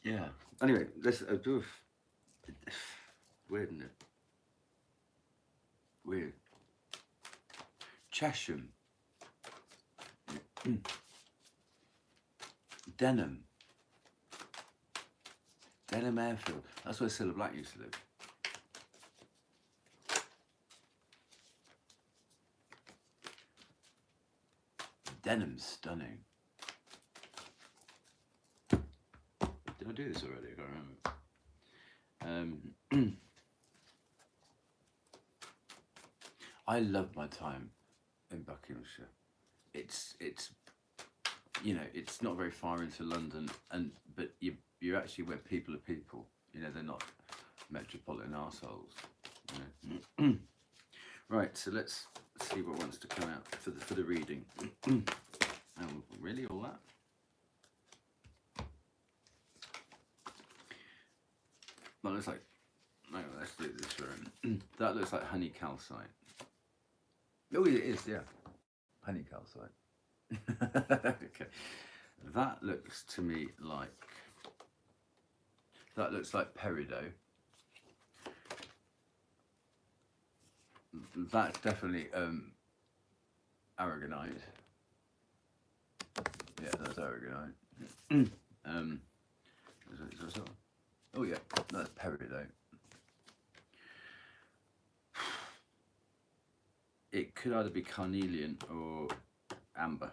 Yeah. Anyway, let's do. Weird, isn't it? Weird. Chesham. Denham. Denham Airfield. That's where Cilla Black used to live. Denham's stunning. Did I do this already? I can't remember. I love my time in Buckinghamshire. It's you know, it's not very far into London, but you're actually where people are people. You know, they're not metropolitan arseholes. You know? Right, so let's see what wants to come out for the reading. Oh, really, all that? That looks like. Hang on, let's do this room. That looks like honey calcite. Oh, it is, yeah. Honey calcite. Okay. That looks to me like. That looks like peridot. That's definitely aragonite. Yeah, that's aragonite. Oh yeah, that's peridot. It could either be carnelian or amber.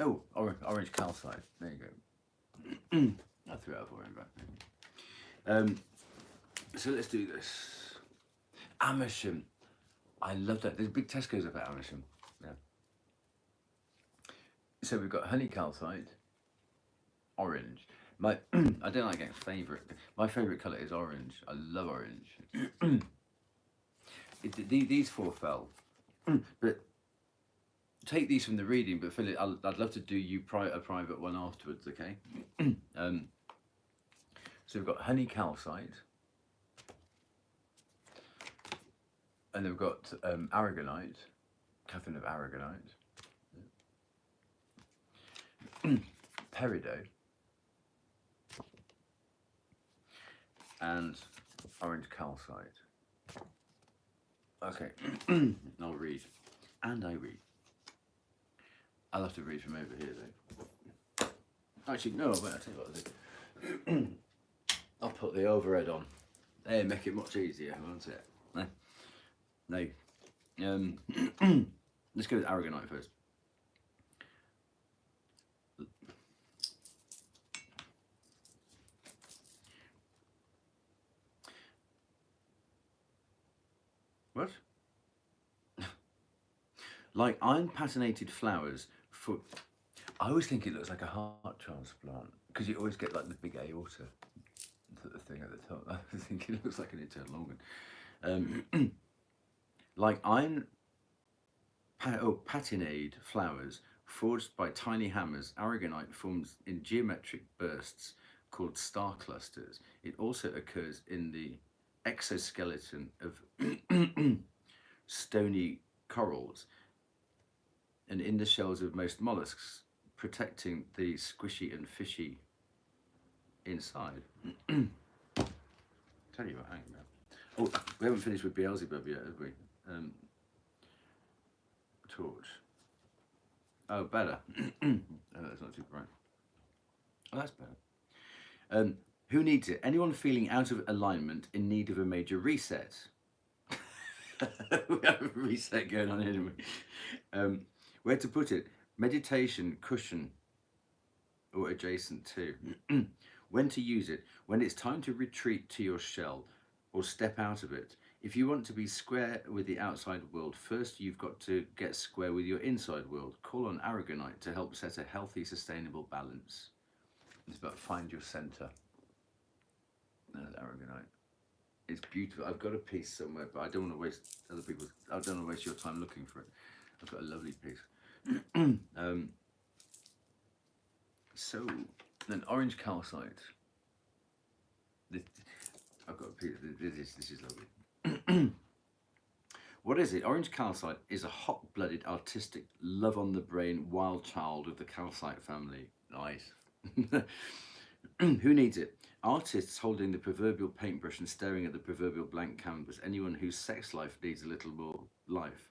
Oh, orange calcite. There you go. I threw it out for him back. So let's do this. Amersham. I love that. There's big Tesco's up at Amersham. Yeah. So we've got honey calcite, orange. I don't like getting favourite. My favourite colour is orange. I love orange. These four fell, but take these from the reading. But Philip, I'd love to do you a private one afterwards. Okay. So we've got honey calcite, and then we've got aragonite, Catherine of aragonite, peridot, and orange calcite. Okay, I'll read. And I read. I'll have to read from over here though. Actually, no, wait, I'll tell you what I'll do. I'll put the overhead on. There, make it much easier, won't it? No. Let's go with aragonite first. What? Like iron patinated flowers for. I always think it looks like a heart transplant because you always get like the big aorta, the thing at the top. I think it looks like an internal organ. Like iron patinade flowers forged by tiny hammers, aragonite forms in geometric bursts called star clusters. It also occurs in the exoskeleton of stony corals and in the shells of most mollusks, protecting the squishy and fishy inside. Tell you what, hang on. Oh, we haven't finished with Beelzebub yet, have we? Torch. Oh, better. Oh, that's not too bright. Oh, that's better. Who needs it? Anyone feeling out of alignment, in need of a major reset? We have a reset going on here, don't we? Where to put it? Meditation, cushion, or adjacent to. When to use it? When it's time to retreat to your shell or step out of it. If you want to be square with the outside world, first you've got to get square with your inside world. Call on Aragonite to help set a healthy, sustainable balance. It's about find your center. There's Aragonite. It's beautiful. I've got a piece somewhere, but I don't want to waste other people's. I don't want to waste your time looking for it. I've got a lovely piece. So then, orange calcite. I've got a piece. This is lovely. What is it? Orange calcite is a hot-blooded, artistic, love-on-the-brain wild child of the calcite family. Nice. Who needs it? Artists holding the proverbial paintbrush and staring at the proverbial blank canvas. Anyone whose sex life needs a little more life.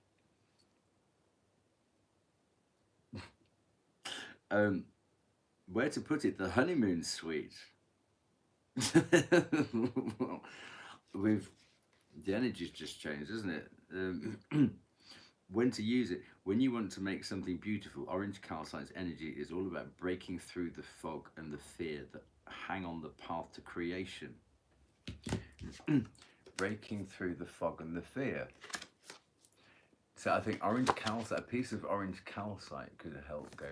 Where to put it? The honeymoon suite. The energy's just changed, isn't it? When to use it? When you want to make something beautiful, orange calcite's energy is all about breaking through the fog and the fear that hang on the path to creation. Breaking through the fog and the fear. So I think orange calcite, a piece of orange calcite could help go,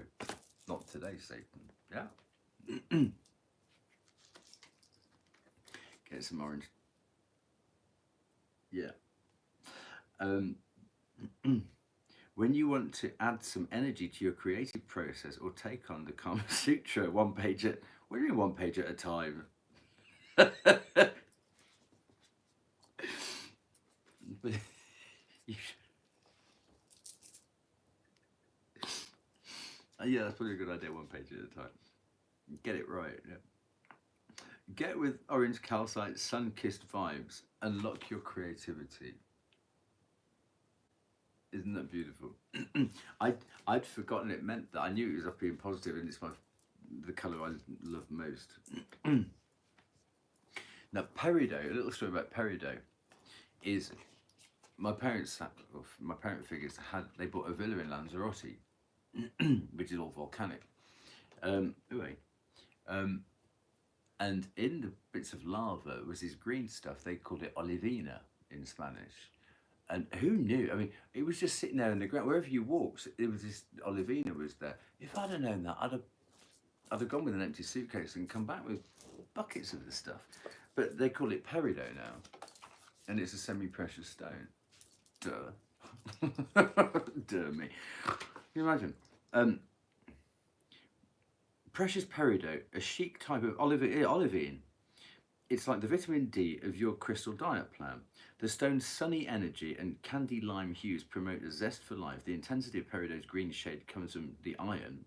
not today, Satan. Yeah. Get some orange. Yeah. When you want to add some energy to your creative process or take on the Kama Sutra one page at, what do you mean one page at a time? But yeah, that's probably a good idea, one page at a time. Get it right, yeah. Get with orange calcite, sun-kissed vibes, unlock your creativity. Isn't that beautiful? I'd forgotten it meant that. I knew it was up being positive, and it's the colour I love most. Now, peridot, a little story about peridot, is my parent figures they bought a villa in Lanzarote, which is all volcanic. And in the bits of lava was this green stuff. They called it olivina in Spanish. And who knew? I mean, it was just sitting there in the ground. Wherever you walked, it was this olivina was there. If I'd have known that, I'd have gone with an empty suitcase and come back with buckets of the stuff. But they call it peridot now, and it's a semi-precious stone. Duh. Duh me. Can you imagine? Precious peridot, a chic type of olivine. It's like the vitamin D of your crystal diet plan. The stone's sunny energy and candy lime hues promote a zest for life. The intensity of peridot's green shade comes from the iron,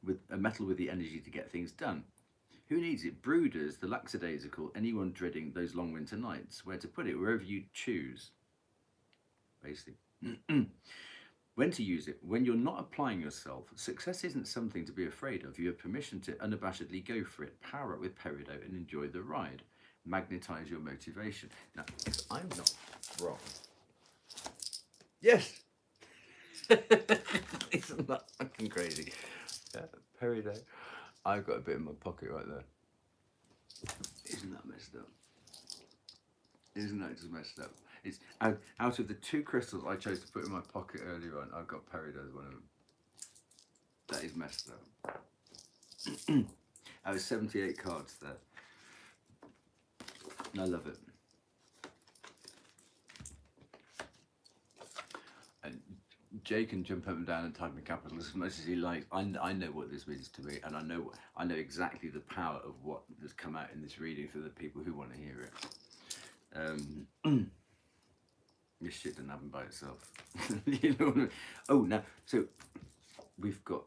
with a metal with the energy to get things done. Who needs it? Brooders, the lackadaisical, anyone dreading those long winter nights. Where to put it? Wherever you choose, basically. When to use it? When you're not applying yourself. Success isn't something to be afraid of. You have permission to unabashedly go for it. Power up with peridot and enjoy the ride. Magnetize your motivation. Now, if I'm not wrong, yes, isn't that fucking crazy? Yeah, peridot. I've got a bit in my pocket right there. Isn't that messed up? Isn't that just messed up? It's out of the two crystals I chose to put in my pocket earlier on, I've got peridot as one of them. That is messed up. I was 78 cards there. I love it. And Jay can jump up and down and type in capitals as much as he likes. I know what this means to me, and I know exactly the power of what has come out in this reading for the people who want to hear it. This shit doesn't happen by itself. You know what I mean? Oh, now, so we've got,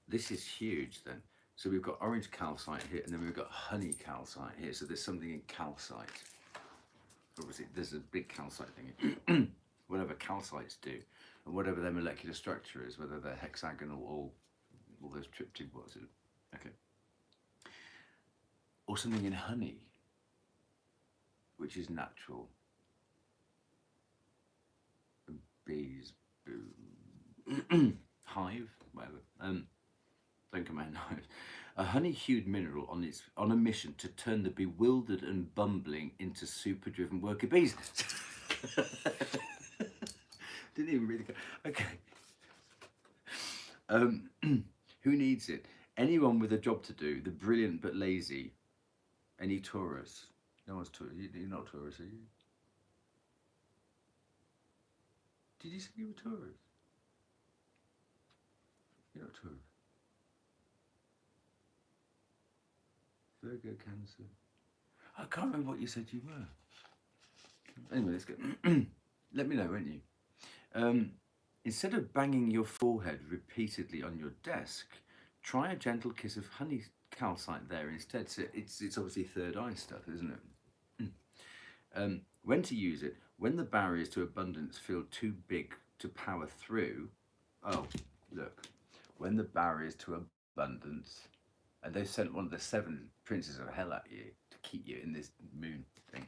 this is huge then. So we've got orange calcite here, and then we've got honey calcite here. So there's something in calcite. Obviously, there's a big calcite thing. Whatever calcites do, and whatever their molecular structure is, whether they're hexagonal or all those tryptic, what's it? Okay. Or something in honey, which is natural. Bees, hive, whatever. Don't come out hives. A honey-hued mineral on a mission to turn the bewildered and bumbling into super-driven worker bees. Didn't even read the. Okay. Who needs it? Anyone with a job to do. The brilliant but lazy. Any Taurus? No one's Taurus. You're not Taurus, are you? Did you say you were Taurus? You're not Taurus. Virgo, Cancer. I can't remember what you said you were. Anyway, let's go. Let me know, won't you? Instead of banging your forehead repeatedly on your desk, try a gentle kiss of honey calcite there instead. So it's obviously third eye stuff, isn't it? When to use it? When the barriers to abundance feel too big to power through. Oh, look. When the barriers to abundance, and they've sent one of the 7 princes of hell at you to keep you in this moon thing.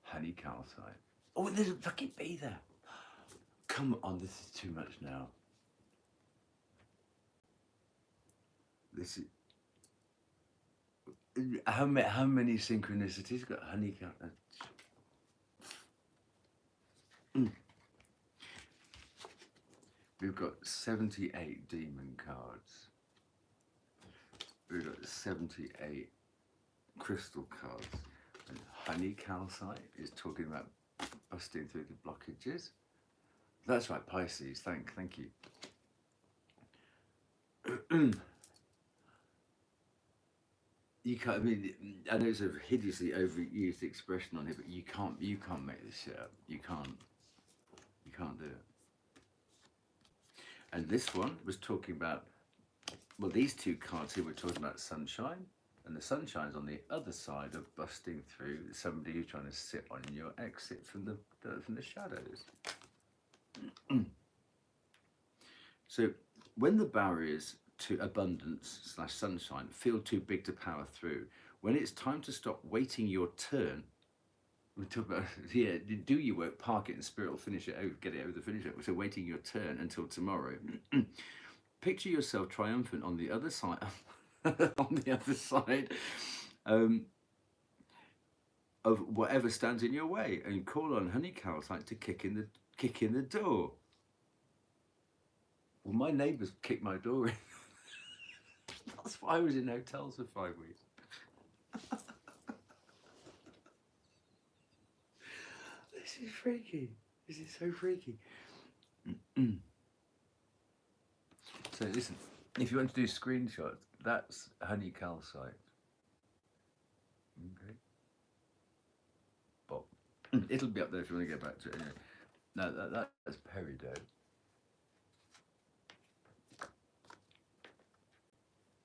Honey calcite. Oh, there's a fucking bee there. Come on, this is too much now. This is how many synchronicities got honey calcite? We've got 78 demon cards. We've got 78 crystal cards. And honey calcite is talking about busting through the blockages. That's right, Pisces. Thank you. You can't. I mean, I know it's a hideously overused expression on here, but you can't make this shit up. You can't do it. And this one was talking about, well, these 2 cards here were talking about sunshine, and the sunshine's on the other side of busting through somebody who's trying to sit on your exit from the shadows. So when the barriers to abundance / sunshine feel too big to power through, when it's time to stop waiting your turn, we talk about, yeah, do your work, park it, and spirit will finish it over, get it over the finish line. So waiting your turn until tomorrow. Picture yourself triumphant on the other side, of whatever stands in your way, and call on honey calcite to kick in the door. Well, my neighbours kicked my door in. That's why I was in hotels for 5 weeks. This is freaky. This is so freaky. So listen, if you want to do screenshots, that's honey calcite. Okay. Bob. It'll be up there if you want to get back to it. Anyway. No, that's peridot.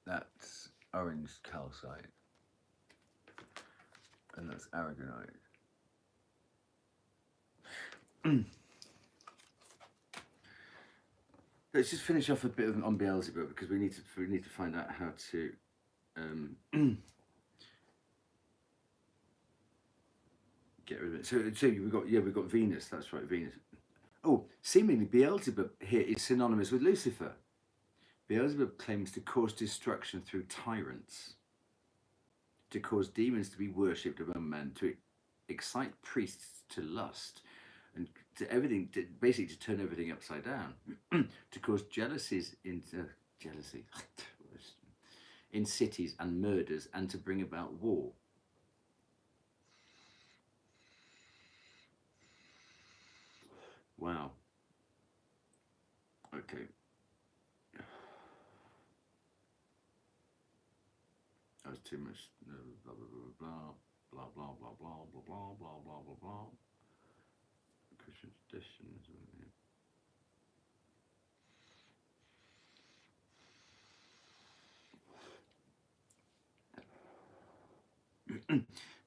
That's orange calcite. And that's aragonite. Let's just finish off a bit on Beelzebub, because we need to find out how to get rid of it. So we've got Venus. That's right, Venus. Oh, seemingly Beelzebub here is synonymous with Lucifer. Beelzebub claims to cause destruction through tyrants, to cause demons to be worshipped among men, to excite priests to lust, and to everything, basically to turn everything upside down, to cause jealousy in cities and murders, and to bring about war. Wow. Okay. That was too much. Blah blah blah blah blah blah blah blah blah blah blah blah blah blah. traditions.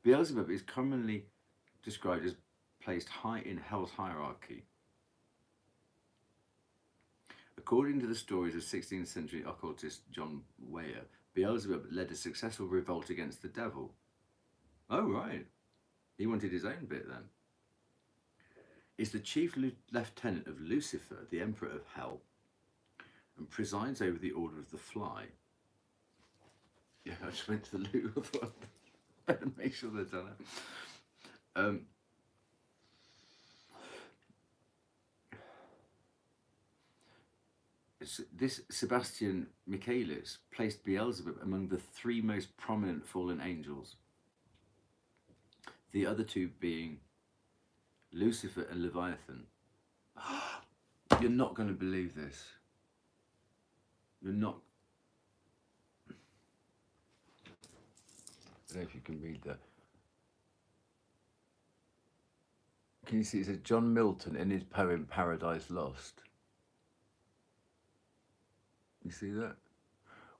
Beelzebub is commonly described as placed high in hell's hierarchy. According to the stories of 16th century occultist John Weyer, Beelzebub led a successful revolt against the devil. Oh, right. He wanted his own bit then. Is the chief lieutenant of Lucifer, the emperor of hell, and presides over the order of the fly. Yeah, I just went to the loo. I thought I'd better make sure they're done it. This Sebastian Michaelis placed Beelzebub among the 3 most prominent fallen angels, the other 2 being Lucifer and Leviathan. You're not going to believe this. You're not. I don't know if you can read that. Can you see it says John Milton in his poem Paradise Lost? You see that?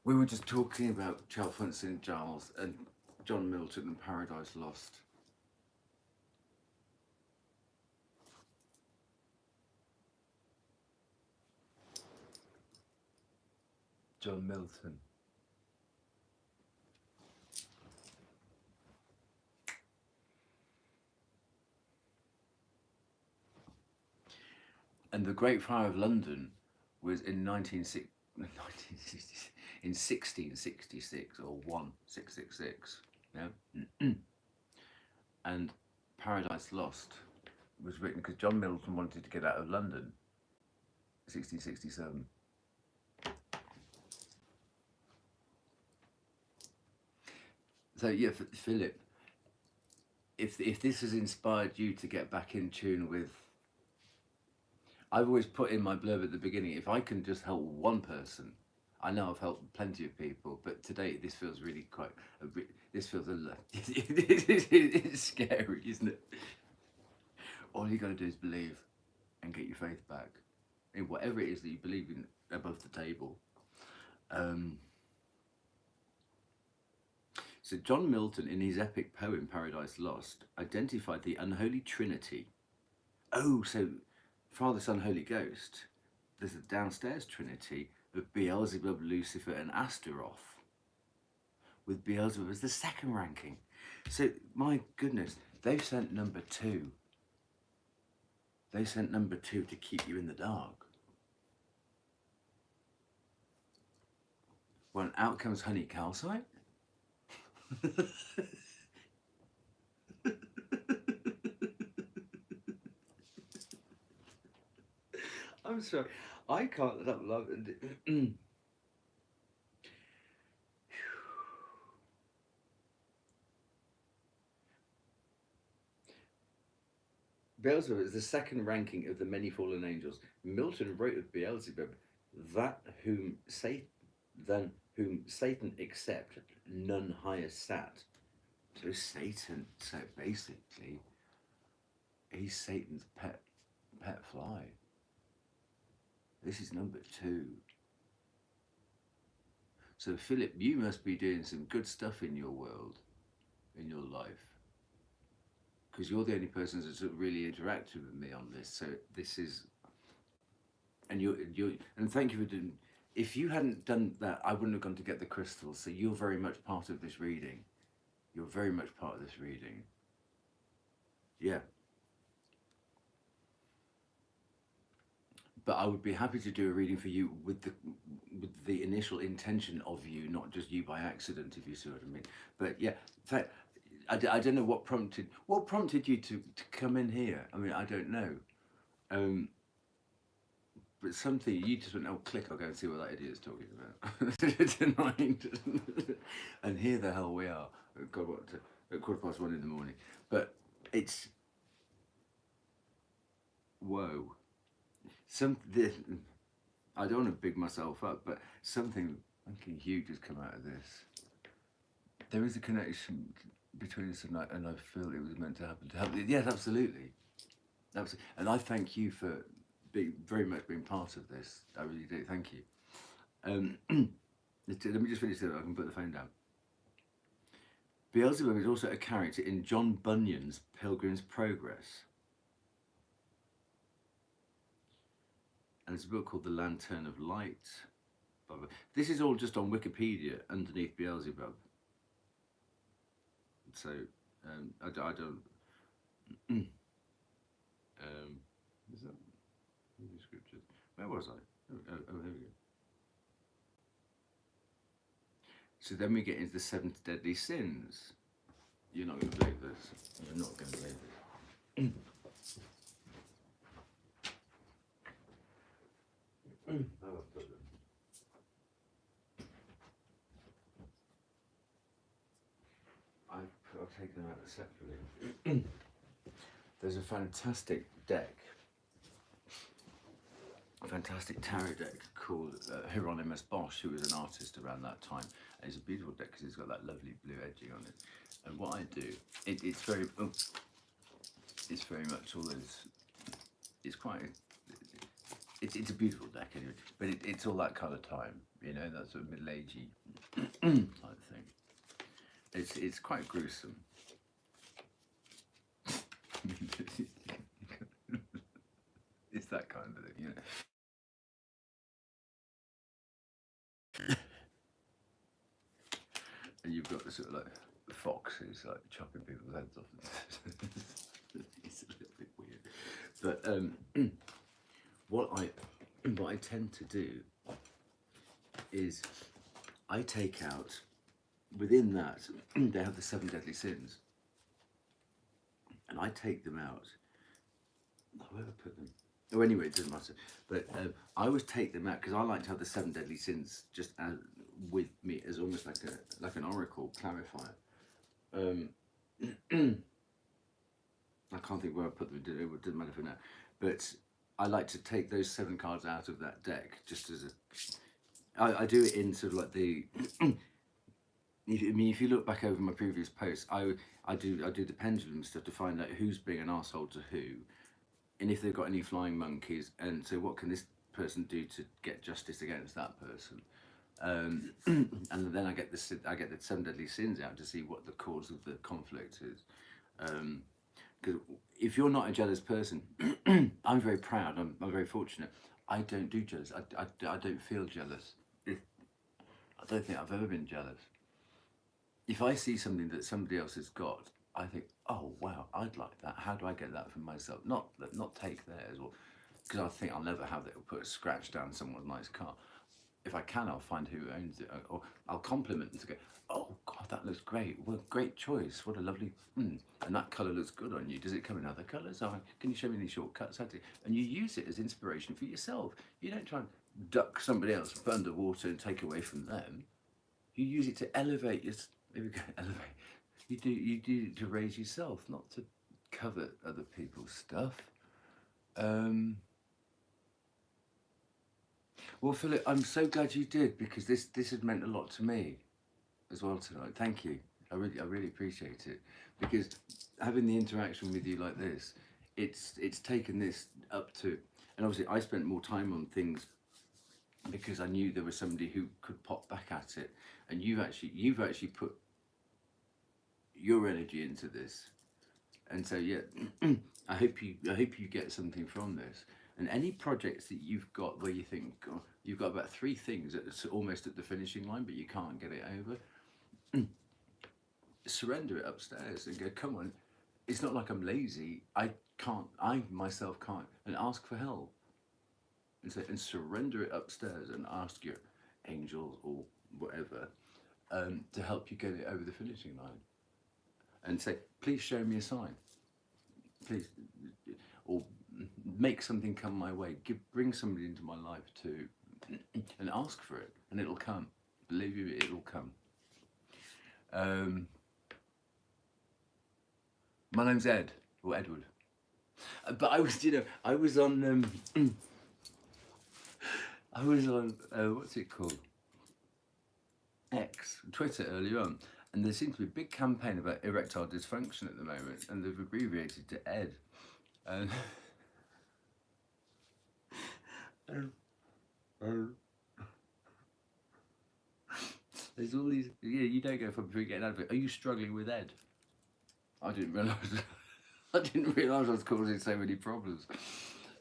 We were just talking about Chalfont St Giles and John Milton and Paradise Lost. John Milton. And the Great Fire of London was in 1666 or 1666, yeah. And Paradise Lost was written because John Milton wanted to get out of London, 1667. So yeah, Philip, if this has inspired you to get back in tune with, I've always put in my blurb at the beginning, if I can just help one person, I know I've helped plenty of people, but today this feels really quite, this feels it's scary, isn't it? All you got to do is believe and get your faith back in whatever it is that you believe in above the table. So John Milton, in his epic poem Paradise Lost, identified the unholy trinity. Oh, so Father, Son, Holy Ghost. There's a downstairs trinity of Beelzebub, Lucifer and Astaroth, with Beelzebub as the second ranking. So, my goodness, they've sent number 2. They sent number 2 to keep you in the dark. Well, out comes honey calcite. I'm sorry, I can't let up love. Beelzebub is the second ranking of the many fallen angels. Milton wrote of Beelzebub, that whom Satan accept, none higher sat. So Satan, so basically, he's Satan's pet fly. This is number 2. So Philip, you must be doing some good stuff in your world, in your life, because you're the only person that's really interacted with me on this. So this is, and and thank you for doing. If you hadn't done that, I wouldn't have gone to get the crystals. So you're very much part of this reading. You're very much part of this reading. Yeah. But I would be happy to do a reading for you with the initial intention of you, not just you by accident, if you see what I mean. But yeah, I don't know what prompted you to come in here. I mean, I don't know. But something, you just went, oh, click, I'll go and see what that idiot's talking about tonight. And here the hell we are, at 1:15 in the morning. But it's, whoa. I don't want to big myself up, but something fucking huge has come out of this. There is a connection between us and I feel it was meant to happen. Yes, absolutely. Absolutely. And I thank you for being very much being part of this. I really do. Thank you. Let me just finish it. I can put the phone down. Beelzebub is also a character in John Bunyan's Pilgrim's Progress. And it's a book called The Lantern of Light. This is all just on Wikipedia underneath Beelzebub. So I don't. Is that the scriptures? Where was I? Oh, here we go. So then we get into the 7 deadly sins. You're not going to believe this. You're not going to believe this. I've taken them out separately. There's a fantastic deck, a fantastic tarot deck called Hieronymus Bosch, who was an artist around that time. And it's a beautiful deck because it's got that lovely blue edging on it. And what I do, it's very much all those. It's quite. It's a beautiful deck anyway, but it's all that kind of time, you know, that sort of middle-agey type thing. It's quite gruesome. It's that kind of thing, you know. And you've got the sort of like foxes like chopping people's heads off. It's a little bit weird, but what I tend to do is I take out within that they have the 7 deadly sins, and I take them out. Where did I put them? Oh, anyway, it doesn't matter. But I always take them out because I like to have the 7 deadly sins just with me as almost like an oracle clarifier. I can't think where I put them. It doesn't matter for now. But I like to take those 7 cards out of that deck just as I do it in sort of like the. If you look back over my previous posts, I do the pendulum stuff to find out who's being an arsehole to who, and if they've got any flying monkeys, and so what can this person do to get justice against that person, and then I get the 7 deadly sins out to see what the cause of the conflict is, because if you're not a jealous person, I'm very proud. I'm very fortunate. I don't do jealous. I don't feel jealous. I don't think I've ever been jealous. If I see something that somebody else has got, I think, oh wow, I'd like that. How do I get that for myself? Not take theirs, or because I think I'll never have it, or put a scratch down someone's nice car. If I can, I'll find who owns it, or I'll compliment them to go, oh God, that looks great. Well, great choice. What a lovely, and that colour looks good on you. Does it come in other colours? Oh, can you show me any shortcuts? And you use it as inspiration for yourself. You don't try and duck somebody else underwater and take away from them. You use it to elevate your. Here we go, elevate. You do it to raise yourself, not to covet other people's stuff. Well, Philip, I'm so glad you did, because this has meant a lot to me as well tonight. Thank you. I really appreciate it, because having the interaction with you like this, it's taken this up to, and obviously I spent more time on things because I knew there was somebody who could pop back at it, and you've actually put your energy into this, and so yeah, I hope you get something from this. And any projects that you've got where you think, oh, you've got about 3 things that's almost at the finishing line, but you can't get it over, surrender it upstairs and go, come on, it's not like I'm lazy. I myself can't, and ask for help. And surrender it upstairs and ask your angels or whatever to help you get it over the finishing line. And say, please show me a sign. Please, or make something come my way. Bring somebody into my life too, and ask for it, and it'll come. Believe me, it'll come. My name's Ed, or Edward. But I was on what's it called? X, Twitter earlier on, and there seems to be a big campaign about erectile dysfunction at the moment, and they've abbreviated to ED. And there's all these. Yeah, you don't go from getting out of it. Are you struggling with Ed? I didn't realise. I didn't realise I was causing so many problems.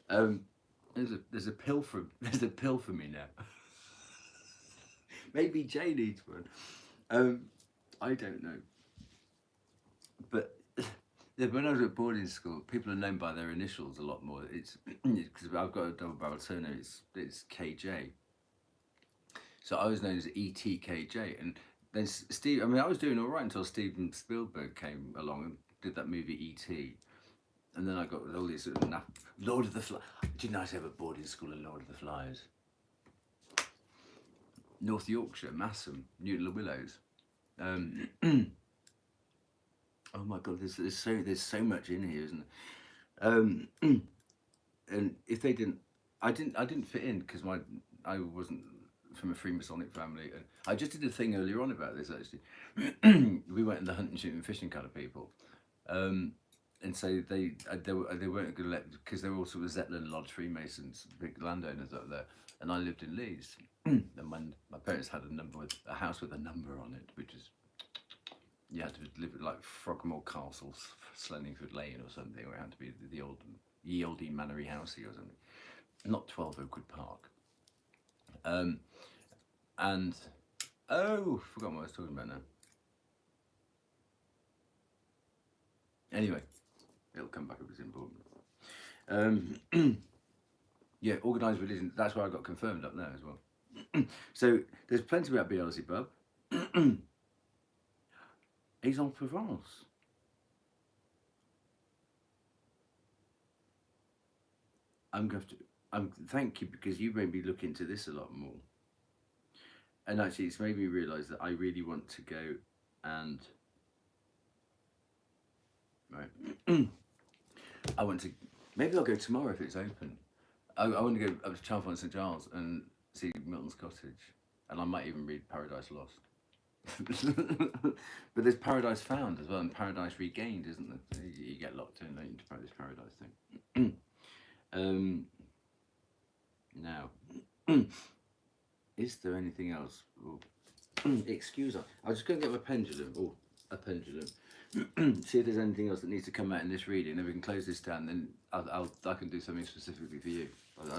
There's a pill for me now. Maybe Jay needs one. I don't know. But when I was at boarding school, people are known by their initials a lot more. It's because I've got a double-barreled surname. It's KJ. So I was known as ETKJ, and then Steve. I mean, I was doing all right until Steven Spielberg came along and did that movie E.T. And then I got all these sort of Lord of the Flies. Didn't I have a boarding school in Lord of the Flies? North Yorkshire, Massam, Newton Le Willows. Oh my God, there's so much in here, isn't there? And if they didn't, I didn't fit in because I wasn't from a Freemasonic family. And I just did a thing earlier on about this actually. We went in the hunting, shooting, fishing kind of people, and so they weren't going to let, because they were all sort of Zetland Lodge Freemasons, big landowners up there, and I lived in Leeds. And when my parents had a house with a number on it, which is, you had to live at like Frogmore Castle, Slenningford Lane or something, or it had to be the old Ye Olde Mannery Housey or something, not 12 Oakwood Park. And forgot what I was talking about now. Anyway, it'll come back if it's important. Yeah, organised religion. That's where I got confirmed up there as well. So there's plenty about Beelzebub. Aix-en-Provence. Thank you, because you made me look into this a lot more. And actually, it's made me realise that I really want to go and. Right. I want to. Maybe I'll go tomorrow if it's open. I want to go up to Chalfont St Giles and see Milton's Cottage, and I might even read Paradise Lost. But there's Paradise Found as well, and Paradise Regained, isn't there? So you get locked in, don't you, to this Paradise thing. Now, is there anything else? Excuse me. I was just going to get my pendulum. Oh, a pendulum. See if there's anything else that needs to come out in this reading. Then we can close this down. Then I can do something specifically for you.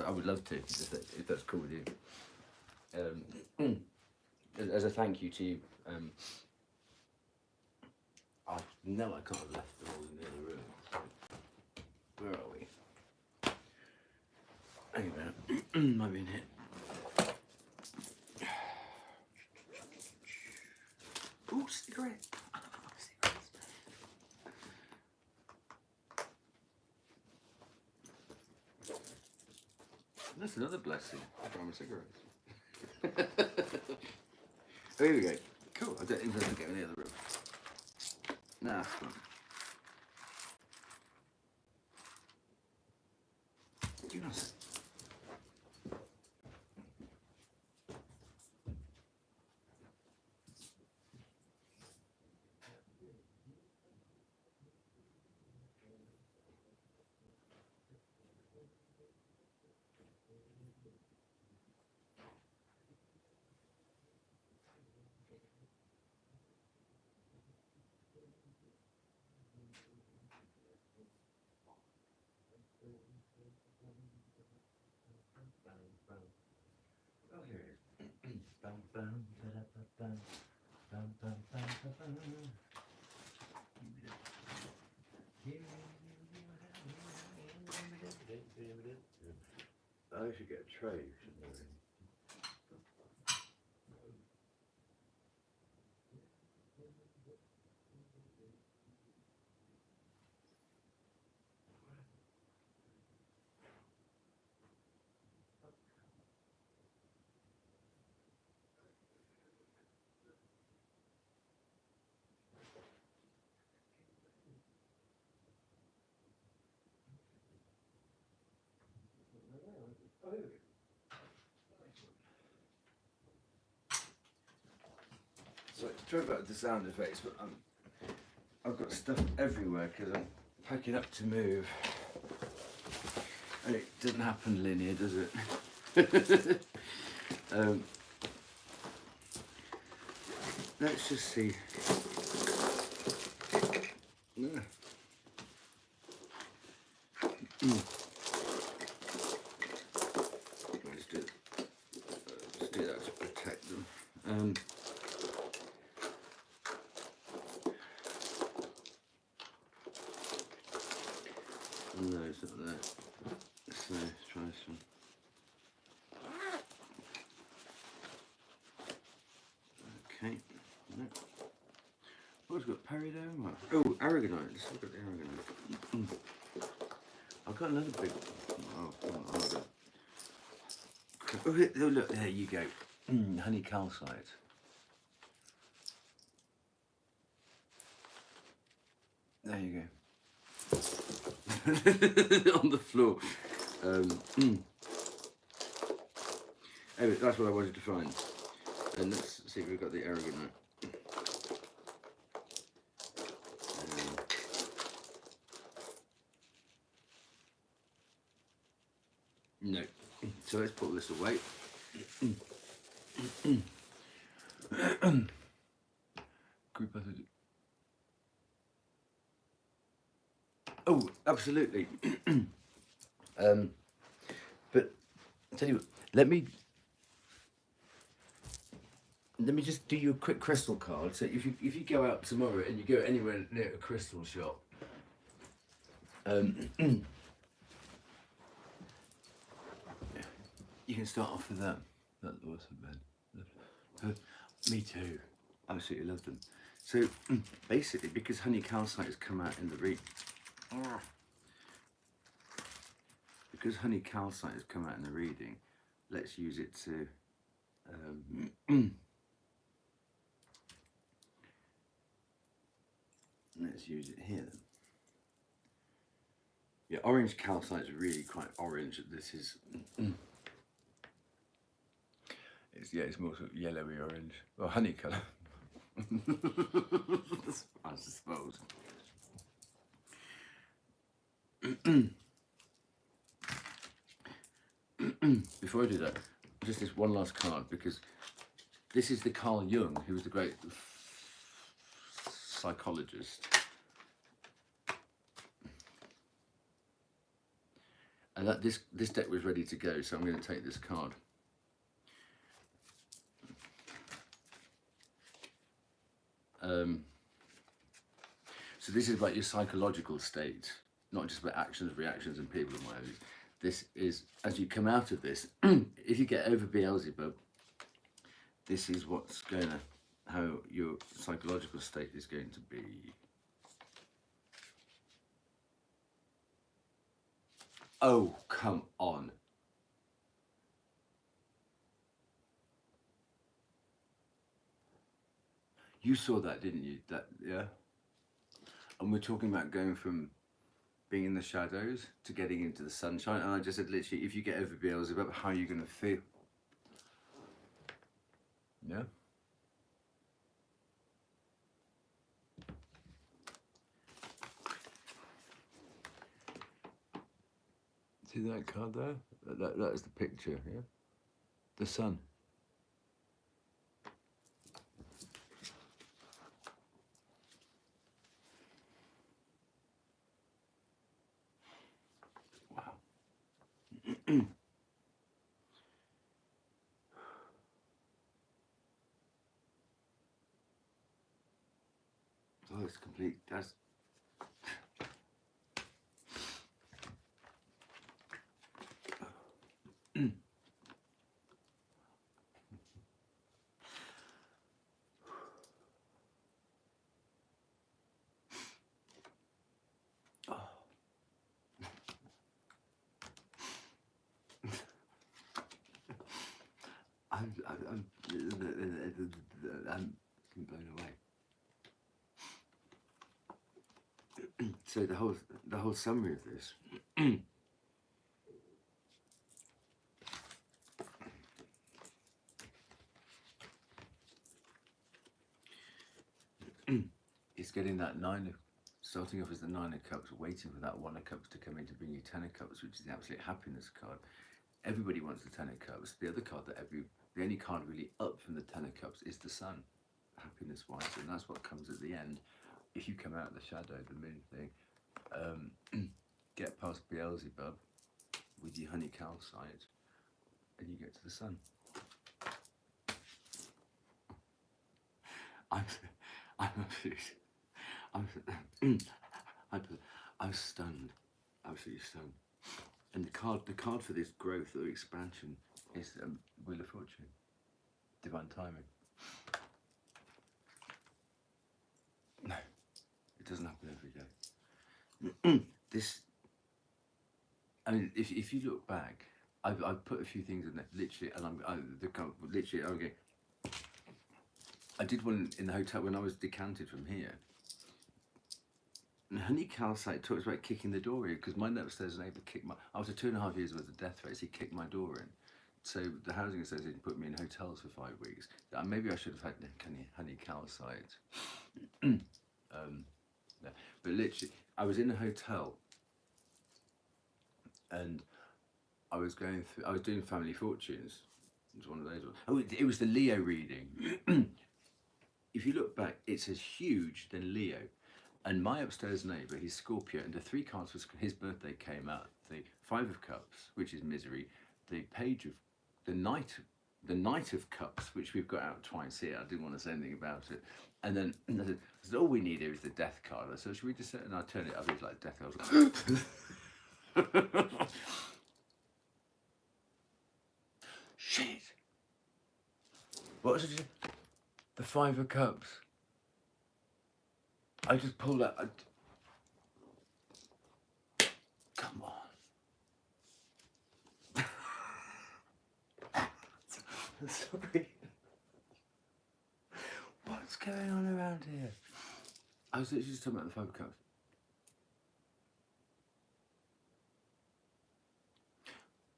I would love to, if that's cool with you. As a thank you to you. I know I can't have left them all in the other room. So where are we? Hang on. Might be in here. Ooh, cigarette. Cigarettes. That's another blessing. I got my cigarettes. Here we go. Cool. I don't think I can get in the other room. Nah. You know. Oh, here it is. Bum, bum, ba-da-ba-bum. Bum, bum, bum, ba-bum. I should get a tray, shouldn't I? Oh, here we go. So, sorry about the sound effects, but I've got stuff everywhere because I'm packing up to move. It doesn't happen linear, does it? Let's just see. No. Let's do that to protect them. No, it's not that. So let's try this one. Okay. No. Oh, it's got peridome. Oh, aragonite. Let's look at the aragonite. I've got another big. Oh, look, there you go. Honey calcite. There you go. On the floor. Anyway, that's what I wanted to find. And let's see if we've got the aragonite. No. So let's put this away. Group other. Oh, absolutely. But I'll tell you what, let me just do you a quick crystal card. So if you go out tomorrow and you go anywhere near a crystal shop, you can start off with that. That's awesome, man. Me too. Absolutely love them. So basically, because honey calcite has come out in the reading, let's use it to let's use it here then. Yeah, orange calcite is really quite orange. This is it's more sort of yellowy orange or honey colour. I suppose. Before I do that, just this one last card, because this is the Carl Jung, who was the great psychologist. And that this deck was ready to go, so I'm going to take this card. So this is about your psychological state, not just about actions, reactions, and people and whatever. This is, as you come out of this, if you get over Beelzebub, this is what's going to, how your psychological state is going to be. Oh, come on. You saw that, didn't you? That, yeah? And we're talking about going from being in the shadows to getting into the sunshine. And I just said, literally, if you get over Beelzebub, how are you going to feel? Yeah? See that card there? That is the picture, yeah? The sun. Wow. Oh, it's complete. That's. I'm blown away. So the whole summary of this. Is getting that 9 of starting off as the 9 of cups, waiting for that 1 of cups to come in to bring you 10 of cups, which is the absolute happiness card. Everybody wants the 10 of cups. The other card the only card really up from the 10 of cups is the sun, happiness wise, and that's what comes at the end. If you come out of the shadow, the moon thing, get past Beelzebub with your honey calcite, and you get to the sun. I'm stunned, absolutely stunned. And the card for this growth or expansion is Wheel of Fortune, divine timing. No, it doesn't happen every day. I mean, if you look back, I've put a few things in there, literally, and okay. I did one in the hotel when I was decanted from here. And honey calcite talks about kicking the door in, because my upstairs neighbour after 2.5 years worth of death threats, he kicked my door in. So the housing association put me in hotels for 5 weeks. Maybe I should have had honey calcite. Yeah. But literally, I was in a hotel, and I was doing family fortunes. It was one of those ones. Oh, it was the Leo reading. If you look back, it's as huge than Leo. And my upstairs neighbour, he's Scorpio, and the 3 cards for his birthday came out. The 5 of Cups, which is misery. The Knight of Cups, which we've got out twice here. I didn't want to say anything about it. And then I said, all we need here is the Death card. I said, should we just sit? And I turned it up, it's like Death card. Shit. What was it? The 5 of Cups. I just pulled that. Come on. Sorry. What's going on around here? I was literally just talking about the 5 of Cups.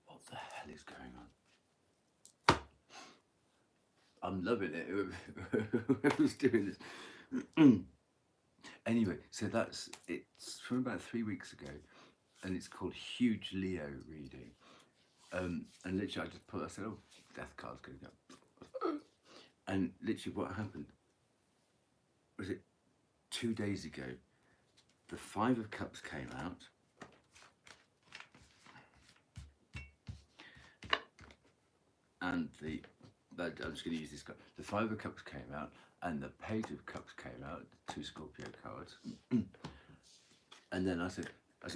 What the hell is going on? I'm loving it. Whoever's doing this. Anyway, so it's from about 3 weeks ago, and it's called Huge Leo Reading. And literally I said, oh, Death card's going to go. And literally what happened, was it 2 days ago, the 5 of Cups came out. And I'm just going to use this card. The 5 of Cups came out, and the Page of Cups came out, 2 Scorpio cards. And then I said,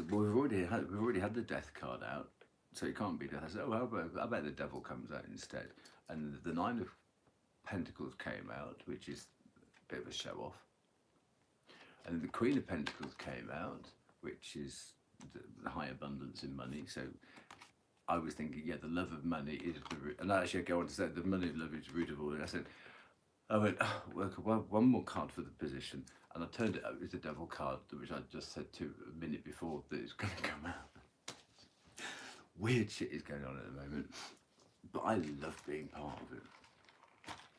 well, we've already had the Death card out, so it can't be Death. I said, oh, I bet the Devil comes out instead. And the 9 of Pentacles came out, which is a bit of a show off. And the Queen of Pentacles came out, which is the high abundance in money. So I was thinking, yeah, the love of money is the root. And actually I go on to say the money of love is the root of all. And I went, oh, well, one more card for the position. And I turned it up, it's the Devil card, which I just said a minute before that it's going to come out. Weird shit is going on at the moment. But I love being part of it.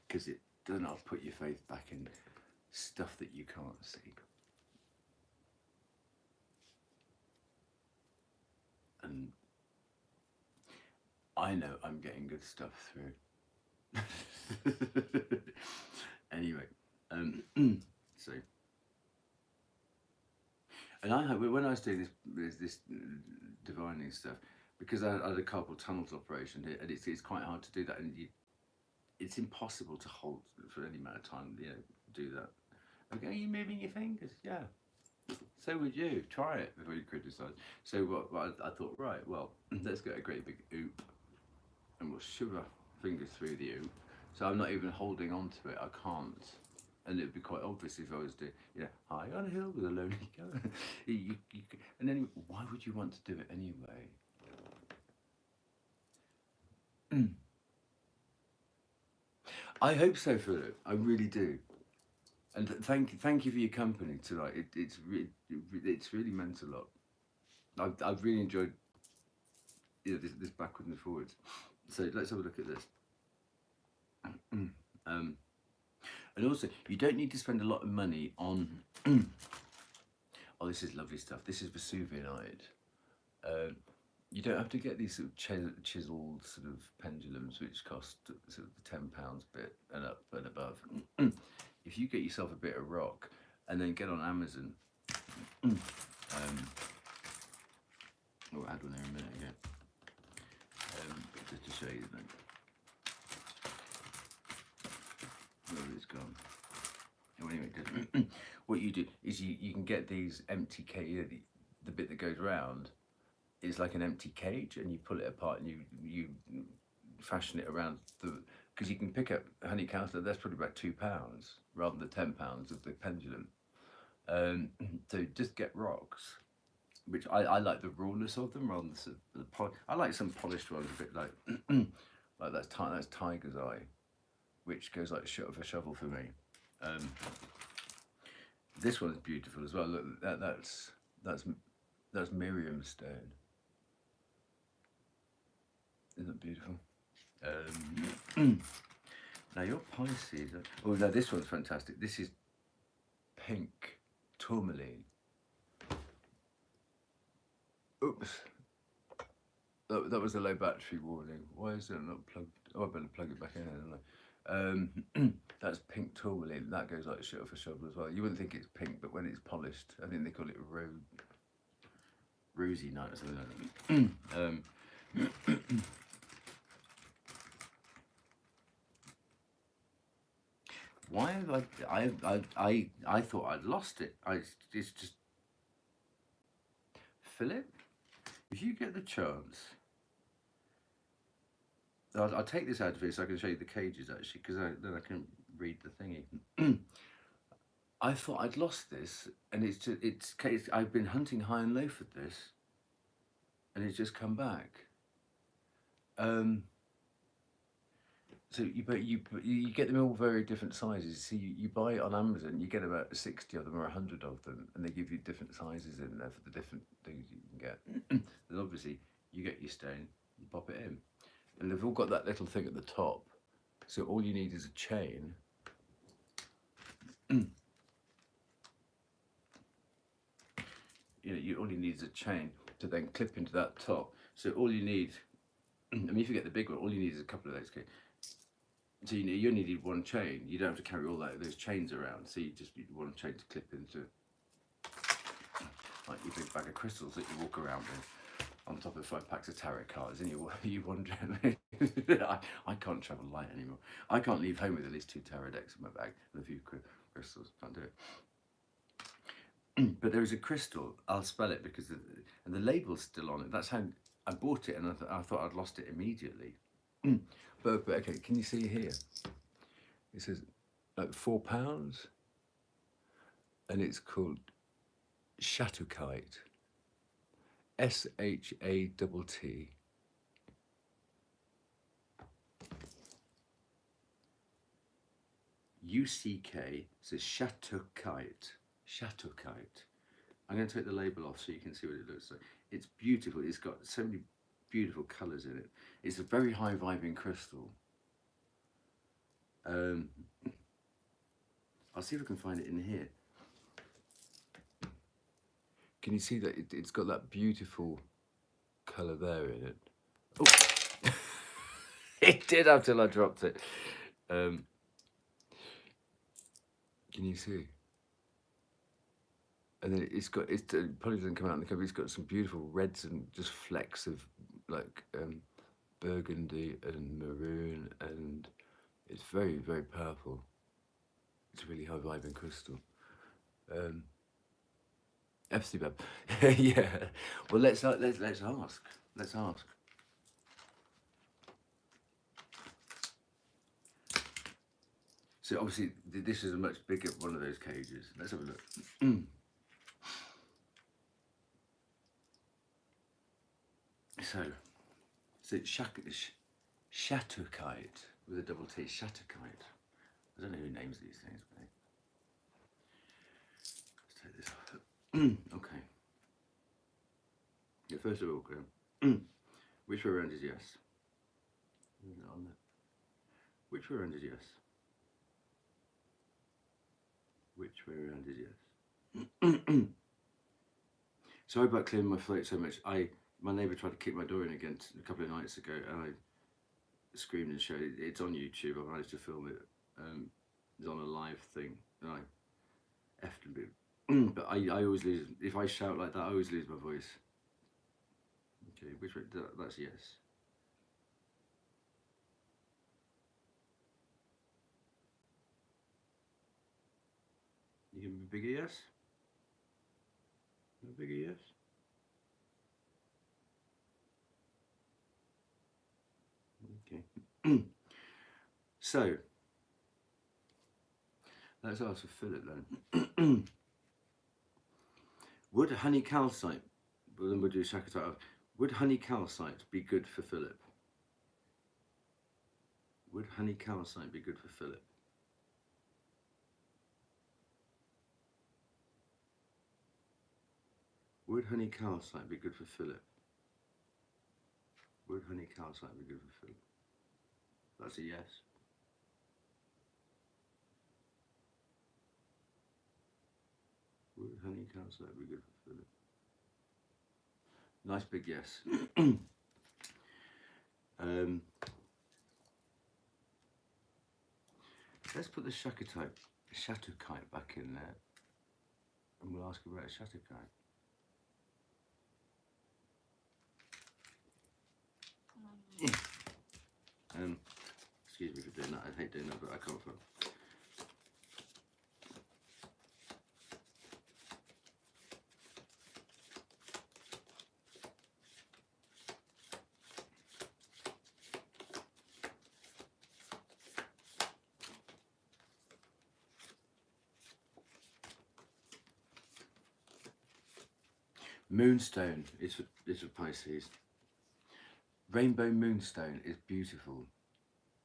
Because it does not put your faith back in stuff that you can't see. And I know I'm getting good stuff through. Anyway, so, and when I was doing this divining stuff, because I had a carpal tunnel operation here, and it's quite hard to do that, and it's impossible to hold for any amount of time, do that. Okay, are you moving your fingers? Yeah. So would you. Try it before you criticise. So I thought, right, well, let's get a great big oop, and we'll shove our fingers through the oop. So I'm not even holding on to it. I can't. And it would be quite obvious if I was doing, high on a hill with a lonely girl. And then, why would you want to do it anyway? I hope so, Philip. I really do. And thank you for your company tonight. It's really meant a lot. I've really enjoyed this backwards and forwards. So let's have a look at this. And also, you don't need to spend a lot of money on Oh, this is lovely stuff. This is Vesuvianite. You don't have to get these sort of chiseled sort of pendulums, which cost sort of the £10 bit and up and above. If you get yourself a bit of rock, and then get on Amazon. I'll add one there in a minute again. Just to show you the thing. Where it's gone. Oh, anyway, what you do is you can get these empty cage. The bit that goes round is like an empty cage, and you pull it apart and you fashion it around because you can pick up honey counter. That's probably about £2 rather than £10 of the pendulum. So just get rocks, which I like the rawness of them rather than the I like some polished ones, a bit like like that's Tiger's Eye, which goes like a shovel for me. This one is beautiful as well. Look, that's Miriam stone. Isn't it beautiful? Now your Pisces. Oh no, this one's fantastic. This is pink tourmaline. Oops. That was a low battery warning. Why is it not plugged? Oh, I better plug it back in, don't I? That's pink tourmaline. That goes like shit off a shovel as well. You wouldn't think it's pink, but when it's polished, I think they call it rosy night or something like that. Why have I thought I'd lost it. It's just Philip. If you get the chance, I'll take this out of here so I can show you the cages actually, because then I can read the thingy. I thought I'd lost this, and it's I've been hunting high and low for this, and it's just come back. So you get them all very different sizes. So you buy it on Amazon, you get about 60 of them or 100 of them, and they give you different sizes in there for the different things you can get. Then obviously you get your stone, you pop it in, and they've all got that little thing at the top. So all you need is a chain. All you need is a chain to then clip into that top. So all you need, I mean, if you get the big one, all you need is a couple of those. So you only need one chain. You don't have to carry all those chains around. So you just need one chain to clip into, like your big bag of crystals that you walk around with, on top of 5 packs of tarot cards, and you wonder. I can't travel light anymore. I can't leave home with at least 2 tarot decks in my bag and a few crystals. Can't do it. But there is a crystal. I'll spell it because the label's still on it. That's how I bought it, and I thought I'd lost it immediately. But okay, can you see here? It says like £4, and it's called Shattuckite. SHATT. UCK says Shattuckite. Shattuckite. I'm going to take the label off so you can see what it looks like. It's beautiful. It's got so many beautiful colours in it. It's a very high vibing crystal. I'll see if I can find it in here. Can you see that it's got that beautiful colour there in it? Oh, it did have till I dropped it. Can you see? And then it probably doesn't come out in the cover. It's got some beautiful reds and just flecks of like burgundy and maroon, and it's very, very powerful. It's a really high vibing crystal. FC Bab. Yeah. Well, let's ask. Let's ask. So obviously this is a much bigger one of those cages. Let's have a look. So Shattuckite with a double T. Shattuckite. I don't know who names these things, but let's take this off. Okay. Yeah, first of all, which way around is yes? On there. Which way around is yes? Which way around is yes? Sorry about clearing my throat so much. My neighbour tried to kick my door in again a couple of nights ago, and I screamed and shouted. It's on YouTube. I managed to film it. It's on a live thing, and I effed a bit. But I always lose. If I shout like that, I always lose my voice. Okay, which way? That's yes. You give me a bigger yes? A bigger yes? Okay. So, let's ask for Philip then. Would honey calcite, well then we'll do Shakatite. Would honey calcite be good for Philip? Would honey calcite be good for Philip? Would honey calcite be good for Philip? Would honey calcite be good for Philip? That's a yes. Would honey calcite be good for Philip? Nice big yes. Let's put the Shatukite back in there, and we'll ask about a Shatukite. Excuse me for doing that. I hate doing that, but I can't find. Moonstone is for Pisces. Rainbow moonstone is beautiful,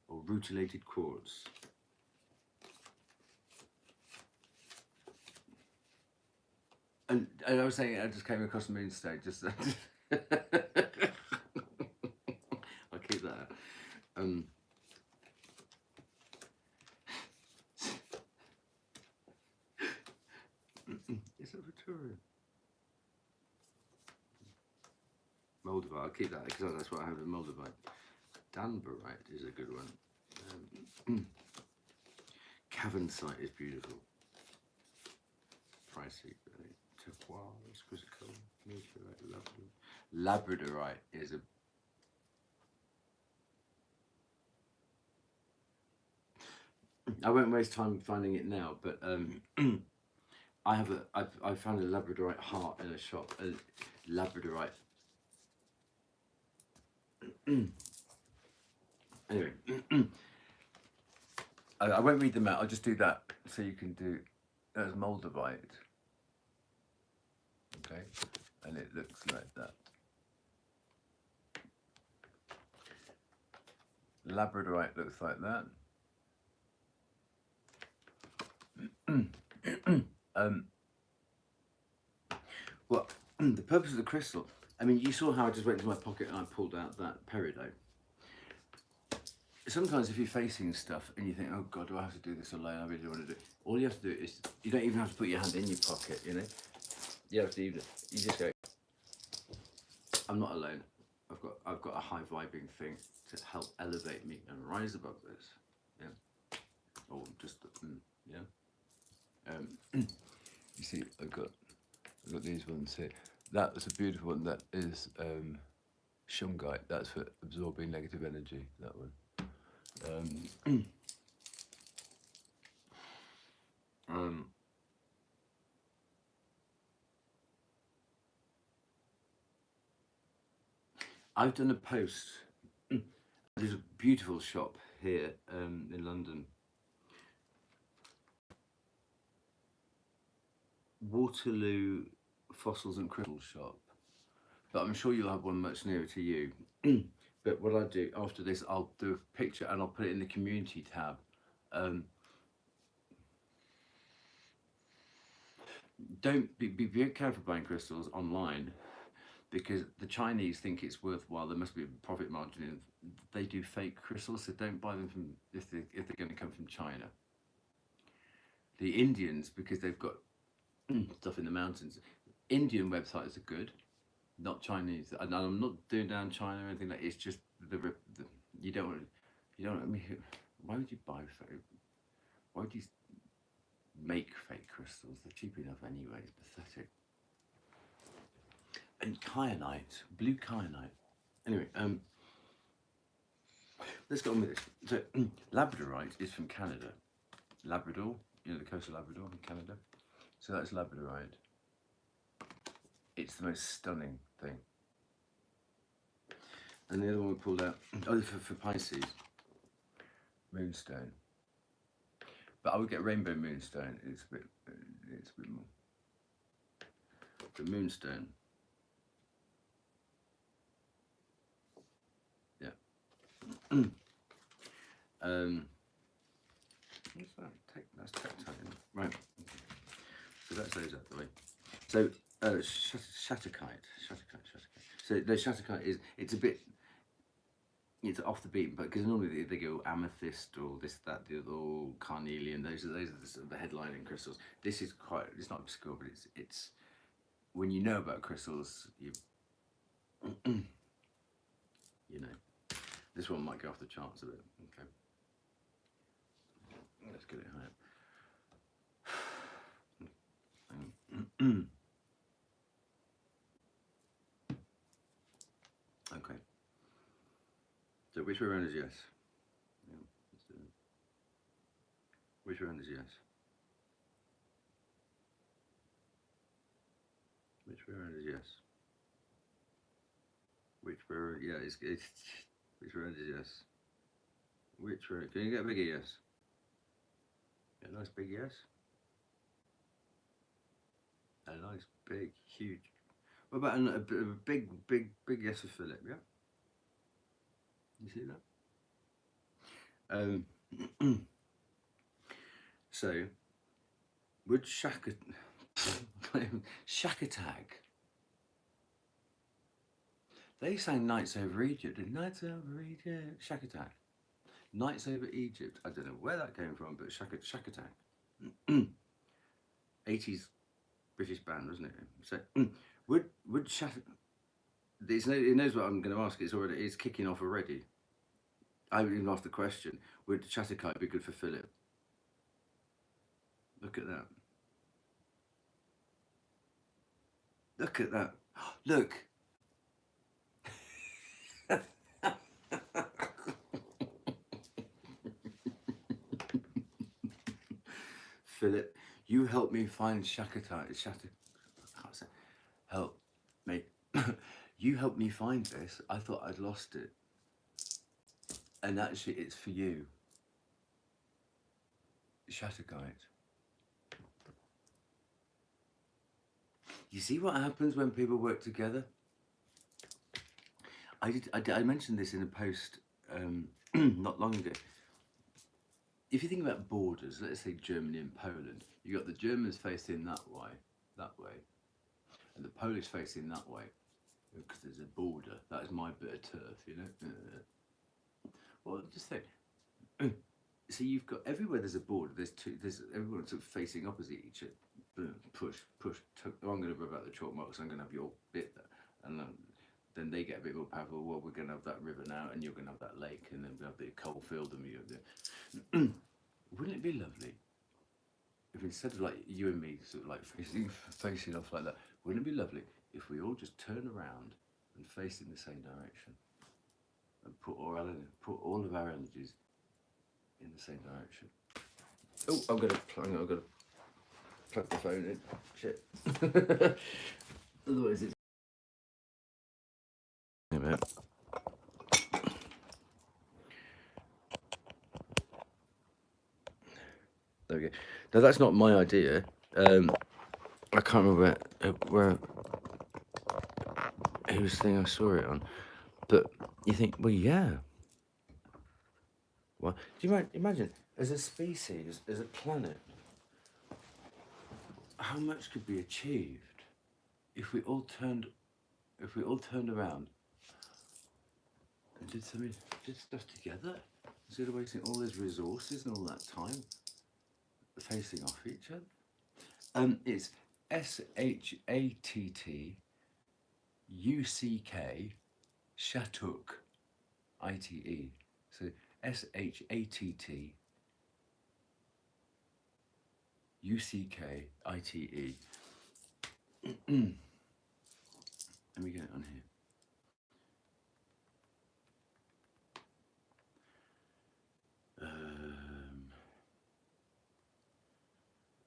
or rutilated quartz. And I was saying, I just came across moonstone. Just I'll keep that. Is that Victoria? Moldavite, I'll keep that because that's what I have in Moldavite. Danbarite is a good one. Cavernsite is beautiful. Pricey. Turquoise, crystal, Labradorite is a. I won't waste time finding it now, but I found a Labradorite heart in a shop. A Labradorite. Anyway, I won't read them out. I'll just do that so you can do. That's Moldavite. Okay, and it looks like that. Labradorite looks like that. Well, the purpose of the crystal. I mean, you saw how I just went into my pocket and I pulled out that peridot. Sometimes if you're facing stuff and you think, oh God, do I have to do this alone? I really want to do it. All you have to do is, you don't even have to put your hand in your pocket, you know? You have to you just go, I'm not alone. I've got a high vibing thing to help elevate me and rise above this. Yeah. Or just, yeah. You see, I've got these ones here. That was a beautiful one. That is shungite. That's for absorbing negative energy. That one. I've done a post. There's a beautiful shop here in London. Waterloo Fossils and Crystals shop. But I'm sure you'll have one much nearer to you. But what I'll do after this, I'll do a picture and I'll put it in the community tab. Don't be very careful buying crystals online, because the Chinese think it's worthwhile. There must be a profit margin in. They do fake crystals, so don't buy them from if they're going to come from China. The Indians, because they've got stuff in the mountains, Indian websites are good, not Chinese. And I'm not doing down China or anything like. It's just the you don't want. I mean, why would you buy fake? Why would you make fake crystals? They're cheap enough anyway. It's pathetic. And kyanite, blue kyanite. Anyway, let's get on with this. So, labradorite is from Canada. Labrador, you know, the coast of Labrador in Canada. So that's labradorite. It's the most stunning thing. And the other one we pulled out, for Pisces, moonstone. But I would get rainbow moonstone. It's a bit more. The moonstone. Yeah. What's that? That's tactile. Right. So that's those out the way. So shatterkite. So the shatterkite it's a bit. It's off the beat, but because normally they go amethyst or this, that, the other, or carnelian. Those are the sort of the headlining crystals. This is quite. It's not obscure, but it's when you know about crystals, you you know. This one might go off the charts a bit. Okay. Let's get it higher. Okay. So which way around is yes? Yeah, let's do it. Which way around is yes? Which way around is yes? Which way around, yeah, it's which way around is yes? Which way, can you get a bigger yes? A nice big yes? A nice big, huge. What about a big yes for Philip, yeah? You see that? So, would Shakatag. They sang Nights Over Egypt. Nights Over Egypt. Shakatag. Nights Over Egypt. I don't know where that came from, but Shakatag. 80s British band, wasn't it? So, would it knows what I'm going to ask. It's kicking off already. I haven't even asked the question. Would Chatterkite be good for Philip? Look at that. Look at that. Look. Philip, you helped me find help me. You helped me find this. I thought I'd lost it. And actually, it's for you. Shatterkite. You see what happens when people work together? I mentioned this in a post not long ago. If you think about borders, let's say Germany and Poland, you got the Germans facing that way, and the Polish facing that way, because there's a border. That is my bit of turf, you know. Well, just think. So you've got everywhere there's a border. There's everyone sort of facing opposite each other. Boom, push. I'm going to rub out the chalk marks. I'm going to have your bit there, and then they get a bit more powerful. Well, we're going to have that river now, and you're going to have that lake, and then we have the coal field, and we have the. Wouldn't it be lovely if instead of like you and me sort of like facing off like that? Wouldn't it be lovely if we all just turn around and face in the same direction and put all of our energies in the same direction? Oh, I've got to plug the phone in. Shit. Otherwise it's. There we go. Now that's not my idea. I can't remember where whose thing I saw it on, but you think, well, yeah. Well, do you imagine as a species, as a planet, how much could be achieved if we all turned around and did stuff together instead of wasting all those resources and all that time facing off each other? It's SHATTUCK Shatuk ITE. So SHATT UCKITE. Let me get it on here.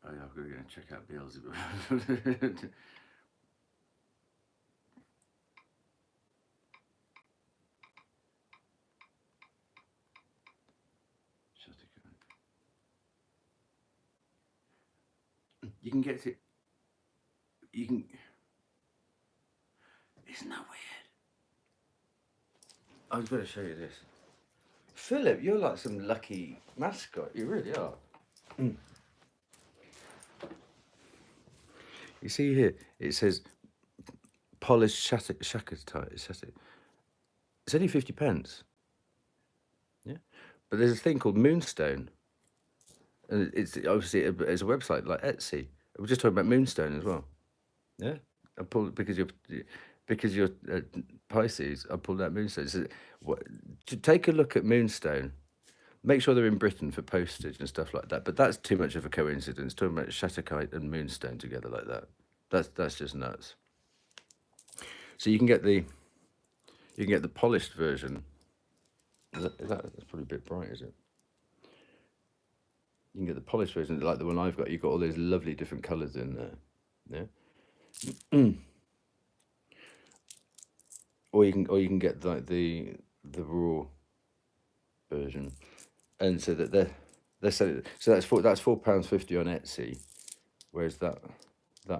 Oh yeah, I've got to go and check out Beelzebub. You can get it. You can. Isn't that weird? I was going to show you this. Philip, you're like some lucky mascot. You really are. You see here, it says polished shakatite. It's only 50 pence. Yeah, but there's a thing called Moonstone, and it's obviously it's a website like Etsy. We're just talking about Moonstone as well. Yeah, I pulled because you're Pisces. I pulled out Moonstone. So, to take a look at Moonstone. Make sure they're in Britain for postage and stuff like that. But that's too much of a coincidence. Talking about Shatterkite and Moonstone together like that. That's just nuts. So you can get the polished version. That's probably a bit bright, is it? You can get the polished version, like the one I've got. You've got all those lovely different colours in there. Yeah. Or you can get like the raw version. And so that they're selling. So that's £4.50 on Etsy, whereas that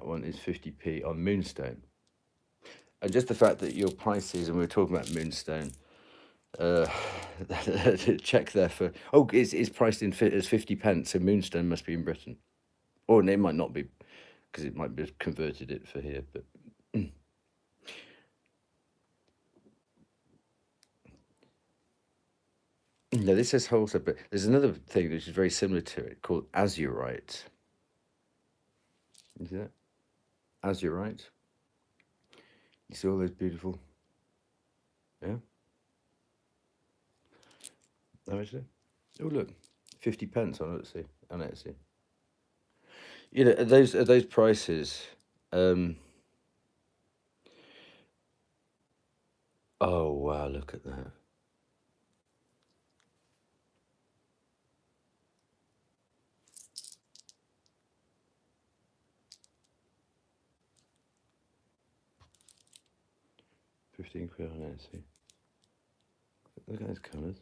one is 50p on Moonstone. And just the fact that you're Pisces and we were talking about Moonstone, check there for it's priced in as 50 pence. So Moonstone must be in Britain, or it might not be because it might be converted it for here, but. No, this says wholesale, but there's another thing which is very similar to it called azurite. You see that? Azurite. You see all those beautiful. Yeah. Oh, is it? Oh, look, 50 pence on Etsy. You know, at those prices. Oh wow! Look at that. £15 on Etsy. Look at those colours.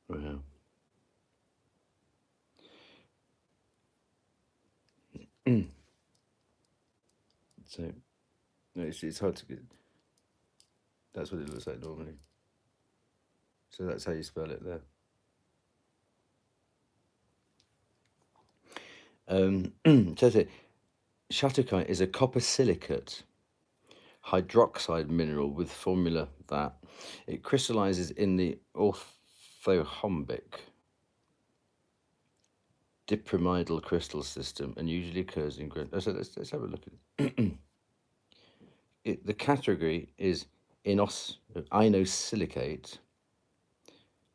Wow. So, no, it's hard to get. That's what it looks like normally. So that's how you spell it there. Says it. Shatterkite is a copper silicate hydroxide mineral with formula that it crystallizes in the orthorhombic dipyramidal crystal system and usually occurs in so let's have a look at it. The category is inosilicate,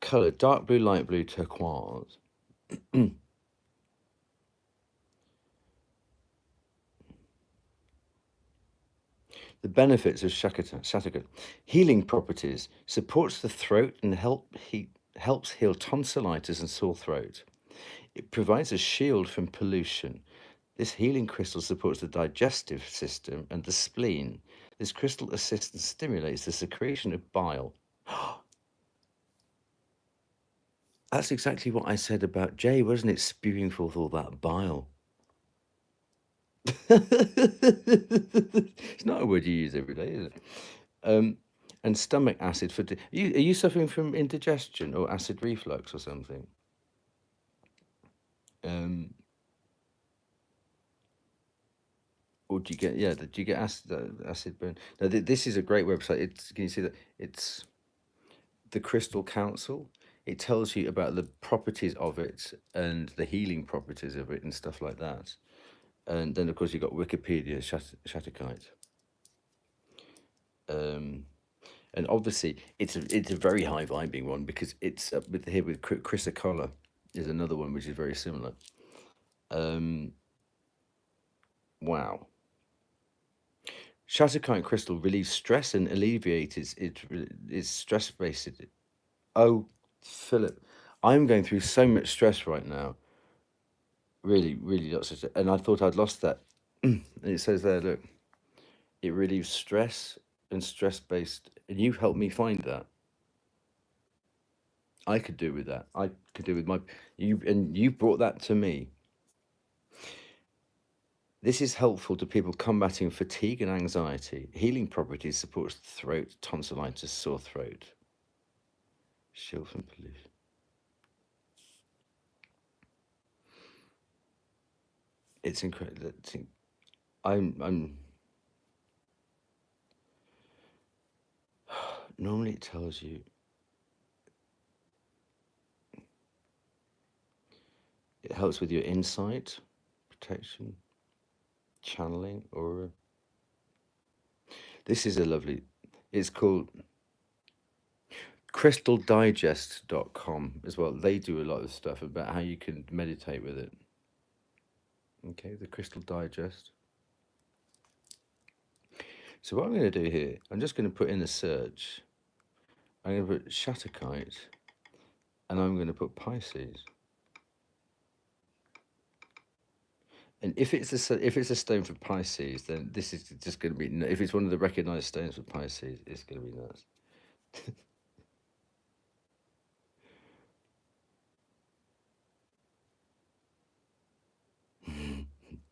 color dark blue, light blue, turquoise. The benefits of Shatterkite: healing properties, supports the throat and helps heal tonsillitis and sore throat. It provides a shield from pollution. This healing crystal supports the digestive system and the spleen. This crystal assists and stimulates the secretion of bile. That's exactly what I said about Jay, wasn't it? Spewing forth all that bile. It's not a word you use every day, is it? And stomach acid for. Are you suffering from indigestion or acid reflux or something? Or do you get acid burn? Now this is a great website. Can you see that it's the Crystal Council? it tells you about the properties of it and the healing properties of it and stuff like that. And then, of course, you've got Wikipedia, Shatterkite. And obviously, it's a very high vibing one, because it's up with here with Chrysocolla is another one which is very similar. Wow. Shatterkite crystal relieves stress and alleviates its stress based. Oh, Philip, I'm going through so much stress right now. Really, really lots of stress. And I thought I'd lost that. And it says there, look, it relieves stress and stress based. And you've helped me find that. I could do with that. I could do with you brought that to me. This is helpful to people combating fatigue and anxiety. Healing properties supports the throat, tonsillitis, sore throat. Shield from pollution. It's incredible. I'm normally it tells you it helps with your insight, protection, channeling, aura. This is a lovely, it's called crystaldigest.com as well. They do a lot of stuff about how you can meditate with it. Okay, the Crystal Digest. So what I'm going to do here, I'm just going to put in a search. I'm going to put Shatterkite, and I'm going to put Pisces. And if it's a stone for Pisces, then this is just going to be. If it's one of the recognized stones for Pisces, it's going to be nuts.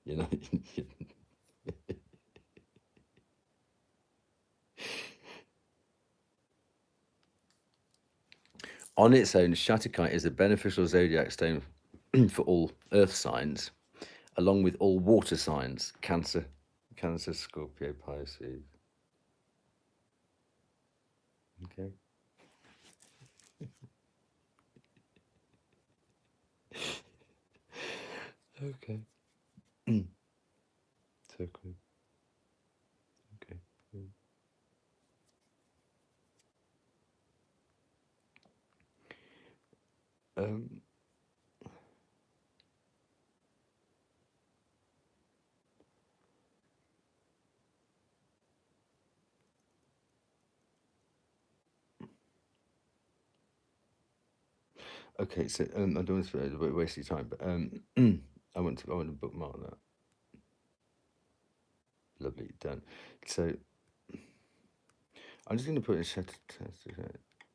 You know. On its own, Shatterkite is a beneficial zodiac stone for all earth signs, along with all water signs: Cancer, Scorpio, Pisces. Okay. Okay. So cool. Okay. Um. Okay, so I don't want to waste your time, but I want to bookmark that. Lovely, done. So I'm just going to put in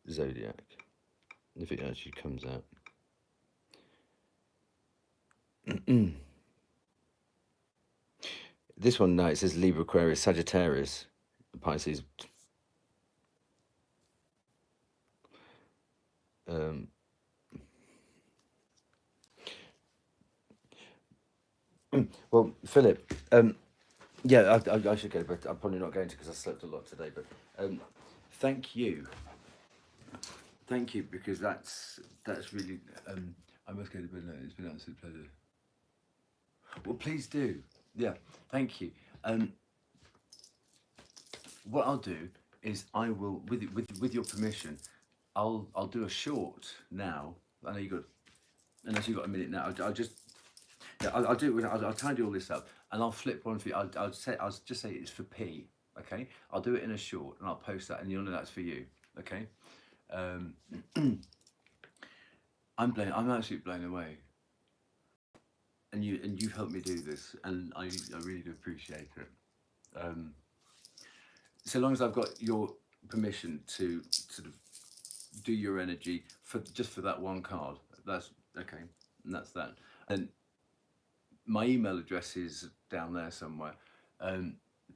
Zodiac, if it actually comes out. This one, no, it says Libra, Aquarius, Sagittarius, Pisces. Well, Philip, yeah, I should go, but I'm probably not going to because I slept a lot today. But thank you, because that's really. I must go to bed now. It's been an absolute pleasure. Well, please do. Yeah, thank you. What I'll do is I will, with your permission, I'll do a short now. I know you got, unless you got a minute now. I'll just, yeah, I'll do it. I'll tidy all this up, and I'll flip one for you. I'll just say it's for P. Okay, I'll do it in a short, and I'll post that, and you'll know that's for you. Okay. I'm absolutely blown away. And you've helped me do this, and I really do appreciate it. So long as I've got your permission to sort of do your energy for that one card, that's okay. And that's that. And my email address is down there somewhere.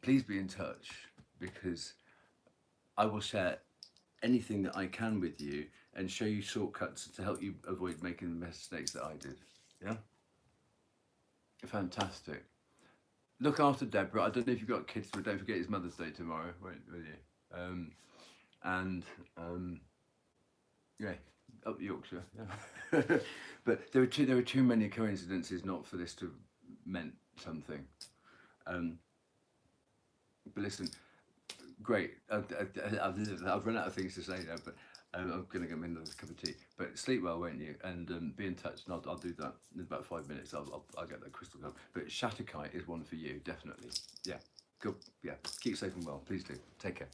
Please be in touch, because I will share anything that I can with you and show you shortcuts to help you avoid making the mistakes that I did. Yeah? Fantastic. Look after Deborah. I don't know if you've got kids, but don't forget it's Mother's Day tomorrow, will you? Yeah, Up Yorkshire, yeah. But there were too many coincidences not for this to have meant something. But listen, great. I've run out of things to say now, but I'm going to get me another cup of tea. But sleep well, won't you? And be in touch, and I'll do that in about 5 minutes. I'll get that crystal cup. But Shatterkite is one for you, definitely. Yeah, go. Yeah, keep safe and well. Please do. Take care.